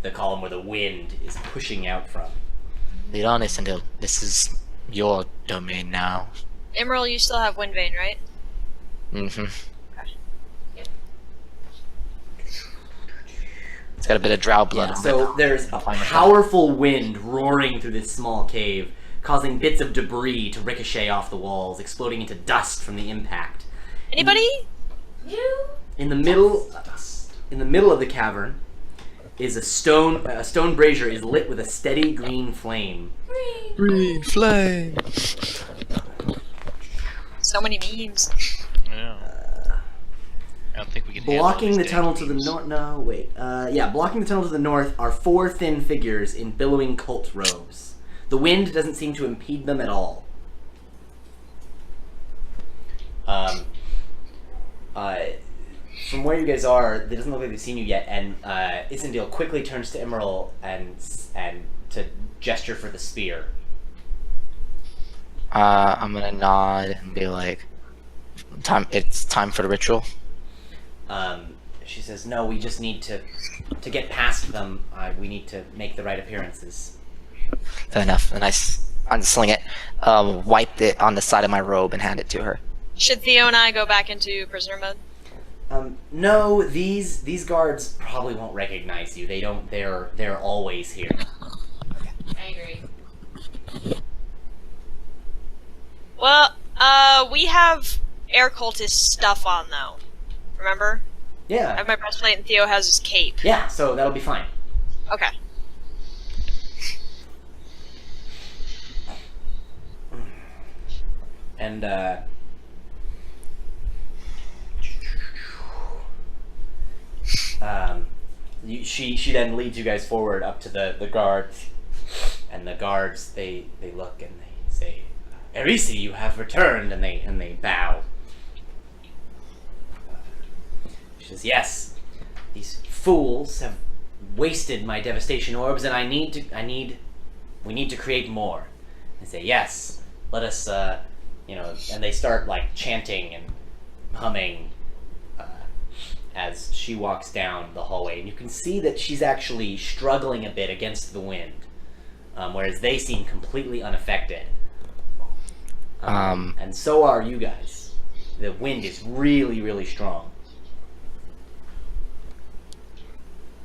the column where the wind is pushing out from. Lead on, Isindil. This is your domain now. Emerald, you still have Wind Vein, right? Mm-hmm. It's got a bit of drow blood Yeah, on it. so there's a powerful wind roaring through this small cave, causing bits of debris to ricochet off the walls, exploding into dust from the impact. Anybody? You? In the middle of the cavern is a stone brazier is lit with a steady green flame. Green flame. So many memes. Yeah. I don't think we can handle Blocking these the dang tunnel to the memes. north. No, wait. Blocking the tunnel to the north are four thin figures in billowing cult robes. The wind doesn't seem to impede them at all. From where you guys are, it doesn't look like they've seen you yet. And Isindil quickly turns to Emerald and to gesture for the spear. I'm gonna nod and be like, it's time for the ritual. She says, "No, we just need to get past them. We need to make the right appearances." Fair enough. And I unsling it, wipe it on the side of my robe and hand it to her. Should Theo and I go back into prisoner mode? No, these guards probably won't recognize you. They don't. They're always here. I agree. Well, we have air cultist stuff on though. Remember? I Yeah. have my breastplate and Theo has his cape. Yeah. So that'll be fine. Okay. And she then leads you guys forward up to the guards, and the guards they look and they say, "Erisi, you have returned," and they bow. She says, "Yes, these fools have wasted my devastation orbs, and we need to create more." They say, "Yes, let us, and they start like chanting and humming as she walks down the hallway, and you can see that she's actually struggling a bit against the wind, whereas they seem completely unaffected. And so are you guys. The wind is really, really strong.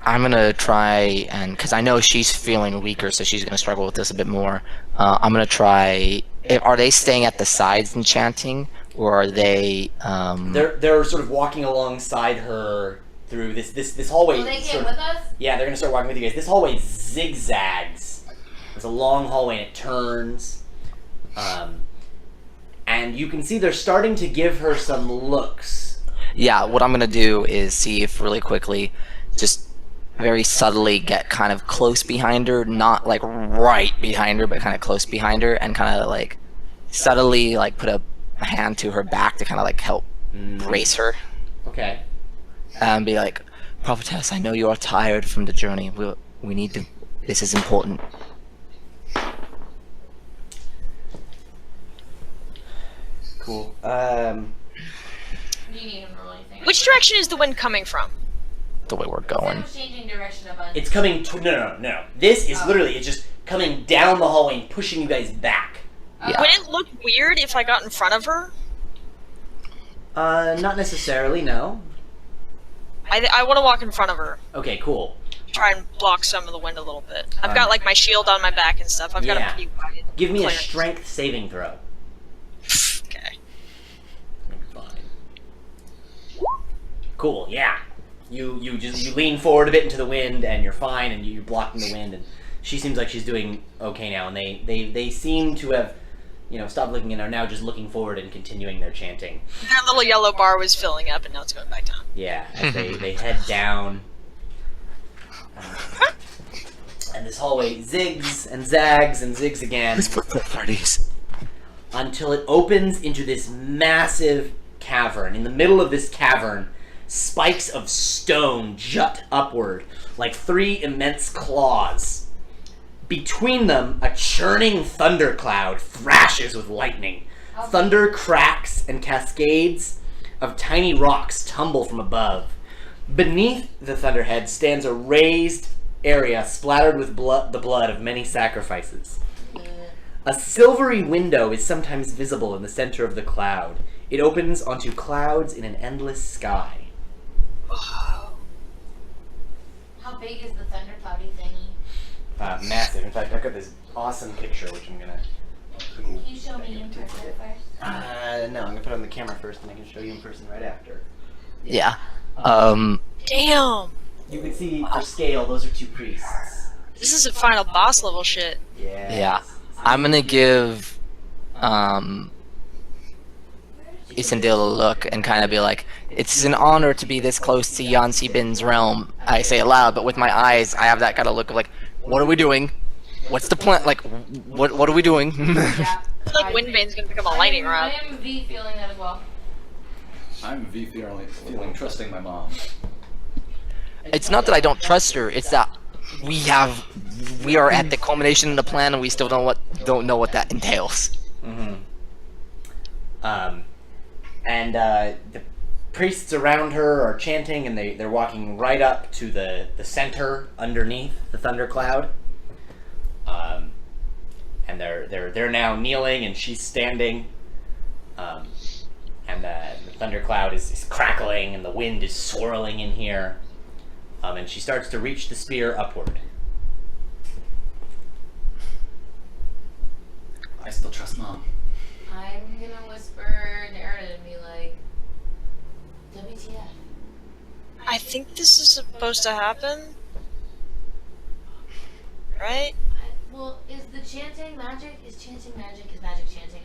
I'm gonna try and because I know she's feeling weaker, so she's gonna struggle with this a bit more. I'm gonna try. Are they staying at the sides and chanting, or are they? They're sort of walking alongside her through this hallway. Will they sort get of- with us? Yeah, they're gonna start walking with you guys. This hallway zigzags. It's a long hallway and it turns. And you can see they're starting to give her some looks. Yeah, what I'm gonna do is see if really quickly, just very subtly get kind of close behind her, not like right behind her, but kind of close behind her, and kind of like subtly like put a hand to her back to kind of like help brace her, Okay. and be like, "Prophetess, I know you are tired from the journey. We need to. This is important." Cool. Do you need him to roll anything? Which direction is the wind coming from? The way we're Instead going. of changing direction a bunch. It's coming to no. This is literally it's just coming down the hallway and pushing you guys back. Yeah. Would it look weird if I got in front of her? Not necessarily, no. I want to walk in front of her. Okay, cool. Try and block some of the wind a little bit. I've got like my shield on my back and stuff. I've got Yeah. a pretty wide Give me a clearance. strength saving throw. Okay. Fine. Cool, yeah. You lean forward a bit into the wind and you're fine and you're blocking the wind and she seems like she's doing okay now and they seem to have, stopped looking and are now just looking forward and continuing their chanting. That little yellow bar was filling up and now it's going back down. Yeah, as they head down. And this hallway zigs and zags and zigs again Parties. until it opens into this massive cavern. In the middle of this cavern, spikes of stone jut upward like 3 immense claws. Between them, a churning thundercloud thrashes with lightning. Thunder cracks and cascades of tiny rocks tumble from above. Beneath the thunderhead stands a raised area splattered with the blood of many sacrifices. A silvery window is sometimes visible in the center of the cloud. It opens onto clouds in an endless sky. How big is the thundercloudy thingy? Massive. In fact, I've got this awesome picture, which I'm gonna... Can you show me in person first? No, I'm gonna put it on the camera first, and I can show you in person right after. Yeah. Damn! You can see, for scale, those are 2 priests. This is a final boss level shit. Yeah. I'm gonna give Isindil a look and kind of be like, "It's an honor to be this close to Yansi Bin's realm." I say it loud, but with my eyes, I have that kind of look of like, "What are we doing? What's the plan? Like, what are we doing?" Yeah. I feel like Windbane's gonna become a lightning rod. I am V feeling that as well. I'm V feeling trusting my mom. It's not that I don't trust her. It's that we are at the culmination of the plan, and we still don't know what that entails. Mm-hmm. And the priests around her are chanting, and they're walking right up to the center underneath the thundercloud. And they're now kneeling, and she's standing. And the thundercloud is crackling, and the wind is swirling in here. And she starts to reach the spear upward. I still trust mom. I'm gonna whisper to Aaron and be like, WTF? I think this is supposed to happen. Right? Well, is the chanting magic? Is chanting magic? Is magic chanting?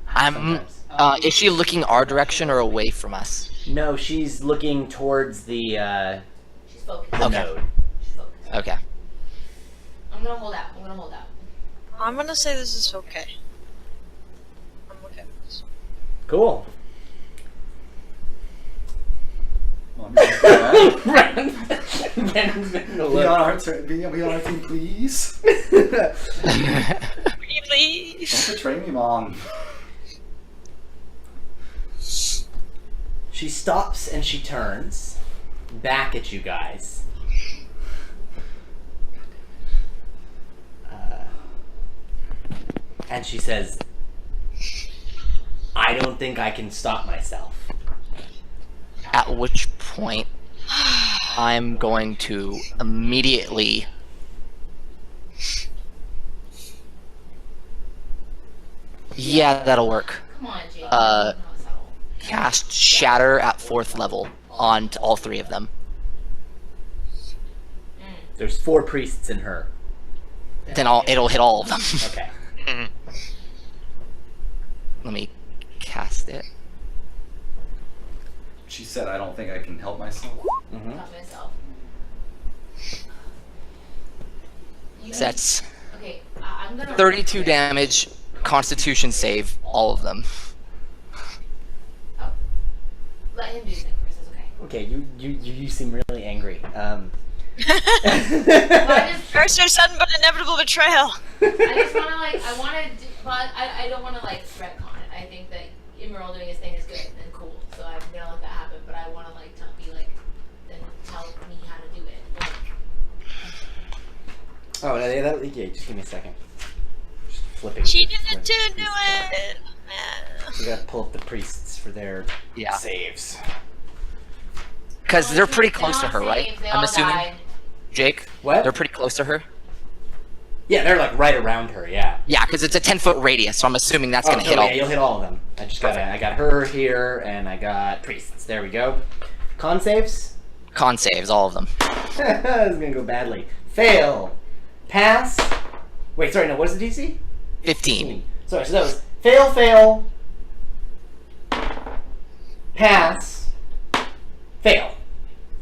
I'm confused. Sometimes. Is she looking our direction or away from us? No, she's looking towards the She's focused. Okay. node. She's focused. Okay. I'm gonna hold out. I'm gonna say this is okay. I'm okay with this. Cool. Mom, you Ben's been be on our team, please. Please. Don't betray me, mom. She stops and she turns back at you guys. And she says, "I don't think I can stop myself." At which point, I'm going to immediately yeah, that'll work. Come on, Jake. Uh, You know it's subtle. Cast Shatter at 4th level on all 3 of them. There's 4 priests in her. Then it'll hit all of them. Okay. Let me cast it. She said, "I don't think I can help myself." Mm-hmm. Help myself. You So that's okay, I'm gonna 32 damage, Constitution save, all of them. Oh. Let him do the thing first, it's okay. Okay, you seem really angry. Well, I just First or sudden but inevitable betrayal. I just wanna I wanna but I don't wanna retcon it. I think that Emerald doing his thing is good and cool. So I'm gonna let that happen, but I wanna then tell me how to do it. Oh, yeah, just give me a second. Just flipping. She didn't flip do these it. We gotta pull up the priests for their Yeah. saves. Because they're pretty They close to all her, right? saved, they I'm all assuming. died. Jake? What? They're pretty close to her? Yeah, they're like right around her. Yeah. Yeah, because it's a 10-foot radius, so I'm assuming that's going to hit all. Yeah, you'll hit all of them. I got her here, and I got priests. There we go. Con saves. Con saves, all of them. This is gonna go badly. Fail. Pass. Wait, sorry, no. What is the DC? 15. Sorry, so that was fail, fail. Pass. Fail.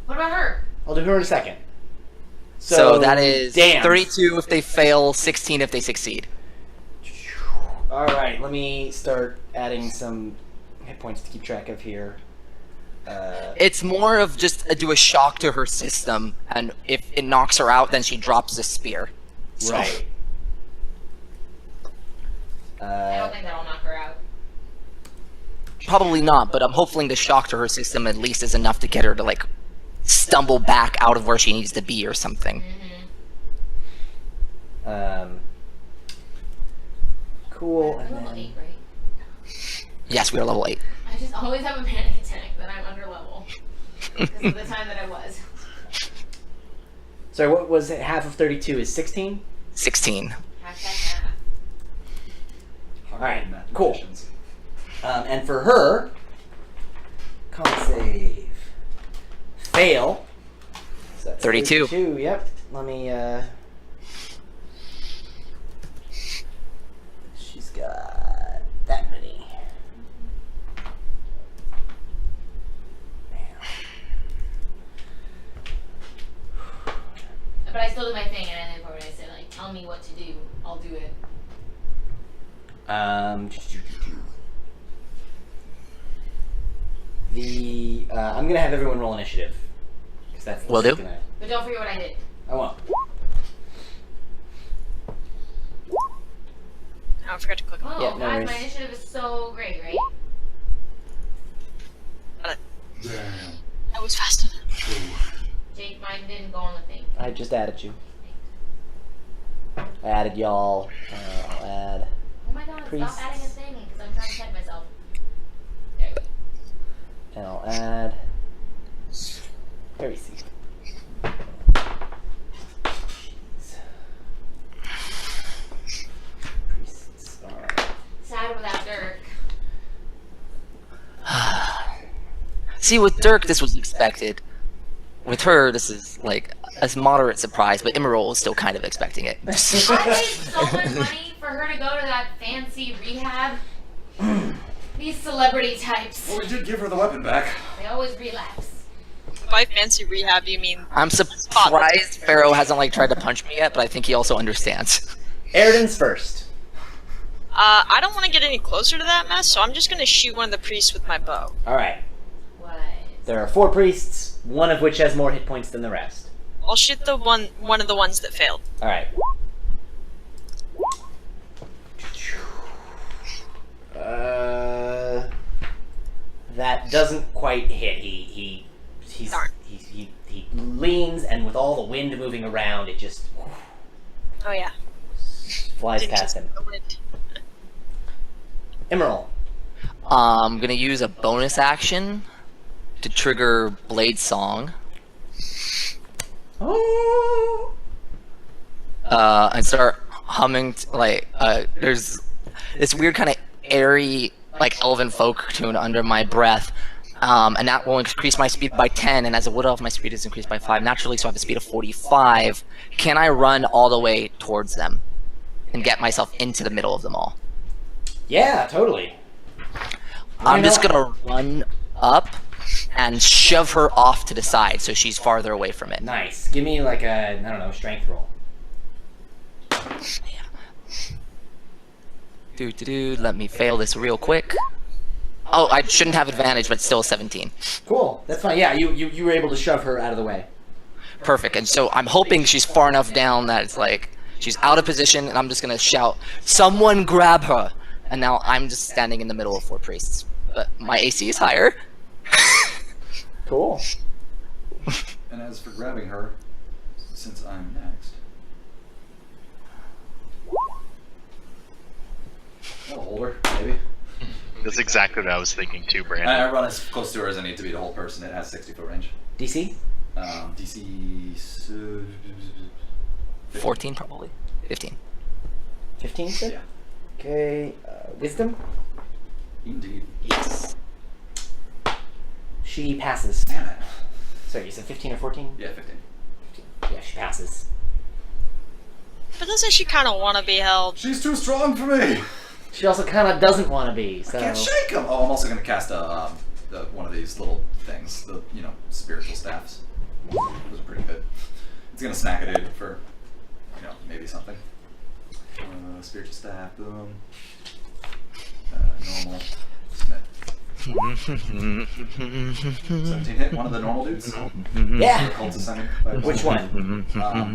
What about her? I'll do her in a second. So that is damn. 32 if they fail, 16 if they succeed. Alright, let me start adding some hit points to keep track of here. It's more of just do a shock to her system, and if it knocks her out, then she drops the spear. So, Right. I don't think that'll knock her out. Probably not, but I'm hoping the shock to her system at least is enough to get her to stumble back out of where she needs to be or something. Cool. We're And level then 8, right? Yes, we are level 8. I just always have a panic attack that I'm under level. Because of the time that I was. sorry, what was it? Half of 32 is 16? 16. Hashtag math. Alright, cool. And for her, con save. Fail. So that's 32. 32, yep. Let me, she's got that many. But I still do my thing, and then when I say, tell me what to do, I'll do it. I'm gonna have everyone roll initiative. 'Cause that's Will do. gonna- But don't forget what I did. I won't. Oh, I forgot to click on Oh, Yeah, no guys, worries. my initiative is so great, right? it. That was fast enough. Jake, mine didn't go on the thing. I just added you. I added y'all. I'll add. Oh my god, Priests. stop adding a thing, because I'm trying to check myself. There we go. And I'll add. Very easy. Priests are. Sad without Dirk. See, with Dirk, this was expected. With her, this is a moderate surprise, but Emerald was still kind of expecting it. I paid so much money for her to go to that fancy rehab. These celebrity types. Well, we did give her the weapon back. They always relapse. By fancy rehab, you mean I'm surprised Pharaoh hasn't tried to punch me yet, but I think he also understands. Eridan's first. I don't want to get any closer to that mess, so I'm just gonna shoot one of the priests with my bow. Alright. What? There are 4 priests, one of which has more hit points than the rest. I'll shoot the one of the ones that failed. Alright. That doesn't quite hit. Darn. He leans, and with all the wind moving around, it just Oh yeah. flies Didn't past just him. the wind. Emerald. I'm gonna use a bonus action to trigger Blade Song. Oh. And start humming there's this weird kind of airy like elven folk tune under my breath, and that will increase my speed by 10, and as a wood elf my speed is increased by 5 naturally, so I have a speed of 45. Can I run all the way towards them and get myself into the middle of them all? Yeah, totally. I'm just gonna run up and shove her off to the side so she's farther away from it. Nice. Give me like a, I don't know, strength roll. Let me fail this real quick. Oh, I shouldn't have advantage, but still 17. Cool. That's fine. Yeah, you were able to shove her out of the way. Perfect. And so I'm hoping she's far enough down that it's like she's out of position, and I'm just gonna shout, "Someone grab her!" And now I'm just standing in the middle of 4 priests. But my AC is higher. Cool. And as for grabbing her, since I'm next, I'll hold her, maybe. That's exactly what I was thinking too, Brandon. I run as close to her as I need to be to hold person. It has 60-foot range. DC? DC 14 probably. 15. 15, you said? Yeah. Okay, wisdom? Indeed. Yes. She passes. Damn it. Sorry, you said 15 or 14? Yeah, 15. 15. Yeah, she passes. But doesn't she kind of want to be held? She's too strong for me. She also kind of doesn't want to be, so... I can't shake him. Oh, I'm also going to cast one of these little things, the spiritual staffs. Those are pretty good. It's going to snack a dude for, maybe something. Spiritual staff, boom. Normal. Smith. 17 hit one of the normal dudes. Yeah! Cultist sending. Which one?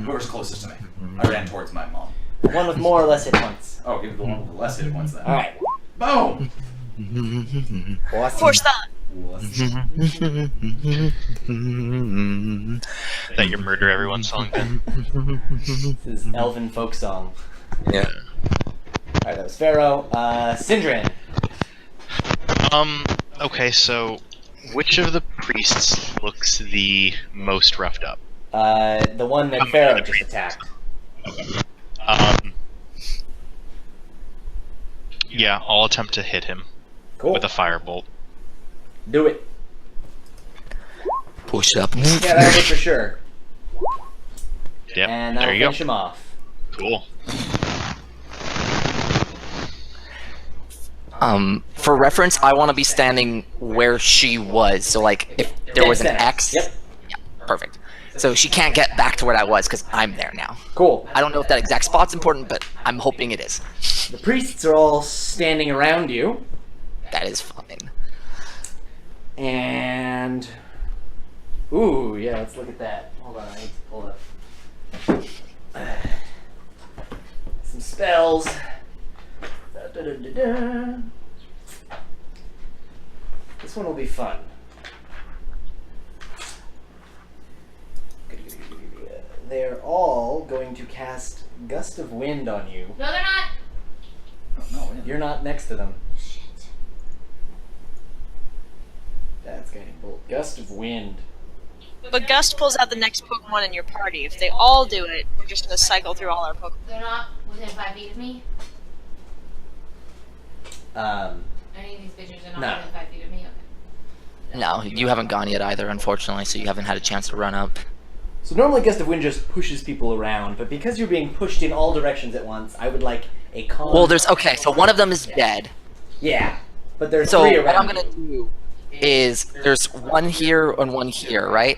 Whoever's closest to me. I ran towards my mom. The one with more or less hit points. Oh, give me the one with the less hit points then. Alright. Boom! Awesome. Force that. That your murder everyone song then? This is elven folk song. Yeah. Alright, that was Pharaoh. Sindrin. Okay, so which of the priests looks the most roughed up? The one that Pharaoh just attacked. Yeah, I'll attempt to hit him Cool. with a firebolt. Do it. Push up. Yeah, that'll hit for sure. Yep, And there that'll you go. finish him off. Cool. For reference, I want to be standing where she was. So, like, if there was an Dead center. X, Yep. yeah, perfect. So she can't get back to where I was because I'm there now. Cool. I don't know if that exact spot's important, but I'm hoping it is. The priests are all standing around you. That is fine. And... Ooh, yeah, let's look at that. Hold on, I need to pull up. Some spells. Da-da-da-da-da. This one will be fun. They're all going to cast Gust of Wind on you. No, they're not. Oh, no, yeah. You're not next to them. Shit. That's going to bolt. Gust of Wind. But Gust pulls out the next Pokemon in your party. If they all do it, we're just gonna cycle through all our Pokemon. They're not within 5 feet of me. Any of these bitches are not No. within 5 feet of me. Okay. No, you haven't gone yet either, unfortunately, so you haven't had a chance to run up. So normally Gust of Wind just pushes people around, but because you're being pushed in all directions at once, I would like a con... Well, okay, so one of them is dead. Yeah, but there's So three what around I'm gonna do is there's one here and one here, right?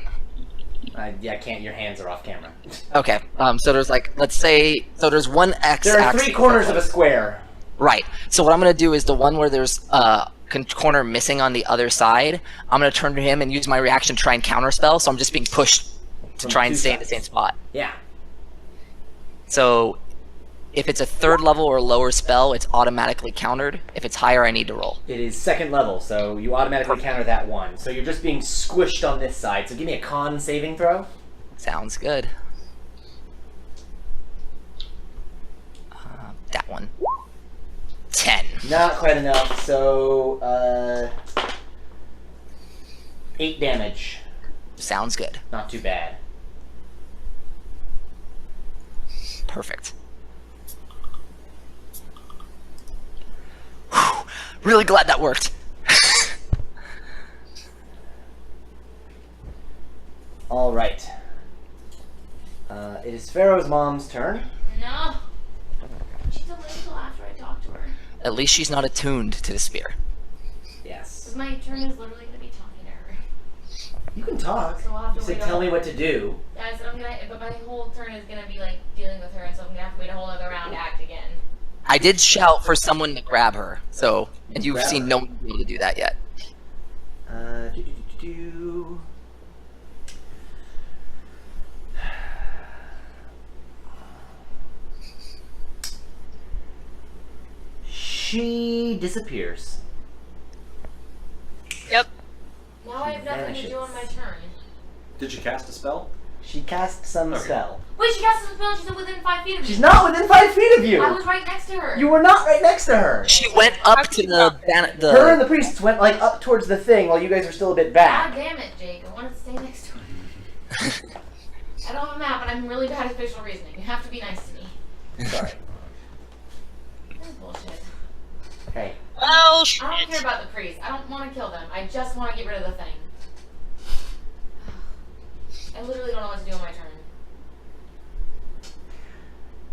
Yeah, I can't. Your hands are off camera. Okay. So there's like, let's say, so there's one X. There are axis 3 corners of a square. Right. So what I'm gonna do is the one where there's corner missing on the other side. I'm gonna turn to him and use my reaction to try and counterspell. So I'm just being pushed to From try and 2 stay in the sides. same spot. Yeah. So if it's a 3rd level or lower spell, it's automatically countered. If it's higher, I need to roll. It is 2nd level, so you automatically counter that one. So you're just being squished on this side. So give me a con saving throw. Sounds good. That one. 10. Not quite enough. So 8 damage. Sounds good. Not too bad. Perfect. Whew, really glad that worked. All right. It is Pharaoh's mom's turn. No. She's delayed till after I talk to her. At least she's not attuned to the spear. Yes. Because my turn is literally going to be talking to her. You can talk. So I'll have You to said, wait tell on- me what to do. Yeah, I said I'm gonna, but my whole turn is gonna be like dealing with her, and so I'm gonna have to wait a whole other round to act again. I did shout for someone to grab her, so, and you've Grab seen her. no one be able to do that yet. Do. She disappears. Yep. Now I have nothing to do on my turn. Did you cast a spell? She cast some Okay. spell. Wait, she cast a spell. She's within 5 feet of me. She's not within 5 feet of you. I was right next to her. You were not right next to her. She went up to the Her and the priests went like up towards the thing while you guys were still a bit God back. damn it, Jake! I wanted to stay next to her. I don't have a map, and I'm really bad at spatial reasoning. You have to be nice to me. Sorry. This is bullshit. Okay. Well, I don't care about the priests. I don't want to kill them. I just want to get rid of the thing. I literally don't know what to do on my turn.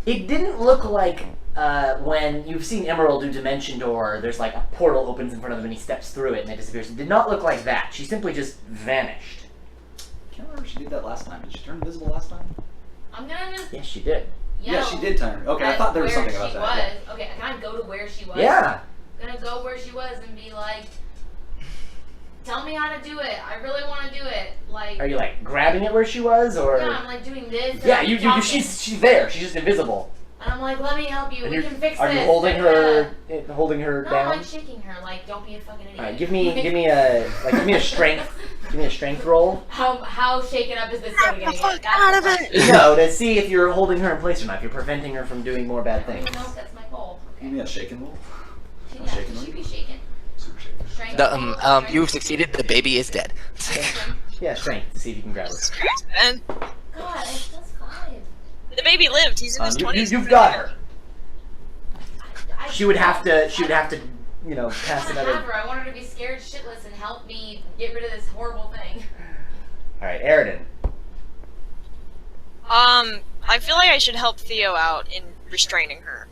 It didn't look like when you've seen Emerald do Dimension Door, there's like a portal opens in front of him and he steps through it and it disappears. It did not look like that. She simply just vanished. I can't remember if she did that last time. Did she turn invisible last time? I'm gonna just Yes, she did. yell Yeah, she did turn. Okay, I at thought there was where something about she that. was. Okay, can I go to where she was? Yeah. I'm gonna go where she was and be like, tell me how to do it. I really want to do it. Like, Are you like grabbing it where she was, or? yeah, I'm like doing this. and Yeah, I'm you. talking. She's there. She's just invisible. And I'm like, let me help you. And We you're- can fix Are this. you holding da-da-da. her? Holding her No, down? I'm like shaking her. Like, don't be a fucking idiot. All right, give me a strength. Give me a strength roll. How shaken up is this soda gonna get? out of it! No, to see if you're holding her in place or not. If you're preventing her from doing more bad I don't things. even know if that's my goal. Give me a shaken roll. Yeah, shaken she one? should be shaken. Super shaken. Strength. The, you've succeeded. The baby is dead. Yeah, strength. To see if you can grab her. And God, it's just 5. the baby lived. He's in his 20s. You've got her. I She would have to. She would have to. You know, I pass want to have another. her. I want her to be scared shitless and help me get rid of this horrible thing. All right, Aridin. I feel like I should help Theo out in restraining her.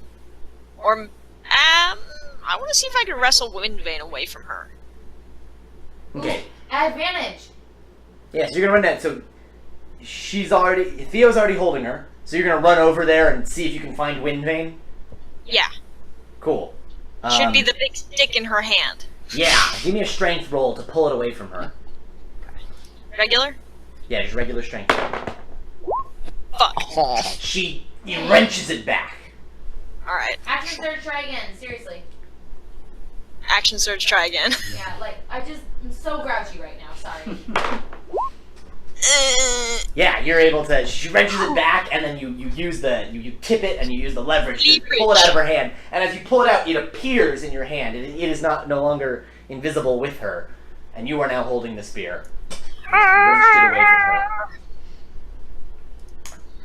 Or, I want to see if I can wrestle Windvane away from her. Okay. Advantage. Yeah, so you're gonna run that. So Theo's already holding her. So you're gonna run over there and see if you can find Windvane. Yeah, Cool. should be the big stick in her hand. Yeah. Give me a strength roll to pull it away from her. Regular? Yeah, just regular strength. Fuck. She wrenches it back. Alright. Action surge, try again. Seriously. Action surge, try again. Yeah, like, I'm so grouchy right now. Sorry. Yeah, you're able to. She wrenches it back, and then you use you tip it, and you use the leverage to pull it out of her hand. And as you pull it out, it appears in your hand. It is no longer invisible with her, and you are now holding the spear. You wrenched it away from her.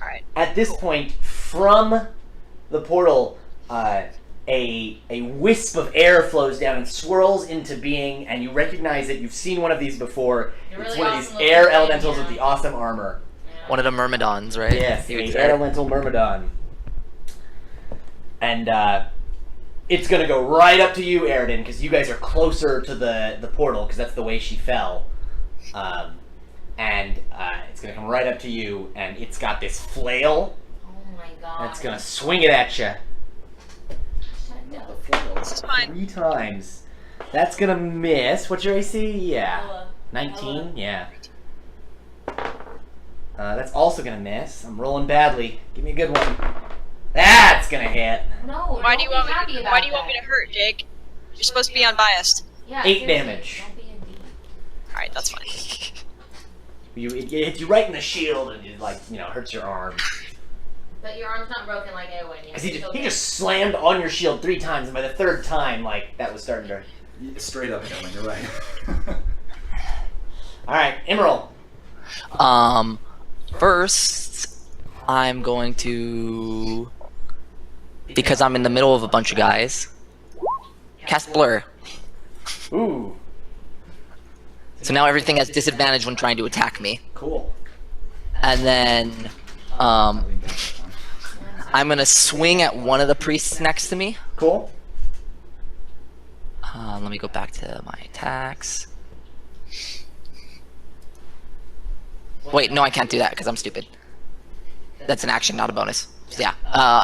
Alright. At this point, from the portal, a wisp of air flows down and swirls into being, and you recognize it. You've seen one of these before. You're It's really one of these awesome looking air thing, elementals yeah. with the awesome armor. One of the Myrmidons, right? Yes, You the would air say. elemental Myrmidon. And it's gonna go right up to you, Aridin, because you guys are closer to the portal, because that's the way she fell. And it's gonna come right up to you, and it's got this flail, Oh my god. and it's gonna swing it at you This is fine. 3 times. That's gonna miss. What's your AC? Yeah. Ella. 19? Yeah. That's also gonna miss. I'm rolling badly. Give me a good one. That's gonna hit. No, Why do you want me happy to, about why do you want me that. to hurt, Jake? You're supposed to be unbiased. Yeah, 8 seriously, damage. Don't be a D. Alright, that's fine. It hits you right in the shield, and it hurts your arm. But your arm's not broken like Eowyn. You Because still he get- just slammed on your shield 3 times, and by the 3rd time, that was starting to. Straight up, Ellen, you're right. All right, Emerald. First, I'm going to, because I'm in the middle of a bunch of guys, cast Blur. Ooh, So now everything has disadvantage when trying to attack me. cool. And then I'm gonna swing at one of the priests next to me. Cool. Let me go back to my attacks. Wait, no, I can't do that because I'm stupid. That's an action, not a bonus. So yeah.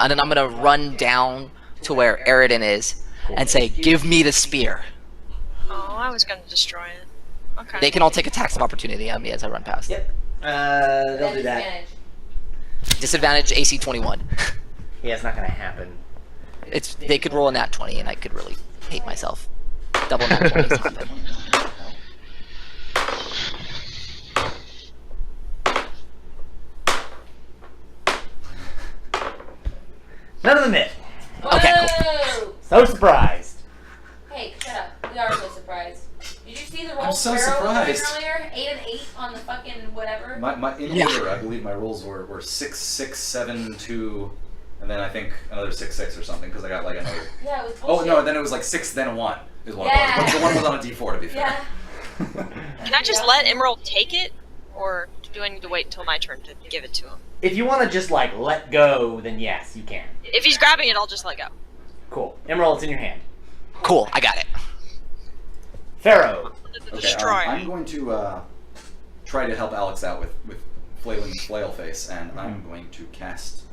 And then I'm gonna run down to where Aridin is and say, "Give me the spear." Oh, I was gonna destroy it. Okay. They can all take attacks of opportunity on me as I run past. Yep. They'll do that. Disadvantage AC 21. Yeah, it's not gonna happen. They could roll a nat 20 and I could really hate myself. Double nat 20 happen. None of them hit. Okay, Whoa! So surprised. Hey, shut up. We are so surprised. Did you see the roll I'm so Sparrow surprised. earlier? 8 and 8 on the fucking whatever. In Yeah. order, I believe my rolls were 6, 6, 7, 2, and then I think another 6, 6 or something because I got like another. Yeah, it was Oh bullshit. no, then it was like 6, then 1 is what Yeah. it was. But the one was on a D4 to be fair. Yeah. Can I just let Emerald take it, or do I need to wait until my turn to give it to him? If you want to just like let go, then yes, you can. If he's grabbing it, I'll just let go. Cool. Emerald, it's in your hand. Cool, I got it. Pharaoh. Okay, Destroy. I'm going to try to help Alex out with flailing flailface, and I'm going to cast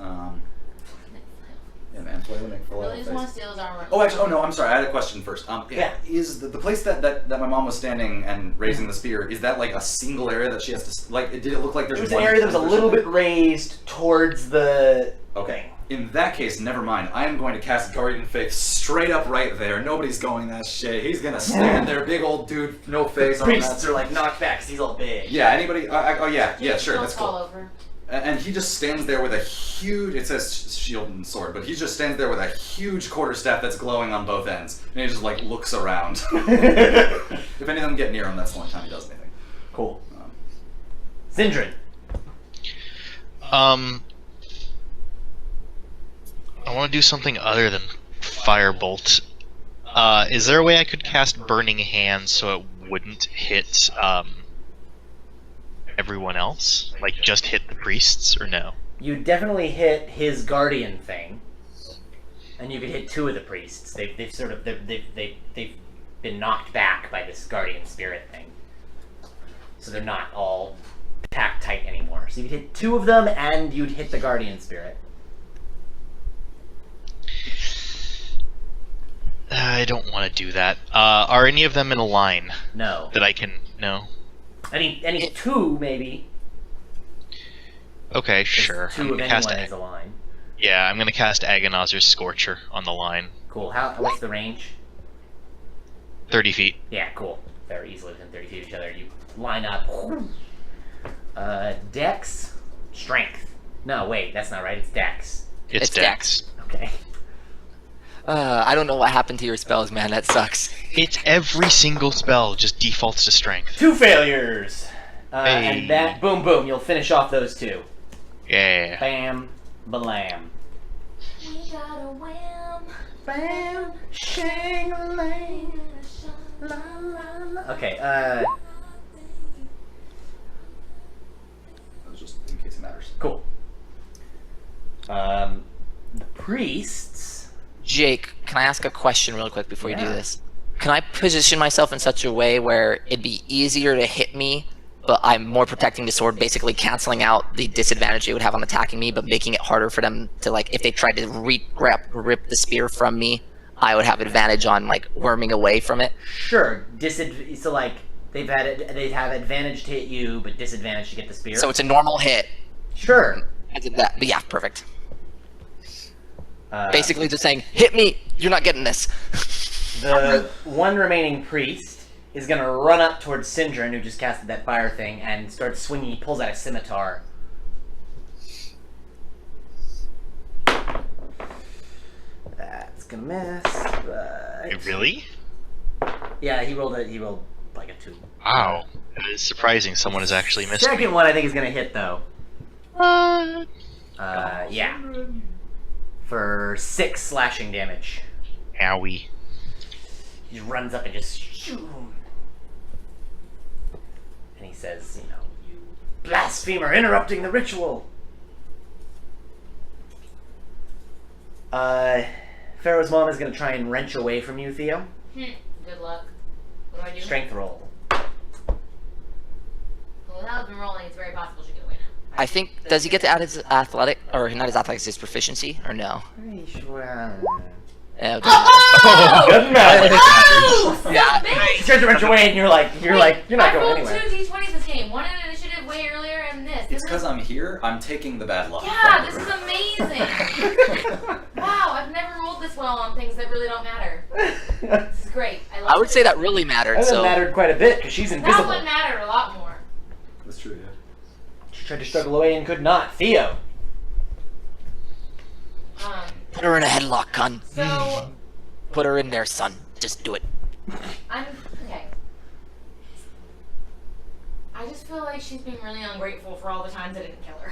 yeah, man, flailing Really just want flailface. to steal his armor. Oh, actually, oh no, I'm sorry. I had a question first. Yeah. Is the place that my mom was standing and raising the spear? Is that like a single area that she has to like? Did it look like there's There was an one area that was a or little bit something? raised towards the Okay. In that case, never mind. I am going to cast Guardian Faith straight up right there. Nobody's going that shit. He's gonna stand there, big old dude, no face. all priests that. are like knocked back 'cause he's all big. Yeah. Anybody? Oh yeah. Yeah. Sure. Don't That's fall cool. over. And he just stands there with a huge, it says shield and sword, but he just stands there with a huge quarterstaff that's glowing on both ends. And he just like looks around. If any of them get near him, that's the only time he does anything. Cool. Sindrin. I want to do something other than Firebolt. Is there a way I could cast Burning Hands so it wouldn't hit everyone else? Like just hit the priests, or no? You definitely hit his guardian thing, and you could hit 2 of the priests. They've sort of they've been knocked back by this guardian spirit thing, so they're not all packed tight anymore. So you could hit 2 of them, and you'd hit the guardian spirit. I don't want to do that. Are any of them in a line No, that I can? No. any 2 maybe. Okay, sure. 2 I'm of gonna anyone cast. is a line. Yeah, I'm gonna cast Agonizer's Scorcher on the line. Cool. What's the range? 30 feet. Yeah, cool. Very easily within 30 feet of each other. You line up. Dex, strength. No, wait, that's not right. It's Dex. It's Dex. Okay. I don't know what happened to your spells, man. That sucks. It's every single spell just defaults to strength. 2 failures. Hey. And that, boom, boom. You'll finish off those 2. Yeah. Bam, balam. We got a wham. Bam, shang-a-lang, la la la. Okay. That was just in case it matters. Cool. The priests. Jake, can I ask a question real quick before you do Yeah. this? Can I position myself in such a way where it'd be easier to hit me, but I'm more protecting the sword, basically canceling out the disadvantage it would have on attacking me, but making it harder for them to, like, if they tried to rip the spear from me, I would have advantage on, like, worming away from it? Sure. So like they'd have advantage to hit you, but disadvantage to get the spear. So it's a normal hit. Sure. I did that, but yeah, perfect. Uh, Basically just saying, hit me, you're not getting this. The one remaining priest is gonna run up towards Sindrin, who just casted that fire thing, and starts swinging. He pulls out a scimitar. That's gonna miss. But... Really? Yeah, he rolled like a 2. Wow. It is surprising someone has actually missed me. Second one I think is gonna hit though. Yeah. For 6 slashing damage. Owie. He runs up and just shoo. And he says, you know, "You blasphemer, interrupting the ritual." Pharaoh's mom is gonna try and wrench away from you, Theo. Good luck. What do I do? Strength roll. Well, without been rolling, it's very possible she'll get away now. I think, does he get to add his athletic, or not his athletics, his proficiency, or no? Yeah, okay. Oh! Doesn't matter. Oh! Son of a bitch! She tries to wrench away, and you're like, you're not going I rolled anywhere. 2 d20s this game. One in initiative way earlier, and this. It's because I'm here. I'm taking the bad luck. Yeah, this is amazing. Wow, I've never rolled this well on things that really don't matter. This is great. I love I would it. say that really mattered, That so... mattered quite a bit, because she's That invisible. one mattered a lot more. That's true, yeah. She tried to struggle away and could not. Theo. Put her in a headlock, Con. So Put her in there, son. Just do it. I'm okay. I just feel like she's being really ungrateful for all the times I didn't kill her.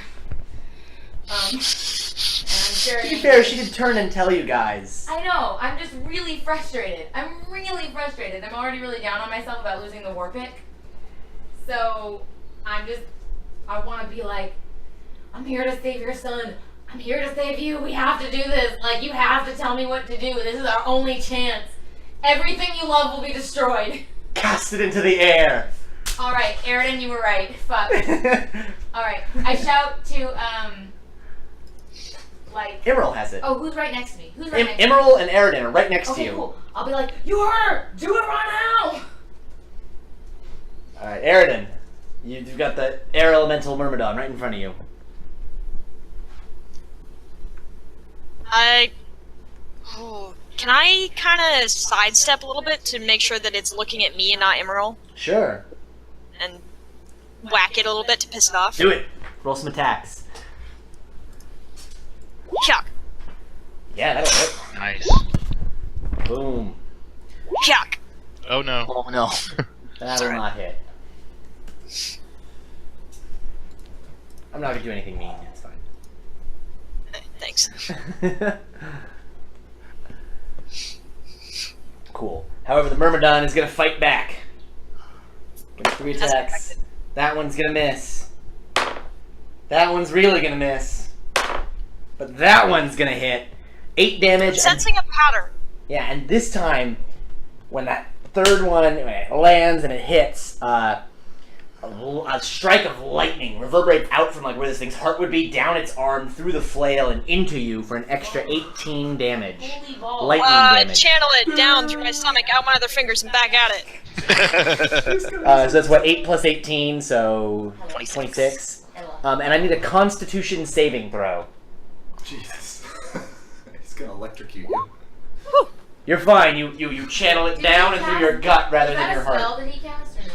And I'm sure. To be fair, she did turn and tell you guys. I know. I'm just really frustrated. I'm already really down on myself about losing the war pick. So I want to be like, I'm here to save your son. I'm here to save you. We have to do this. Like, you have to tell me what to do. This is our only chance. Everything you love will be destroyed. Cast it into the air. All right, Aridin, you were right. Fuck. All right, I shout to like. Emerald has it. Oh, who's right next to me? Who's right next to me? Emerald and Aridin are right next Okay, to you. cool. I'll be like, you heard her. Do it right now. All right, Aridin, you've got the air elemental Myrmidon right in front of you. Can I kind of sidestep a little bit to make sure that it's looking at me and not Emerald, Sure. and whack it a little bit to piss it off? Do it. Roll some attacks. Yuck. Yeah, that'll hit. Nice. Boom. Yuck. Oh no. Oh, no. That'll alright. not hit. I'm not gonna do anything mean. It's fine. Thanks. Cool. However, the Myrmidon is gonna fight back. Get 3 As attacks. expected. That one's gonna miss. That one's really gonna miss. But that one's gonna hit. 8 damage. and- Sensing a pattern. yeah, and this time, when that third one when it lands and it hits, a strike of lightning reverberates out from like where this thing's heart would be, down its arm, through the flail, and into you for an extra 18 damage. Holy balls. Lightning damage. Channel it down through my stomach, out my other fingers, and back at it. So that's what, 8 plus 18, so 26. I love it. And I need a Constitution saving throw. Jesus. He's gonna electrocute you. You're fine. You channel it Did down he and through cast- your gut rather Was than that your a spell heart. that he cast or no?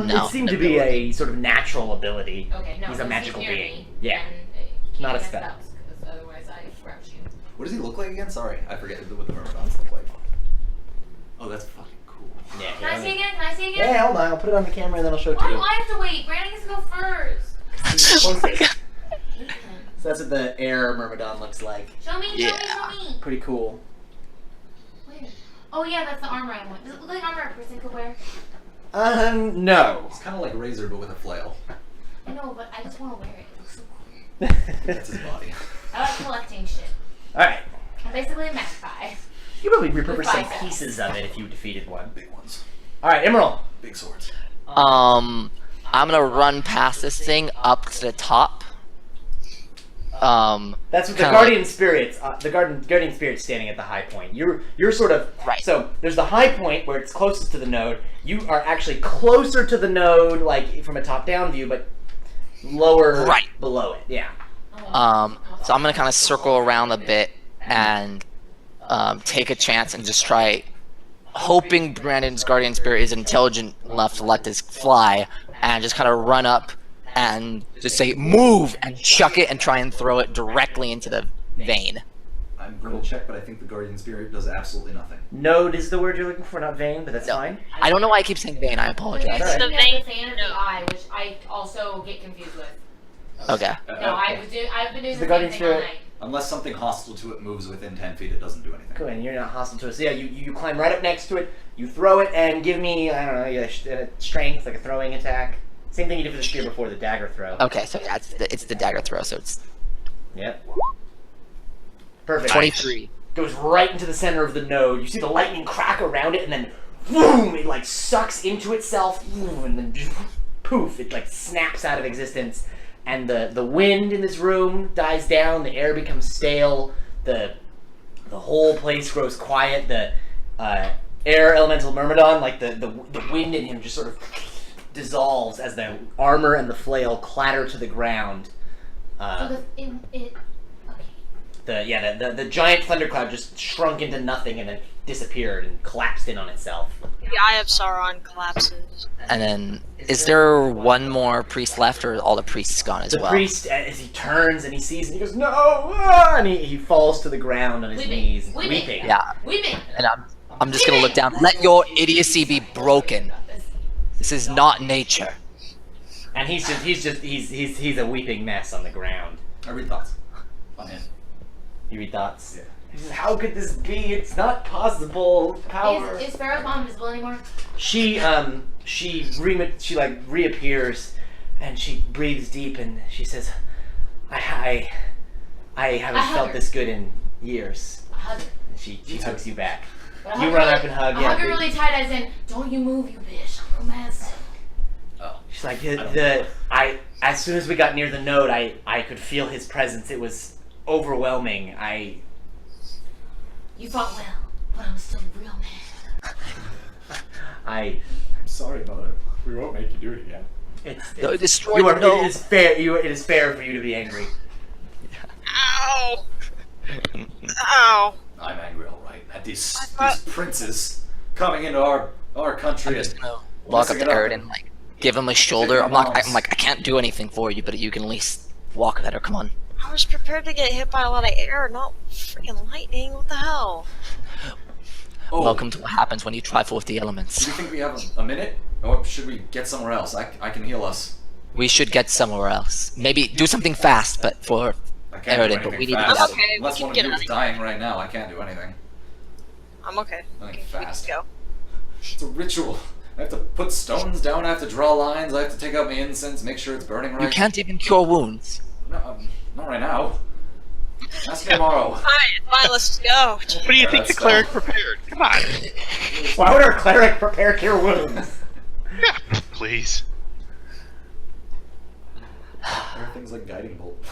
No, It seemed to be a sort of natural ability. Okay, no. He's a since magical near being. me, Yeah. then it can't Not a cast spell. spells, 'cause otherwise I crouch you. What does he look like again? Sorry, I forget what the Myrmidons look like. Oh, that's fucking cool. Yeah. Can I see again? Can I see again? Yeah, hold on. I'll put it on the camera and then I'll show it to Why do you. I have to wait? Brandon gets to go first. So that's what the air Myrmidon looks like. Show me, show Yeah. me, show me. Pretty cool. Where? Oh yeah, that's the armor I want. Does it look like armor a person could wear? No. It's kind of like Razor, but with a flail. I know, but I just want to wear it. It looks so cool. That's his body. I like collecting shit. Alright. I'm basically a magpie. You could probably repurpose some Goodbye. pieces of it if you defeated one. Big ones. Alright, Emerald. Big swords. I'm gonna run past this thing up to the top. That's what the Kinda Guardian Spirits, Guardian Spirit's standing at the high point. You're sort of, Right. so there's the high point where it's closest to the node. You are actually closer to the node, like from a top-down view, but lower Right. below it. Yeah. So I'm gonna kind of circle around a bit and take a chance and just try, hoping Brandon's Guardian Spirit is intelligent enough to let this fly, and just kind of run up and just say move and chuck it and try and throw it directly into the vein. I'm going to check, but I think the Guardian Spirit does absolutely nothing. Node is the word you're looking for, not vein, but that's No. fine. I don't know why I keep saying vein. I apologize. Alright. The The vein fan of node. the eye, which I also get confused with. Okay. No, I've been doing The the guardian same thing all spirit- night. Unless something hostile to it moves within 10 feet, it doesn't do anything. Cool, and you're not hostile to it. So yeah, you climb right up next to it, you throw it, and give me, I don't know, a strength, like a throwing attack. Same thing you did for the spear before, the dagger throw. Okay, so yeah, it's the dagger throw, so it's Yep. Perfect. 23. Goes right into the center of the node. You see the lightning crack around it, and then boom, it like sucks into itself, and then poof, it like snaps out of existence. And the wind in this room dies down. The air becomes stale. The whole place grows quiet. The air elemental Myrmidon, like the wind in him, just sort of dissolves as the armor and the flail clatter to the ground. So okay. The giant thundercloud just shrunk into nothing and then disappeared and collapsed in on itself. The Eye of Sauron collapses. And then, is there one more priest left, or all the priests gone as The well? priest, as he turns and he sees, and he goes, "No!" ah," and he falls to the ground on his Weeping. knees, Weeping. weeping. Yeah, Weeping. and I'm just gonna look down. Let your idiocy be broken. This is not nature. And he's a weeping mess on the ground. I read thoughts. On him. You read thoughts? Yeah. He says, "How could this be? It's not possible. Power." Is Pharaoh's mom visible anymore? She reappears, and she breathes deep, and she says, I haven't hug felt her. this good in years." A hug. And she hugs you back. But a You hug run really- up and hug. A Yeah. hug her really tight, as in, don't you move, you bitch. I'm romanced. Oh. She's like, don't as soon as we got near the node, I could feel his presence. It was overwhelming. You fought well, but I'm still real mad. I'm sorry, Mother. We won't make you do it again. No, destroy you are, the node. it is fair. It is fair for you to be angry. Ow! Ow! I'm angry, all right, at these thought- princes coming into our country I'm just and gonna walk up messing to it up. Eridan, like, give him a shoulder. your I'm like, moms. I can't do anything for you, but you can at least walk at her. Come on. I was prepared to get hit by a lot of air, not freaking lightning. What the hell? Oh, Welcome to what happens when you trifle with the elements. Do you think we have a minute? Or should we get somewhere else? I can heal us. We should get somewhere else. Maybe do something fast, but for I can't Eridan, do but anything we need to fast. get out of Okay, we Unless can one of get you out is of dying right now, I can't do anything. I'm okay. Nothing We fast. can go. It's a ritual. I have to put stones down, I have to draw lines, I have to take out my incense, make sure it's burning right. You can't even cure wounds. No, not right now. Ask tomorrow. Fine, let's just go. What do you think the That's cleric fine. prepared? Come on. Why would our cleric prepare cure wounds? Yeah, please. Everything's like guiding bolt.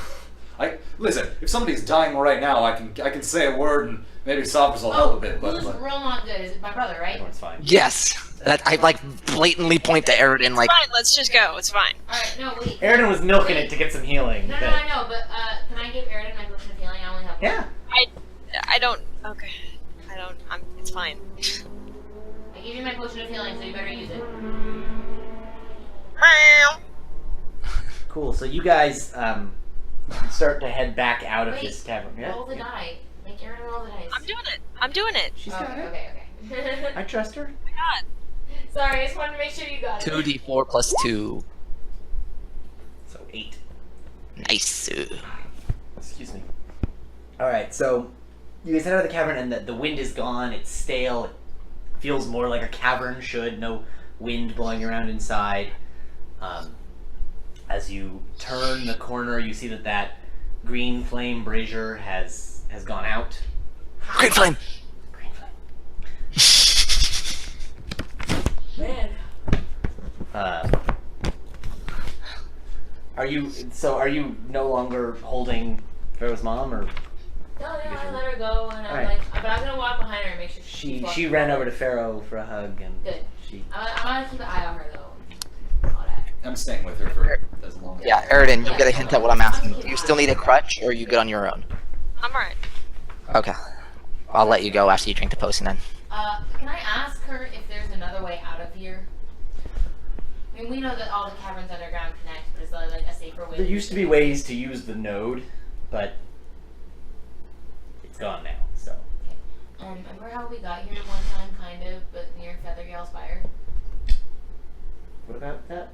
Listen. If somebody's dying right now, I can say a word and maybe Sophos will help a bit. But who's real not good? Is it my brother, right? Everyone's fine. Yes. That I like blatantly point to Eridan, like, Fine, let's just go. It's fine. Alright, no, wait. Eridan was milking it to get some healing. No, I know, but can I give Eridan my potion of healing? I only have one. Yeah. I don't. Okay. It's fine. I gave you my potion of healing, so you better use it. Cool. So you guys start to head back out of Wait, this cavern. Yeah. Roll the die. Make Eridan roll the dice. I'm doing it. I'm doing it. She's got Okay, it. okay. I trust her. Oh my god. Sorry, I just wanted to make sure you got it. 2d4 plus 2. So 8. Nice. Excuse me. All right. So you guys head out of the cavern, and the wind is gone. It's stale. It feels more like a cavern should. No wind blowing around inside. As you turn the corner, you see that green flame brazier has gone out. Great flame. Green flame. Man. Are you no longer holding Pharaoh's mom, or No, I let her go, and I'm Alright. like, but I'm gonna walk behind her and make sure she ran over to Pharaoh for a hug, and Good. she I'm gonna keep an eye on her though. All that. I'm staying with her for as long. as Yeah, Eridan, you get a hint at what I'm asking. Do you still need a crutch, or are you good on your own? I'm alright. Okay. I'll let you go after you drink the potion then. Can I ask her if there's another way out of here? I mean, we know that all the caverns underground connect, but is there like a safer way? There used to be ways to use the node, but it's gone now. So Remember how we got here one time, kind of, but near Feathergale Spire? what about that?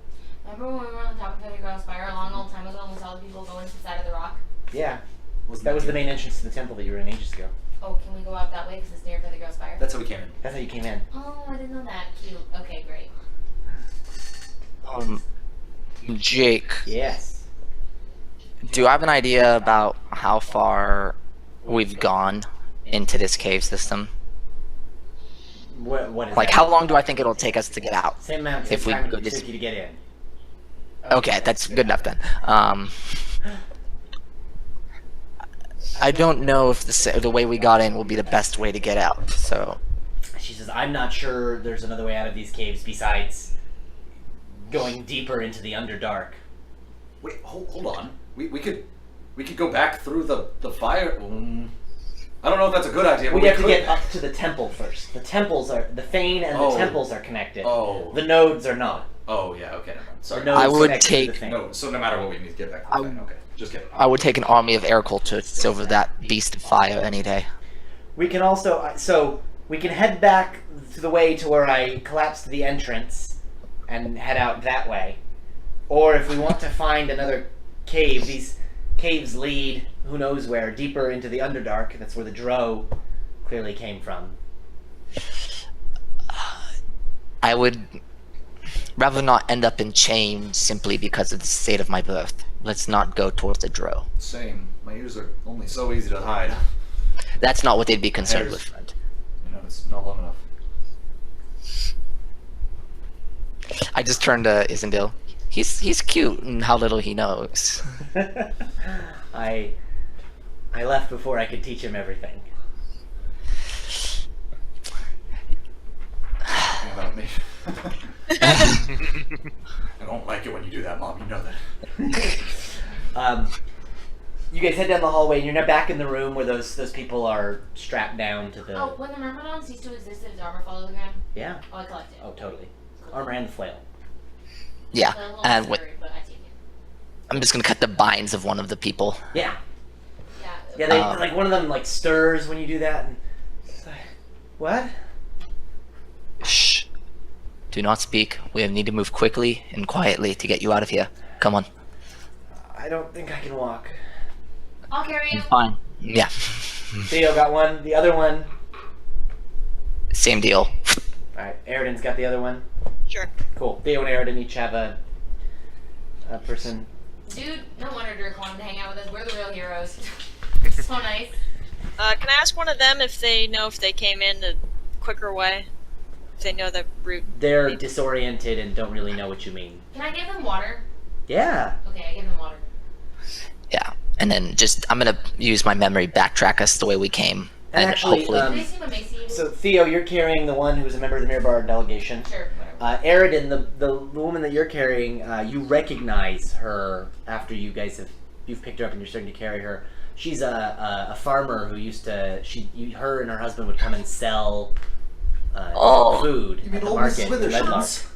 Remember when we were on the top of Feather Girl Spire a long old time ago and we saw the people go into the side of the rock? Yeah. That was the main entrance to the temple that you were in ages ago. Oh, can we go out that way because it's near Feather Girl Spire? That's how we came in. That's how you came in. Oh, I didn't know that. Cute. Okay, great. Jake, Yes. do you have an idea about how far we've gone into this cave system? What is Like, that? how long do I think it'll take us to get out? Same amount of if we time go it just- took you to get in. Okay, that's good enough then. I don't know if the way we got in will be the best way to get out, so... She says, I'm not sure there's another way out of these caves besides going deeper into the Underdark. Wait, hold on. We could go back through the fire. I don't know if that's a good idea. But We have to could. get up to the temple first. The temples are... The Fane and Oh. the temples are connected. Oh. The nodes are not. Oh yeah. Okay. Never mind. Sorry. The nodes I would connect to take- the Fane. No. So no matter what, we need to get back. To the thing. Okay. Just kidding. I would take an army of air cultists over that beast of fire any day. We can also... So, we can head back to the way to where I collapsed the entrance and head out that way. Or if we want to find another cave, these caves lead, who knows where, deeper into the Underdark. That's where the Drow clearly came from. I would rather not end up in chains simply because of the state of my birth. Let's not go towards the Drow. Same. My ears are only so easy to hide. That's not what they'd be concerned Hairs. with, friend. You know, it's not long enough. I just turned to Isendil. He's cute in how little he knows. I left before I could teach him everything. Think about me. I don't like it when you do that, Mom. You know that. You guys head down the hallway, and you're now back in the room where those people are strapped down to the... Oh, when the Myrmidon ceased to exist, did his armor follow the ground? Yeah. Oh, I collect it. Oh, totally. Armor and the flail. Yeah, It's a little and scary, but I take it. I'm just gonna cut the binds of one of the people. Yeah. Yeah. Yeah, they, like, one of them, like, stirs when you do that, and... It's like, what? Shh. Do not speak. We need to move quickly and quietly to get you out of here. Come on. I don't think I can walk. I'll carry you. Fine. Yeah. Theo got one. The other one... Same deal. Alright, Eridan's got the other one. Sure. Cool. Theo and Eridan each have a person. Dude, no wonder Dirk wanted to hang out with us. We're the real heroes. So nice. Can I ask one of them if they know if they came in a quicker way? If they know the route? They're disoriented and don't really know what you mean. Can I give them water? Yeah. Okay, I give them water. Yeah. And then I'm gonna use my memory backtrack us the way we came. And actually, hopefully... Do they seem emaciated? So, Theo, you're carrying the one who's a member of the Mirabar delegation. Sure, whatever. Eridan, the woman that you're carrying, you recognize her after you guys you've picked her up and you're starting to carry her. She's a farmer who used to, her and her husband would come and sell food You mean at the old market Mrs. in Red Lark. Withershins?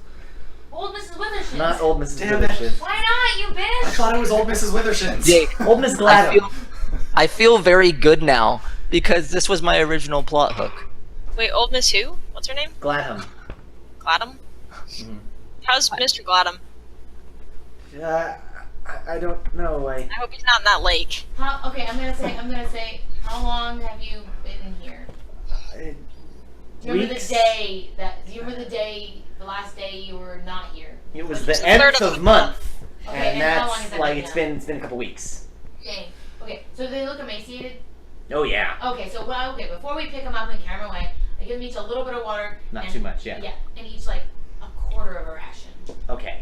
Old Mrs. Withershins. Not old Mrs. Damn it. Withershins. Why not, you I bitch? thought it was old Mrs. Withershins. Jake, Old Miss I Gladden. I feel very good now because this was my original plot hook. Wait, old Miss who? What's her name? Gladham. Gladham? Mhm. How's Mr. Gladham? I don't know. I hope he's not in that lake. Okay, I'm gonna say, how long have you been here? Do you remember Weeks? the last day you were not here? It was Like, the the nth third of of the month, Okay, and and how long has that's that like been it's been a couple weeks. Dang. Okay, so they look emaciated? Oh yeah, Okay, so before we pick them up and carry them away, I give them each a little bit of water. not and, too much. Yeah. Yeah, and each like a quarter of a ration. Okay.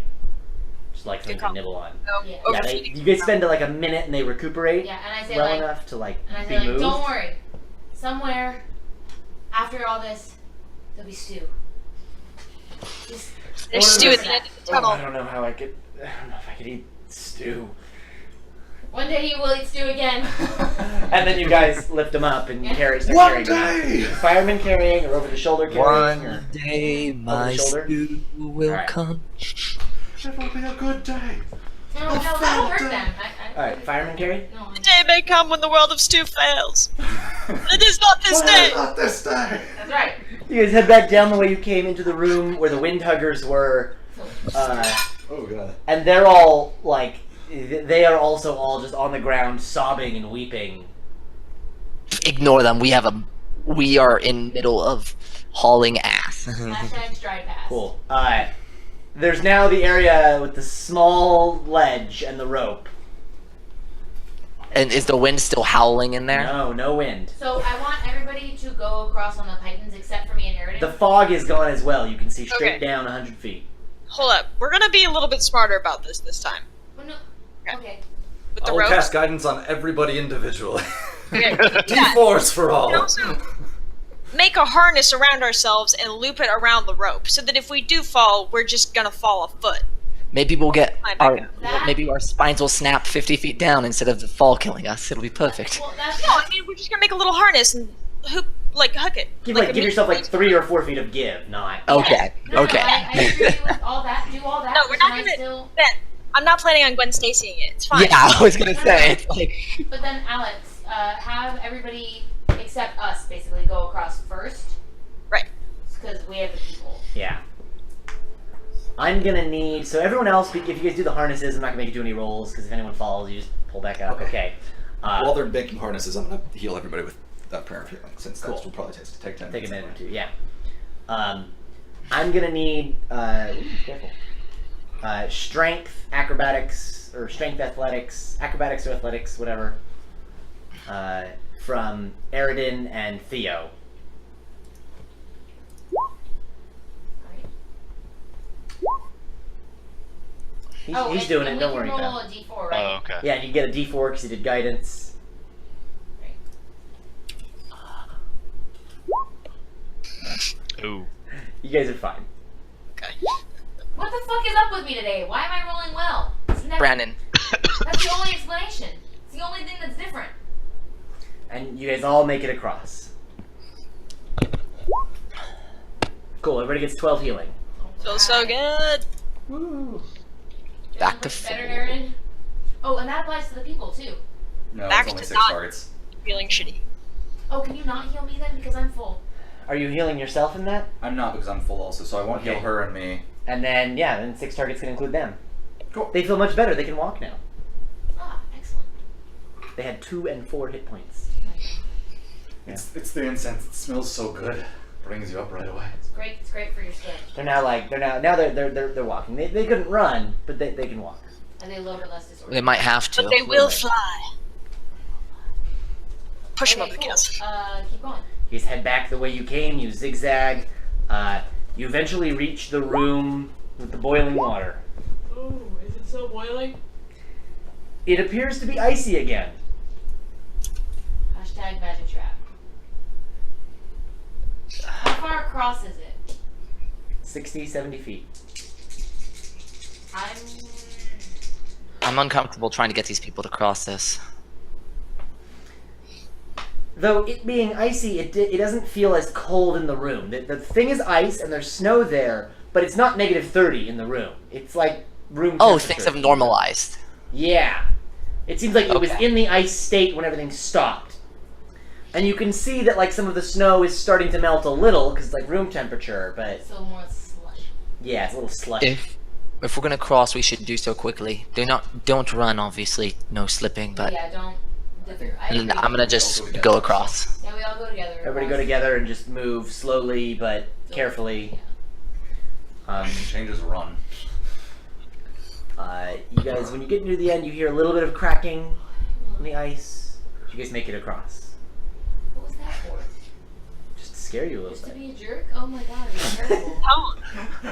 Just like something to call. nibble on. Oh, Yeah. Yeah, overfeeding. you guys spend like a minute and they recuperate Yeah, and I say well like, enough to like and I be say like, moved. don't worry. Somewhere after all this, there'll be stew. Just There's stew at the end of the Oh, I tunnel. don't know how I could. I don't know if I could eat stew. one day you will eat stew again. And then you guys lift them up and Yeah. carry. Start One carrying them. day! The fireman carrying or over the shoulder carrying. Or... day my shoulder? stew will Alright. come. It will be a good day. No, that'll hurt them. All right, fireman carry. No, The day may come when the world of stew fails. It is not this Why day. not this day? that's right. You guys head back down the way you came into the room where the wind huggers were. Oh god. and they're all like, they are also all just on the ground sobbing and weeping. Ignore them. We are in middle of hauling ass. Hashtag stride pass. Cool. There's now the area with the small ledge and the rope. And is the wind still howling in there? No wind. So I want everybody to go across on the pythons except for me and Eridan. The fog is gone as well. You can see straight Okay. down 100 feet. Hold up. We're gonna be a little bit smarter about this time. Well, no. Okay. With I the will ropes. cast guidance on everybody individually. Okay. D4s for We all. can also make a harness around ourselves and loop it around the rope, so that if we do fall, we're just gonna fall a foot. Maybe we'll get My our backup. maybe our spines will snap 50 feet down instead of the fall killing us. It'll be perfect. Well, that's No, I mean we're just gonna make a little harness and hook it. Give a give yourself like mini- 3 or 4 feet of give, not. Okay. No, Okay. I agree with all that. Do all that. No, we're but not then I gonna. still. Ben, I'm not planning on Gwen Stacying it. It's fine. Yeah, I was gonna say it's like But then Alex, have everybody except us basically go across first. Right. Because we have the people. Yeah. I'm gonna need. So everyone else, if you guys do the harnesses, I'm not gonna make you do any rolls because if anyone falls, you just pull back up. Okay. While they're making harnesses, I'm gonna heal everybody with that prayer of healing, since Cool. that will probably take 10 Take a minutes. minute or two. Yeah. I'm gonna need. Careful. Strength, acrobatics, or strength athletics, acrobatics or athletics, whatever. From Eridan and Theo. Alright. He's doing it. Don't worry roll about a it. d4, right? Oh, okay. Yeah, and you get a D4 because you did guidance. Ooh. You guys are fine. What the fuck is up with me today? Why am I rolling well? It's never, Brandon. That's the only explanation. It's the only thing that's different. And you guys all make it across. Cool. Everybody gets 12 healing. Feels so good. Woo. Back to better, full. Aaron. Oh, and that applies to the people too. No, Back it's only to 6 not- targets. Feeling shitty. Oh, can you not heal me then? Because I'm full. Are you healing yourself in that? I'm not because I'm full also, so I won't heal Okay. her and me. And then, yeah, then 6 targets can include them. Cool. They feel much better. They can walk now. Ah, excellent. They had 2 and 4 hit points. It's the incense. It smells so good. Brings you up right away. It's great. It's great for your skin. They're now like they're walking. They couldn't run, but they can walk. And they load it less disorder. They might have to. But they will fly. Push them Okay, over the cool. castle. Keep going. You guys head back the way you came. You zigzag. You eventually reach the room with the boiling water. Oh, is it still boiling? It appears to be icy again. Hashtag magic trap. How far across is it? 60, 70 feet. I'm uncomfortable trying to get these people to cross this. Though it being icy, it doesn't feel as cold in the room. The thing is ice, and there's snow there, but it's not negative 30 in the room. It's like room Oh, temperature. things have normalized. Yeah. It seems like it was Okay. in the ice state when everything stopped. And you can see that like some of the snow is starting to melt a little, because it's like room temperature, but So more slush. yeah, it's a little slushy. If we're gonna cross, we should do so quickly. Don't run, obviously. No slipping, but Yeah, don't. and I'm gonna just go across. Yeah, we all go together. Everybody go together and just move slowly but carefully. Changes run. You guys, when you get near the end, you hear a little bit of cracking on the ice. You guys make it across. What was that for? Just to scare you a little Just to bit. be a jerk? Oh my god, it's terrible.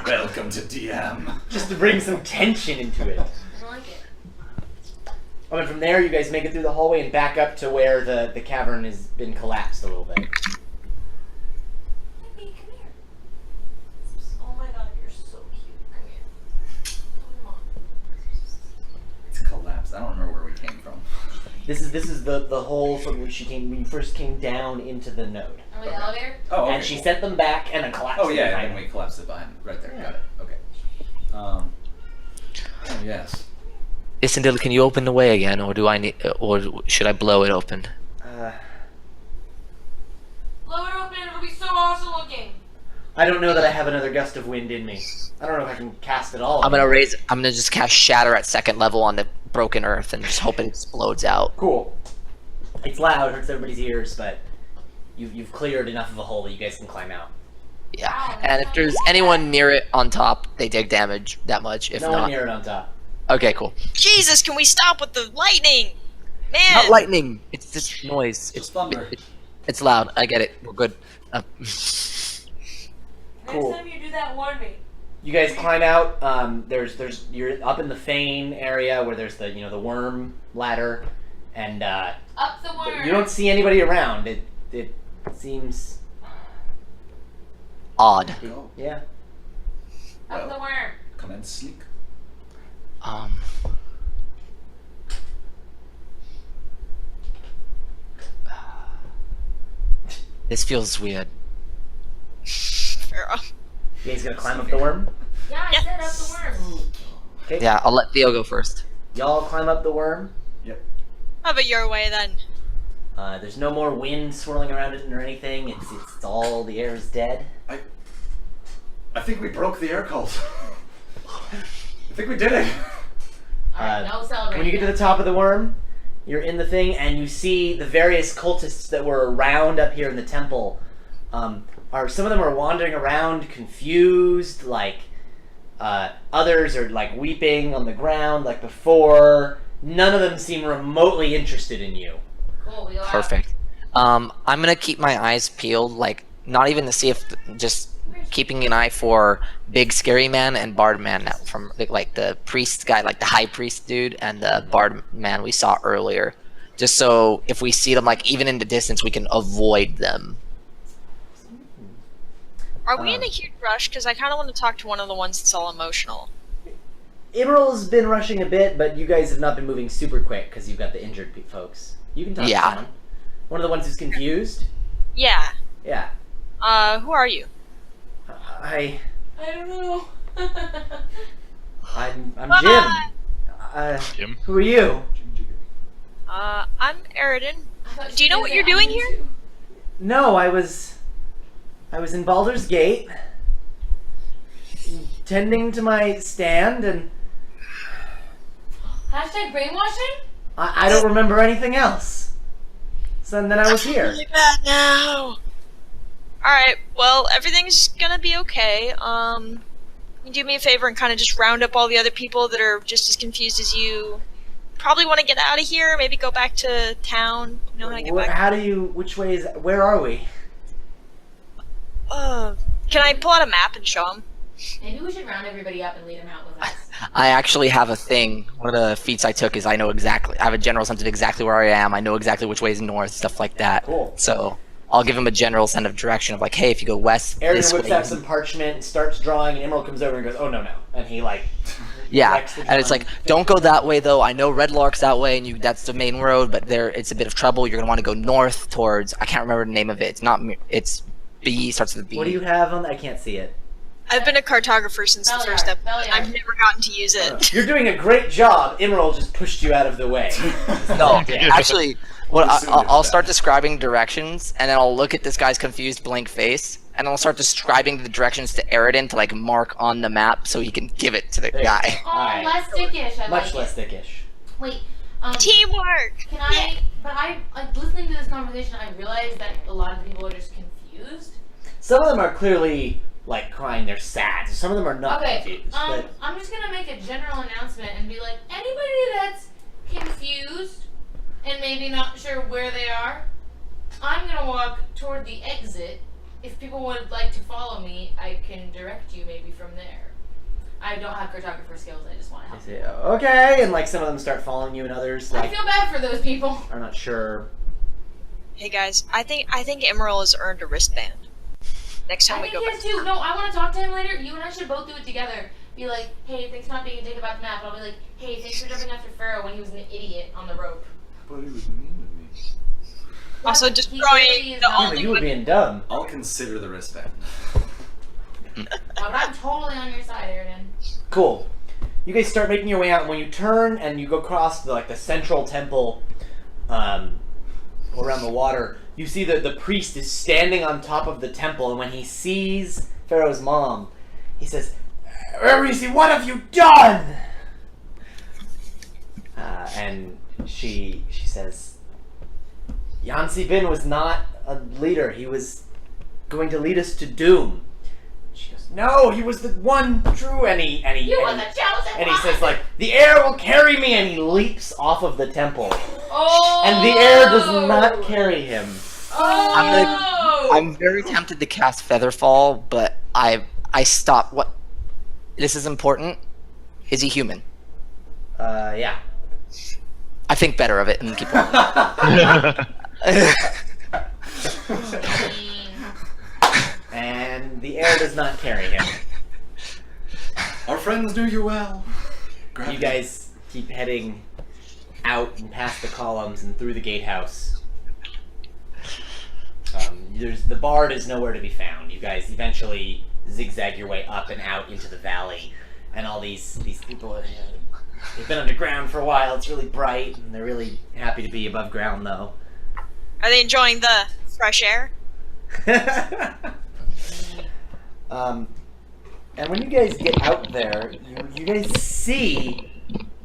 Welcome to DM. Just to bring some tension into it. I don't like it. Oh, and from there, you guys make it through the hallway and back up to where the cavern has been collapsed a little bit. Hey, come here. Oh my god, you're so cute. Come here. Come on. It's collapsed. I don't remember where we came from. This is the hole from which she came when you first came down into the node. Are we in the elevator? Oh, okay. And she sent them back and then collapsed. Oh yeah, behind and them. we collapsed it behind. Right there. Got it. Okay. Oh yes. Isindil, can you open the way again, or do I need, or should I blow it open? Blow it open, it'll be so awesome looking. I don't know that I have another gust of wind in me. I don't know if I can cast it all. I'm gonna just cast Shatter at 2nd level on the broken earth and just hope it explodes out. Cool. It's loud, hurts everybody's ears, but you've cleared enough of a hole that you guys can climb out. Yeah, and if there's anyone near it on top, they take damage that much. If No not, one near it on top. okay, cool. Jesus, can we stop with the lightning? Man. Not lightning. It's just noise. It's thunder. It's loud. I get it. We're good. Cool. Next time you do that, warn me. You guys climb out. You're up in the Fane area where there's the worm ladder, and Up the worm. you don't see anybody around. It seems Odd. Go. yeah. Up the worm. Commence sneak. This feels weird. Pharaoh. You guys gonna climb up the worm? Yeah, I said up Yes. the worm. Okay. Yeah, I'll let Theo go first. Y'all climb up the worm. How about your way then? There's no more wind swirling around it or anything. It's all the air is dead. I think we broke the air cult. I think we did it. Alright, no celebrating. When you get to the top of the worm, you're in the thing, and you see the various cultists that were around up here in the temple. Some of them are wandering around, confused, like others are like weeping on the ground, like before. None of them seem remotely interested in you. Cool, we go out. Perfect. I'm gonna keep my eyes peeled, like not even to see if just keeping an eye for Big Scary Man and Bard Man from like the priest guy, like the high priest dude, and the Bard Man we saw earlier. Just so if we see them, like even in the distance, we can avoid them. Are we in a huge rush? Because I kind of want to talk to one of the ones that's all emotional. Emerald's been rushing a bit, but you guys have not been moving super quick because you've got the injured folks. You can talk Yeah. to someone. One of the ones who's confused? Yeah. Yeah. Who are you? I don't know. I'm Bye. Jim. Jim? Who are you? I'm Eridan. I thought Do she you know was what like, you're I doing need here? to. No, I was in Baldur's Gate, tending to my stand, and Hashtag brainwashing? I don't remember anything else. So then I was here. Really bad now. Alright, well, everything's gonna be okay. Can you do me a favor and kind of just round up all the other people that are just as confused as you? Probably want to get out of here, maybe go back to town. You know how to get back? How do you? Which way is? Where are we? Can I pull out a map and show them? Maybe we should round everybody up and lead them out with us. I actually have a thing. One of the feats I took is I know exactly. I have a general sense of exactly where I am. I know exactly which way is north, stuff like that. Cool. So I'll give him a general sense of direction of like, hey, if you go west, Aaron this whips way. out some parchment and starts drawing, and Emerald comes over and goes, "Oh no, no!" And he like, Yeah, directs the and it's drawing. like, don't go that way though. I know Red Lark's that way, and that's the main road, but there it's a bit of trouble. You're gonna want to go north towards. I can't remember the name of it. It's not. It's B. Starts with a B. What do you have on? I can't see it. I've been a cartographer since the first episode. I've never gotten to use it. You're doing a great job. Emerald just pushed you out of the way. No, actually, what We'll soon do I'll that. start describing directions, and then I'll look at this guy's confused blank face, and I'll start describing the directions to Eridan to like mark on the map so he can give it to the There. guy. Oh, Alright. less dickish. I Much like less it. dickish. Wait, Teamwork! can I? But I, like, listening to this conversation, I realized that a lot of people are just confused. Some of them are clearly like crying. They're sad. Some of them are not Okay, confused. But I'm just gonna make a general announcement and be like, anybody that's confused and maybe not sure where they are, I'm gonna walk toward the exit. If people would like to follow me, I can direct you maybe from there. I don't have cartographer skills, I just want to I help. say, okay, and like some of them start following you, and others I like feel bad for those people. are not sure. Hey guys, I think Emerald has earned a wristband. Next time I we think go he back. has too. No, I want to talk to him later. You and I should both do it together. Be like, hey, thanks for not being a dick about the map. And I'll be like, hey, thanks for jumping after Pharaoh when he was an idiot on the rope. But he was mean to me. Also He destroying really is the not. Yeah, but you were being dumb. I'll consider the wristband. But I'm totally on your side, Eridan. Cool. You guys start making your way out, and when you turn and you go across the central temple, around the water, you see that the priest is standing on top of the temple, and when he sees Pharaoh's mom. He says, Arisi, what have you done? And she says, Yansi Bin was not a leader. He was going to lead us to doom. She goes, no, he was the one true. And he says, like, the air will carry me. And he leaps off of the temple. Oh! And the air does not carry him. Oh! I'm very tempted to cast Featherfall, but I stop. What? This is important. Is he human? Yeah. I think better of it and keep going. And the air does not carry him. Our friends knew you well. You guys keep heading out and past the columns and through the gatehouse. The bard is nowhere to be found. You guys eventually zigzag your way up and out into the valley, and all these people, they've been underground for a while. It's really bright, and they're really happy to be above ground, though. Are they enjoying the fresh air? And when you guys get out there, you guys see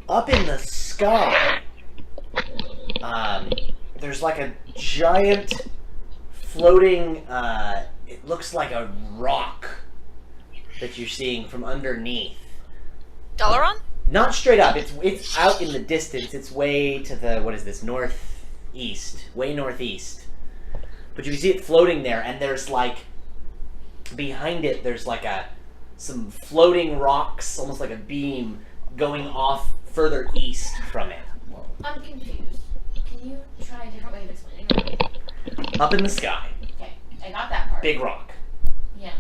up in the sky, there's like a giant floating, it looks like a rock that you're seeing from underneath. Dalaran? Not straight up, it's out in the distance. It's way to the, what is this, northeast, way northeast. But you can see it floating there, and there's like, behind it, there's like some floating rocks, almost like a beam, going off further east from it. I'm confused. Can you try a different way of explaining it? Up in the sky, Okay, I got that part. big rock. Yeah.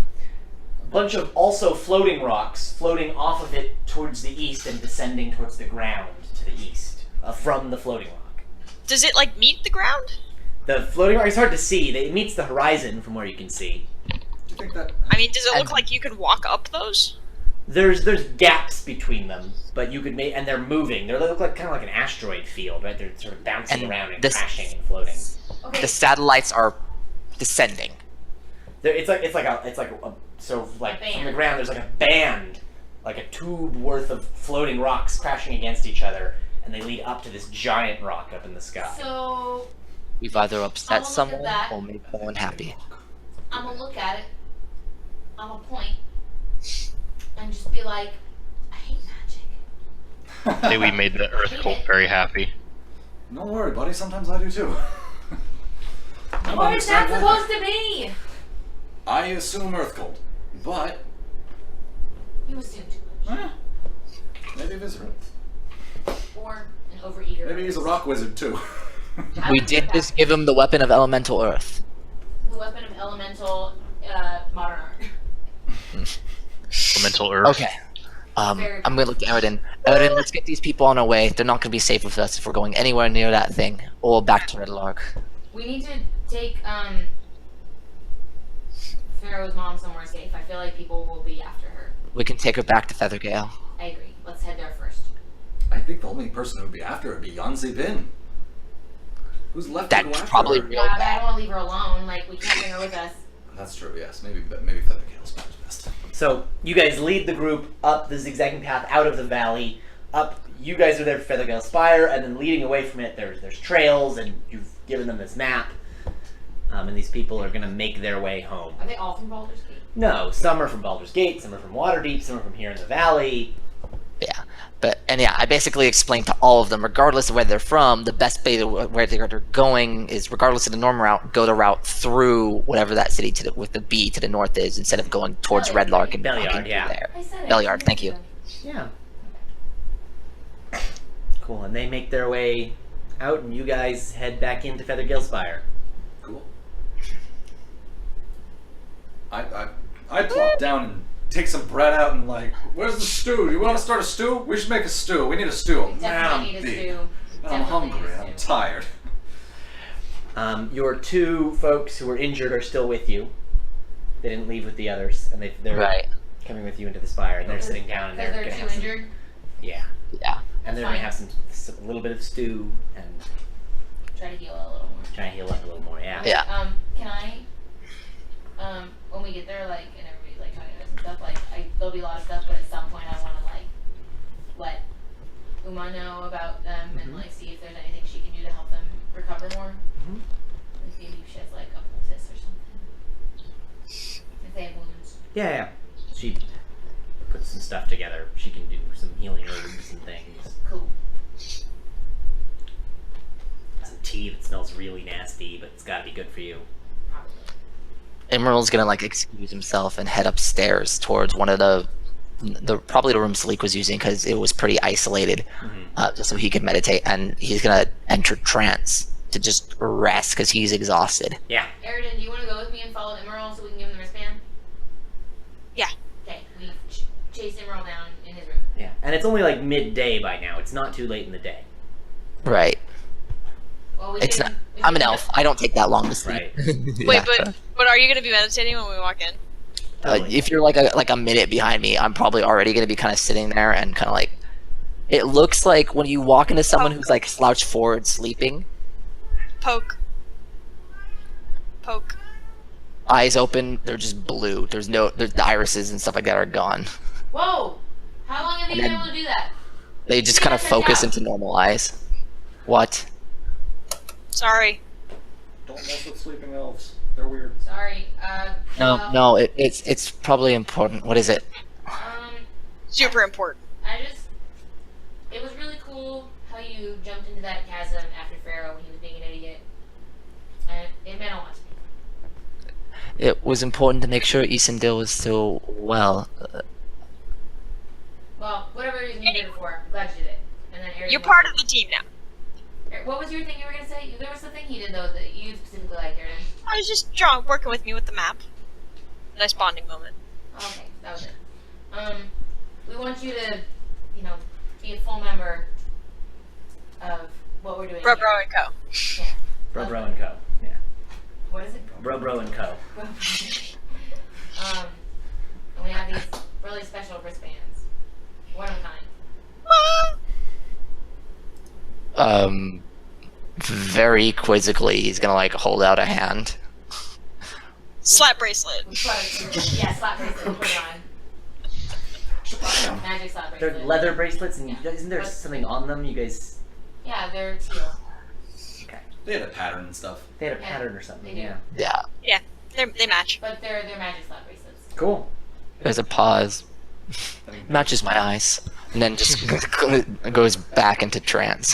A bunch of also floating rocks floating off of it towards the east and descending towards the ground to the east from the floating rock. Does it, like, meet the ground? The floating rock is hard to see. It meets the horizon from where you can see. Do you think that? I mean, does it look like you could walk up those? There's gaps between them, but you could make, and they're moving. They look like kind of like an asteroid field, right? They're sort of bouncing And around and this- crashing and floating. Okay. The satellites are descending. It's like so A like from band. the ground. There's like a band, like a tube worth of floating rocks crashing against each other, and they lead up to this giant rock up in the sky. So We've either I'll upset look at someone that. or made someone happy. I'm gonna look at it. I'm gonna point and just be like, I hate magic. Say we made the Earth cult very happy. Don't worry, buddy. Sometimes I do too. What is that supposed to be? I assume Earth cult, but You assume too much. maybe a visitor. Or an overeater. Maybe he's a rock wizard too. I We would did think just that. give him the weapon of elemental earth. The weapon of elemental modern art. Elemental Earth. Okay. I'm gonna look at Eridan. Eridan, let's get these people on our way. They're not gonna be safe with us if we're going anywhere near that thing. Or back to Red Lark. We need to take Pharaoh's mom somewhere safe. I feel like people will be after her. We can take her back to Feathergale. I agree. Let's head there first. I think the only person who would be after it would be Yanzi Bin. Who's left to That's go after probably her? real Yeah, but I bad. don't want to leave her alone. Like, we can't bring her with us. That's true. Yes, maybe Feathergale's best. So you guys lead the group up the zigzagging path out of the valley. Up, you guys are there for Feathergale Spire, and then leading away from it, there's trails, and you've given them this map. And these people are gonna make their way home. Are they all from Baldur's Gate? No, some are from Baldur's Gate, some are from Waterdeep, some are from here in the valley. Yeah. I basically explained to all of them, regardless of where they're from, the best way to where they're going is, regardless of the normal route, go the route through whatever that city with the B to the north is, instead of going towards Red Lark and Belliard, walking through yeah. there. I said it. Belliard, thank you. Yeah. Cool, and they make their way out, and you guys head back into Feathergale Spire. Cool. I plop down and take some bread out and like, where's the stew? Do you want to start a stew? We should make a stew. We need a stew. We definitely need a deep. stew. And I'm Definitely hungry. need a I'm stew. tired. Your two folks who were injured are still with you. They didn't leave with the others, and they're Right. coming with you into the spire, and they're sitting down, and Because they're they're gonna too have some, injured. yeah, Yeah. and they're Fine. gonna have some little bit of stew and Try to heal a little more. try and heal up a little more. Yeah. Yeah. Can I, when we get there, like, and everybody, like, stuff. Like, there'll be a lot of stuff, but at some point I want to like let Uma know about them and like see if there's anything she can do to help them recover more. Like maybe if she has like a poultice or something. If they have wounds. Yeah. She puts some stuff together. She can do some healing herbs and things. Cool. Some tea that smells really nasty, but it's gotta be good for you. Probably. Emerald's gonna like excuse himself and head upstairs towards one of the probably the room Sleek was using because it was pretty isolated, just so he could meditate. And he's gonna enter trance to just rest because he's exhausted. Yeah. Eridan, do you want to go with me and follow Emerald so we can give him the wristband? Yeah. Okay, we chase Emerald down in his room. Yeah. And it's only like midday by now. It's not too late in the day. Right. Well, we It's can, not. we I'm can- an elf. I don't take that long to sleep. Right. Wait, but are you gonna be meditating when we walk in? If you're like a minute behind me, I'm probably already gonna be kind of sitting there and kind of like. It looks like when you walk into someone who's like slouched forward sleeping, Poke. eyes open, they're just blue. The irises and stuff like that are gone. Whoa! How long have you And been then- able to do that? They just kind of focus into normal eyes. What? Sorry. Don't mess with sleeping elves. They're weird. Sorry. No. It's probably important. What is it? Super important. It was really cool how you jumped into that chasm after Pharaoh when he was being an idiot. And it meant a lot to me. It was important to make sure Isindil was still well. Well, whatever reason you did it for, I'm glad you did it. And then Eridan You're was part like- of the team now. What was your thing you were gonna say? There was something he did though that you specifically liked, Eridan. I was just working with me with the map. Nice bonding moment. Oh, okay, that was it. We want you to, be a full member of what we're doing. Bro, here. bro, and co. Yeah. Bro and Co. Yeah. What is it? Bro and Co. And we have these really special wristbands. One of a kind. Very quizzically, he's gonna like hold out a hand. Slap bracelet. Yeah, slap bracelet. Put it on. Magic slap bracelet. They're leather bracelets, and Yeah. isn't there something on them? You guys. Yeah, they're teal. Okay. They had a pattern and stuff. They had a Yeah, pattern or something. they do. Yeah. Yeah. They match. But they're magic slap bracelets. Cool. There's a pause. I mean, Matches my eyes, and then just goes back into trance.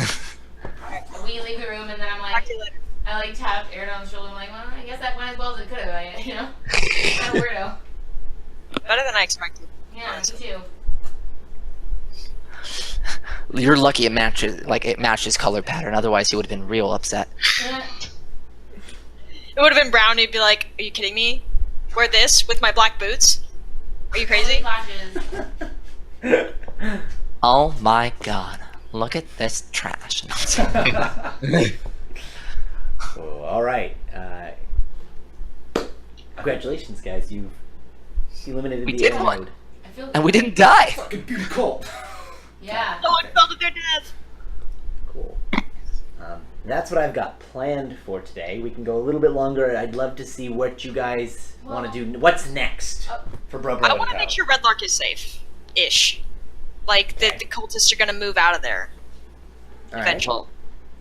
We leave the room and then I'm Talk like, to you later. I like tap Aaron on the shoulder. I'm like, well, I guess that went as well as it could have. Kind of weirdo. Better than I expected. Yeah, me too. You're lucky it matches color pattern. Otherwise, he would have been real upset. Yeah. It would have been brown. He'd be like, "Are you kidding me? Wear this with my black boots? Are you crazy?" Flashes. Oh my god! Look at this trash. Cool. All right. Congratulations, guys. You eliminated We the did air one. mode. I feel And we didn't die. fucking beautiful. Yeah. No one fell to their death. Cool. That's what I've got planned for today. We can go a little bit longer. I'd love to see what you guys want to do. What's next for Bro I and want to Co? make sure Red Lark is safe-ish. Like the cultists are gonna move out of there All right. eventually.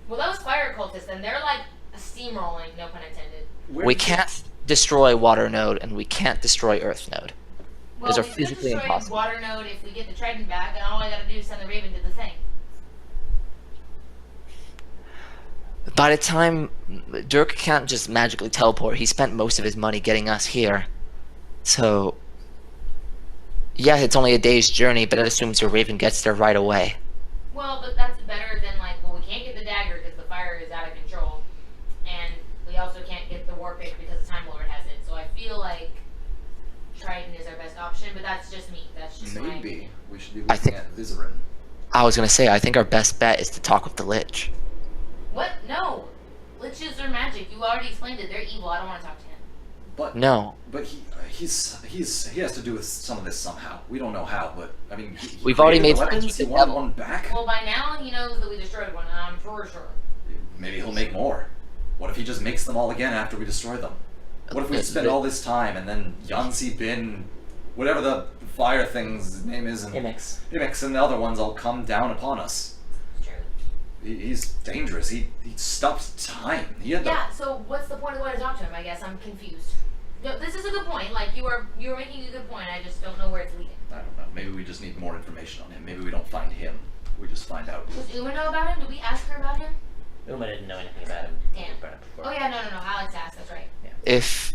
Well, that was fire cultists, and they're like steamrolling, no pun intended. We can't destroy Water Node, and we can't destroy Earth Node. Well, Those are we could physically destroy impossible. Water Node if we get the Trident back, and all I gotta do is send the Raven to the thing. By the time Dirk can't just magically teleport, he spent most of his money getting us here. So, yeah, it's only a day's journey, but it assumes your Raven gets there right away. Well, but that's better than like, well, we can't get the dagger because the fire is out of control, and we also can't get the war pick because the Time Lord has it. So I feel like Trident is our best option, but that's just me. That's just my Maybe opinion. we should be I looking think- at Vizerin. I was gonna say, I think our best bet is to talk with the Lich. What? No. Liches are magic. You already explained it. They're evil. I don't want to talk to him. But No. But he has to do with some of this somehow. We don't know how, but I mean, he We've already created made the friends weapons. He with the wanted devil. one back. Well, by now he knows that we destroyed one. I'm for sure. Maybe he'll make more. What if he just makes them all again after we destroy them? What if we spend all this time and then Yansi Bin whatever the fire thing's name is, and Imix. Imix and the other ones all come down upon us. True. He's dangerous. He stops time. He had Yeah, so what's the point of going to talk to him? I guess I'm confused. No, this is a good point. Like, you were making a good point. I just don't know where it's leading. I don't know. Maybe we just need more information on him. Maybe we don't find him. We just find out. Does Uma know about him? Did we ask her about him? Uma didn't know anything about him. Damn. Brought it up before. Oh yeah, no. Alex asked. That's right. If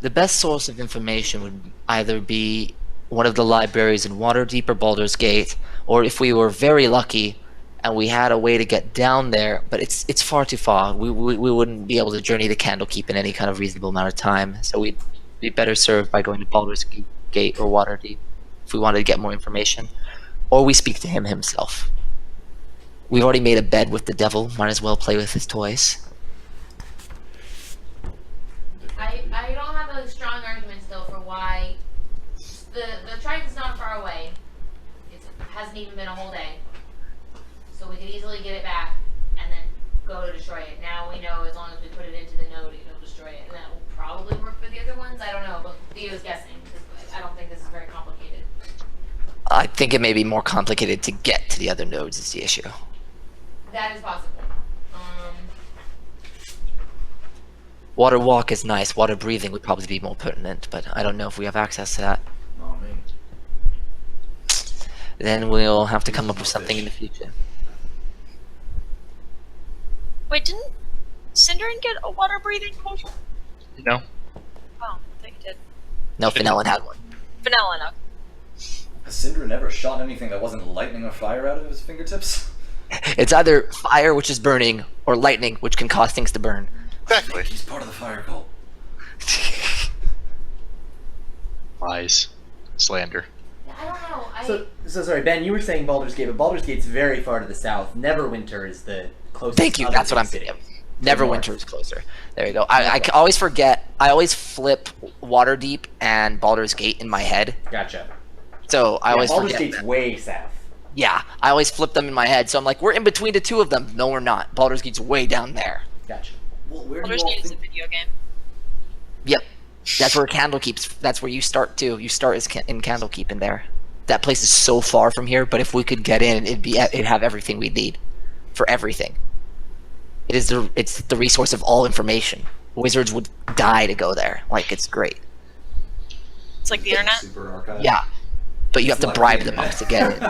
the best source of information would either be one of the libraries in Waterdeep or Baldur's Gate, or if we were very lucky and we had a way to get down there, but it's far too far. We wouldn't be able to journey to Candlekeep in any kind of reasonable amount of time, so we'd be better served by going to Baldur's Gate or Waterdeep if we wanted to get more information, or we speak to him himself. We've already made a bed with the devil, might as well play with his toys. I don't have a strong argument still for why the Trident's not far away. It hasn't even been a whole day, so we could easily get it back and then go to destroy it. Now we know as long as we put it into the node, it'll destroy it, and that will probably work for the other ones. I don't know, but Theo's guessing because I don't think this is very complicated. I think it may be more complicated to get to the other nodes is the issue. That is possible. Water walk is nice. Water breathing would probably be more pertinent, but I don't know if we have access to that. Oh, me. Then we'll have to come up with something in the future. Wait, didn't Cinderin get a water breathing potion? No. Oh, I think it did. No, Fenelon had one. Vanilla enough. Has Cinder never shot anything that wasn't lightning or fire out of his fingertips? It's either fire, which is burning, or lightning, which can cause things to burn. Exactly. He's part of the fire cult. Lies. Slander. Yeah, I don't know. So sorry, Ben. You were saying Baldur's Gate, but Baldur's Gate's very far to the south. Neverwinter is the closest. Thank you. other That's what I'm city. thinking. Neverwinter is closer. There you go. I always forget. I always flip Waterdeep and Baldur's Gate in my head. Gotcha. So I always Baldur's forget. Gate's that. way south. Yeah, I always flip them in my head. So I'm like, we're in between the two of them. No, we're not. Baldur's Gate's way down there. Gotcha. Well, where do you Baldur's all Gate is a think... video game. Yep. That's where Candlekeep's. That's where you start too. You start in Candlekeep in there. That place is so far from here, but if we could get in, it'd have everything we need for everything. It's the resource of all information. Wizards would die to go there. Like, it's great. It's like the internet. Super archive? Yeah, but you have to Like bribe the them internet. to get it.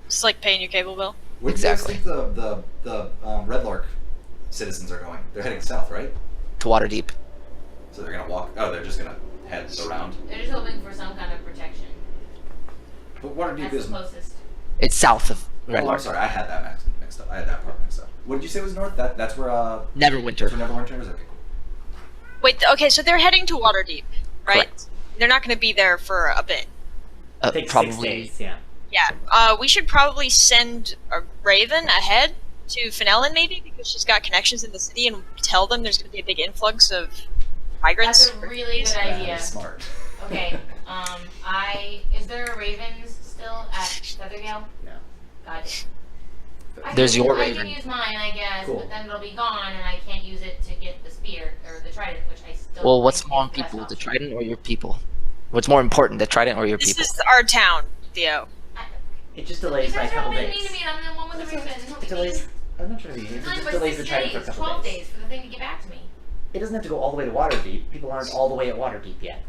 It's like paying your cable bill. Where do you Exactly. guys think the Redlark citizens are going? They're heading south, right? To Waterdeep. So they're gonna walk... Oh, they're just gonna head around. They're just hoping for some kind of protection. But Waterdeep That's is... the closest. It's south of Oh, I'm Redlark. sorry, I had that mixed up. I had that part mixed up. What did you say was north? That's where Neverwinter. Neverwinter is? Okay, cool. Wait, okay, so they're heading to Waterdeep, right? Correct. They're not going to be there for a bit. Takes 6 Probably. days. Yeah. Yeah, we should probably send a Raven ahead to Fenelon maybe, because she's got connections in the city, and tell them there's going to be a big influx of migrants. That's a really good Yeah, idea. smart. Okay, is there a Ravens still at Feathergale? No. God. There's your I Raven. can use mine, I guess, Cool. but then it'll be gone, and I can't use it to get the spear or the trident, which I still. Well, what's think more is the best people, the option. Trident or your people? What's more important, the Trident or your This people? is our town, Theo. It just You delays by a guys are all couple being days. mean to me, and I'm the one with the Raven. It delays. I'm not trying to be. It Fine, just but delays the 6 trident for a days, couple 12 days. days for the thing to get back to me. It doesn't have to go all the way to Waterdeep. People aren't all the way at Waterdeep yet.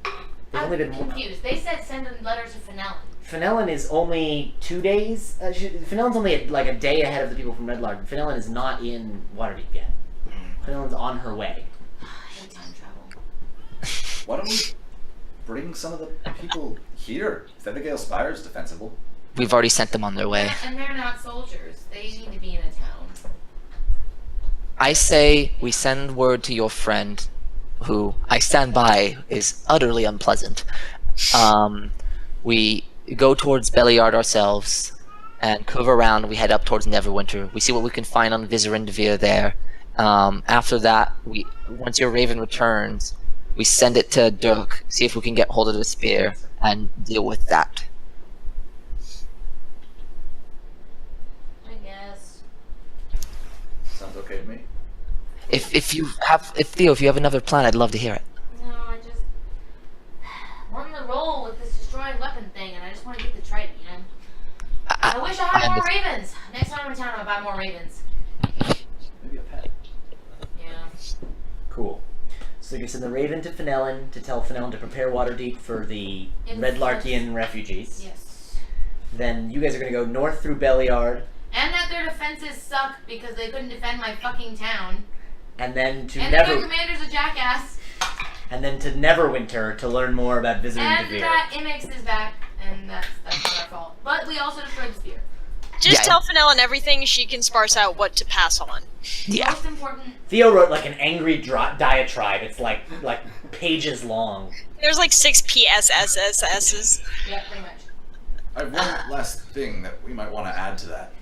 They've I'm only been. confused. They said send a letter to Fenelon. Fenelon is only 2 days. Fenelon's only like a day ahead of the people from Redlark. Fenelon is not in Waterdeep yet. Fenelon's on her way. I hate time travel. Why don't we bring some of the people here? Feathergale Spire is defensible. We've already sent them on their way. And they're not soldiers. They need to be in a town. I say we send word to your friend, who I stand by is utterly unpleasant. We go towards Beliard ourselves, and curve around. We head up towards Neverwinter. We see what we can find on Vizarin Devere there. After that, once your Raven returns, we send it to Dirk, see if we can get hold of the spear, and deal with that. I guess. Sounds okay to me. If Theo, if you have another plan, I'd love to hear it. No, I just won the roll with this destroying weapon thing, and I just want to get the trident, you know? I wish I had more ravens. Next time I'm in town, I'll buy more ravens. Maybe a pet. Yeah. Cool. So you send the Raven to Fenelon to tell Fenelon to prepare Waterdeep for the In Red Larkian refugees. Yes. Then you guys are going to go north through Beliard, And that their defenses suck because they couldn't defend my fucking town. and then to And their commander's a jackass. Neverwinter to learn more about Vizirin And Devere. that Imix is back, and that's not our fault. But we also destroyed the sphere. Just Yeah. tell Fennel everything, she can sparse out what to pass on. Yeah. Most important. Theo wrote like an angry diatribe. It's like pages long. There's like 6 PSSSS's. Yeah, pretty much. I have one last thing that we might want to add to that.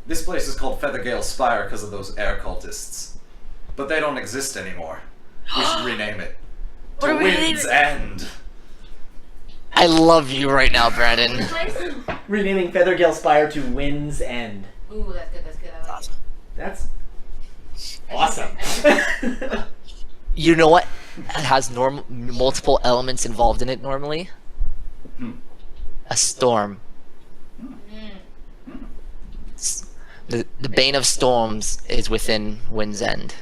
This place is called Feathergale Spire because of those air cultists. But they don't exist anymore. We should rename it. What to are we naming Wind's it? End. I love you right now, Brandon. This place? Renaming Feathergale Spire to Wind's End. Ooh, that's good, that's good. I like it. That's awesome. You know what has multiple elements involved in it normally? A storm. The bane of storms is within Wind's End.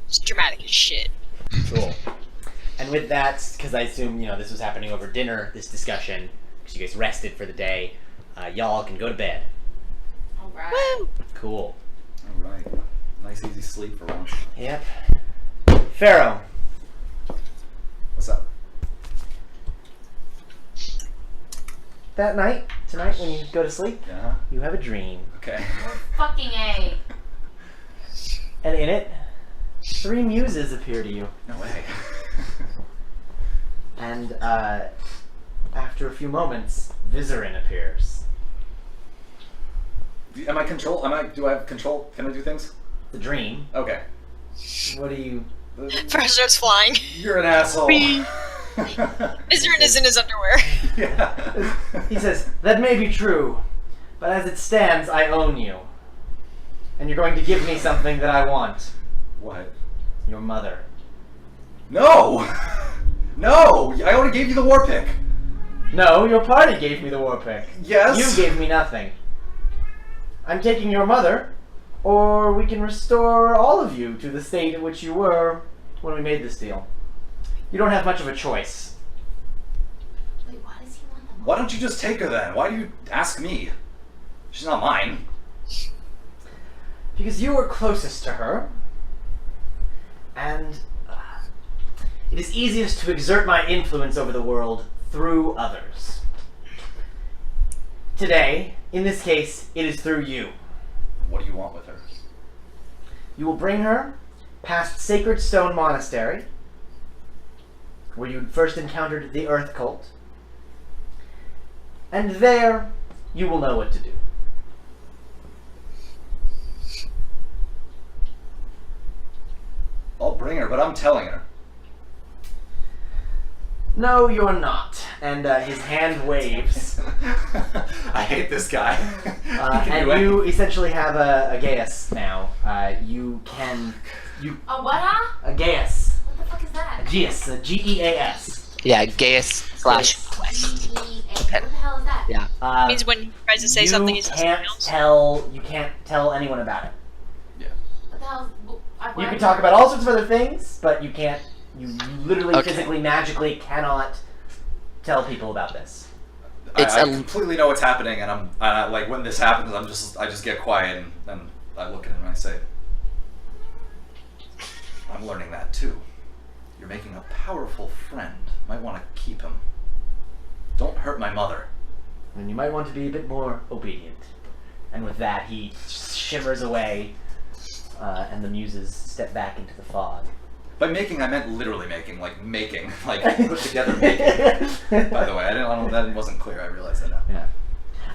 It's dramatic as shit. Cool. And with that, because I assume this was happening over dinner, this discussion, because you guys rested for the day, y'all can go to bed. Alright. Woo! Cool. Alright. Nice easy sleep for once. Yep. Pharaoh. What's up? Tonight when you go to sleep, Yeah. you have a dream. Okay. Fucking A. And in it, 3 muses appear to you. No way. And after a few moments, Vizirin appears. Do I have control? Can I do things? The dream. Okay. What do you... First starts flying. You're an asshole. Vizirin is in his underwear. Yeah. He says, "That may be true, but as it stands, I own you. And you're going to give me something that I want. What? Your mother." No! No! I already gave you the war pick. No, your party gave me the war pick. Yes? You gave me nothing. I'm taking your mother, or we can restore all of you to the state in which you were when we made this deal. You don't have much of a choice. Wait, why does he want them? Why don't you just take her then? Why do you ask me? She's not mine. Because you were closest to her, and it is easiest to exert my influence over the world through others. Today, in this case, it is through you. What do you want with her? You will bring her past Sacred Stone Monastery, where you first encountered the Earth Cult, and there you will know what to do. I'll bring her, but I'm telling her. No, you're not. And his hand waves. I hate this guy. And you essentially have a Gaius now. You can... A what, huh? A Gaius. What the fuck is that? Geas. A Geas. Yeah, Gaius slash. G-E-A. What the hell is that? Yeah. Means when he tries to say something, he says something else. You can't tell anyone about it. What the hell? You can talk about all sorts of other things, but you can't. You literally, Okay. physically, magically cannot tell people about this. I completely know what's happening, and I'm like when this happens, I just get quiet and I look at him and I say, "I'm learning that too. You're making a powerful friend. Might want to keep him. Don't hurt my mother." And you might want to be a bit more obedient. And with that, he shimmers away, and the muses step back into the fog. By making, I meant literally making, like put together making. By the way, that wasn't clear. I realize that now. Yeah.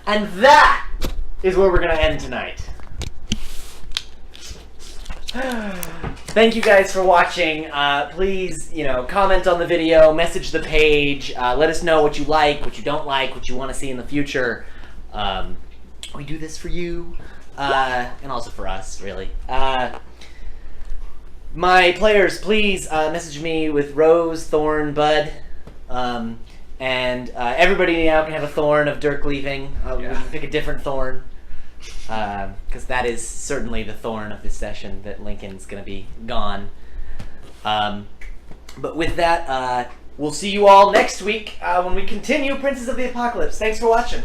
And that is where we're going to end tonight. Thank you guys for watching. Please, comment on the video, message the page, let us know what you like, what you don't like, what you want to see in the future. We do this for you. and also for us, really. My players, please message me with Rose, Thorn, Bud, and everybody now can have a Thorn of Dirk leaving. We can pick a different Thorn, because that is certainly the Thorn of this session, that Lincoln's going to be gone. But with that, we'll see you all next week when we continue Princes of the Apocalypse. Thanks for watching.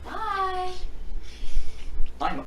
Bye. I'm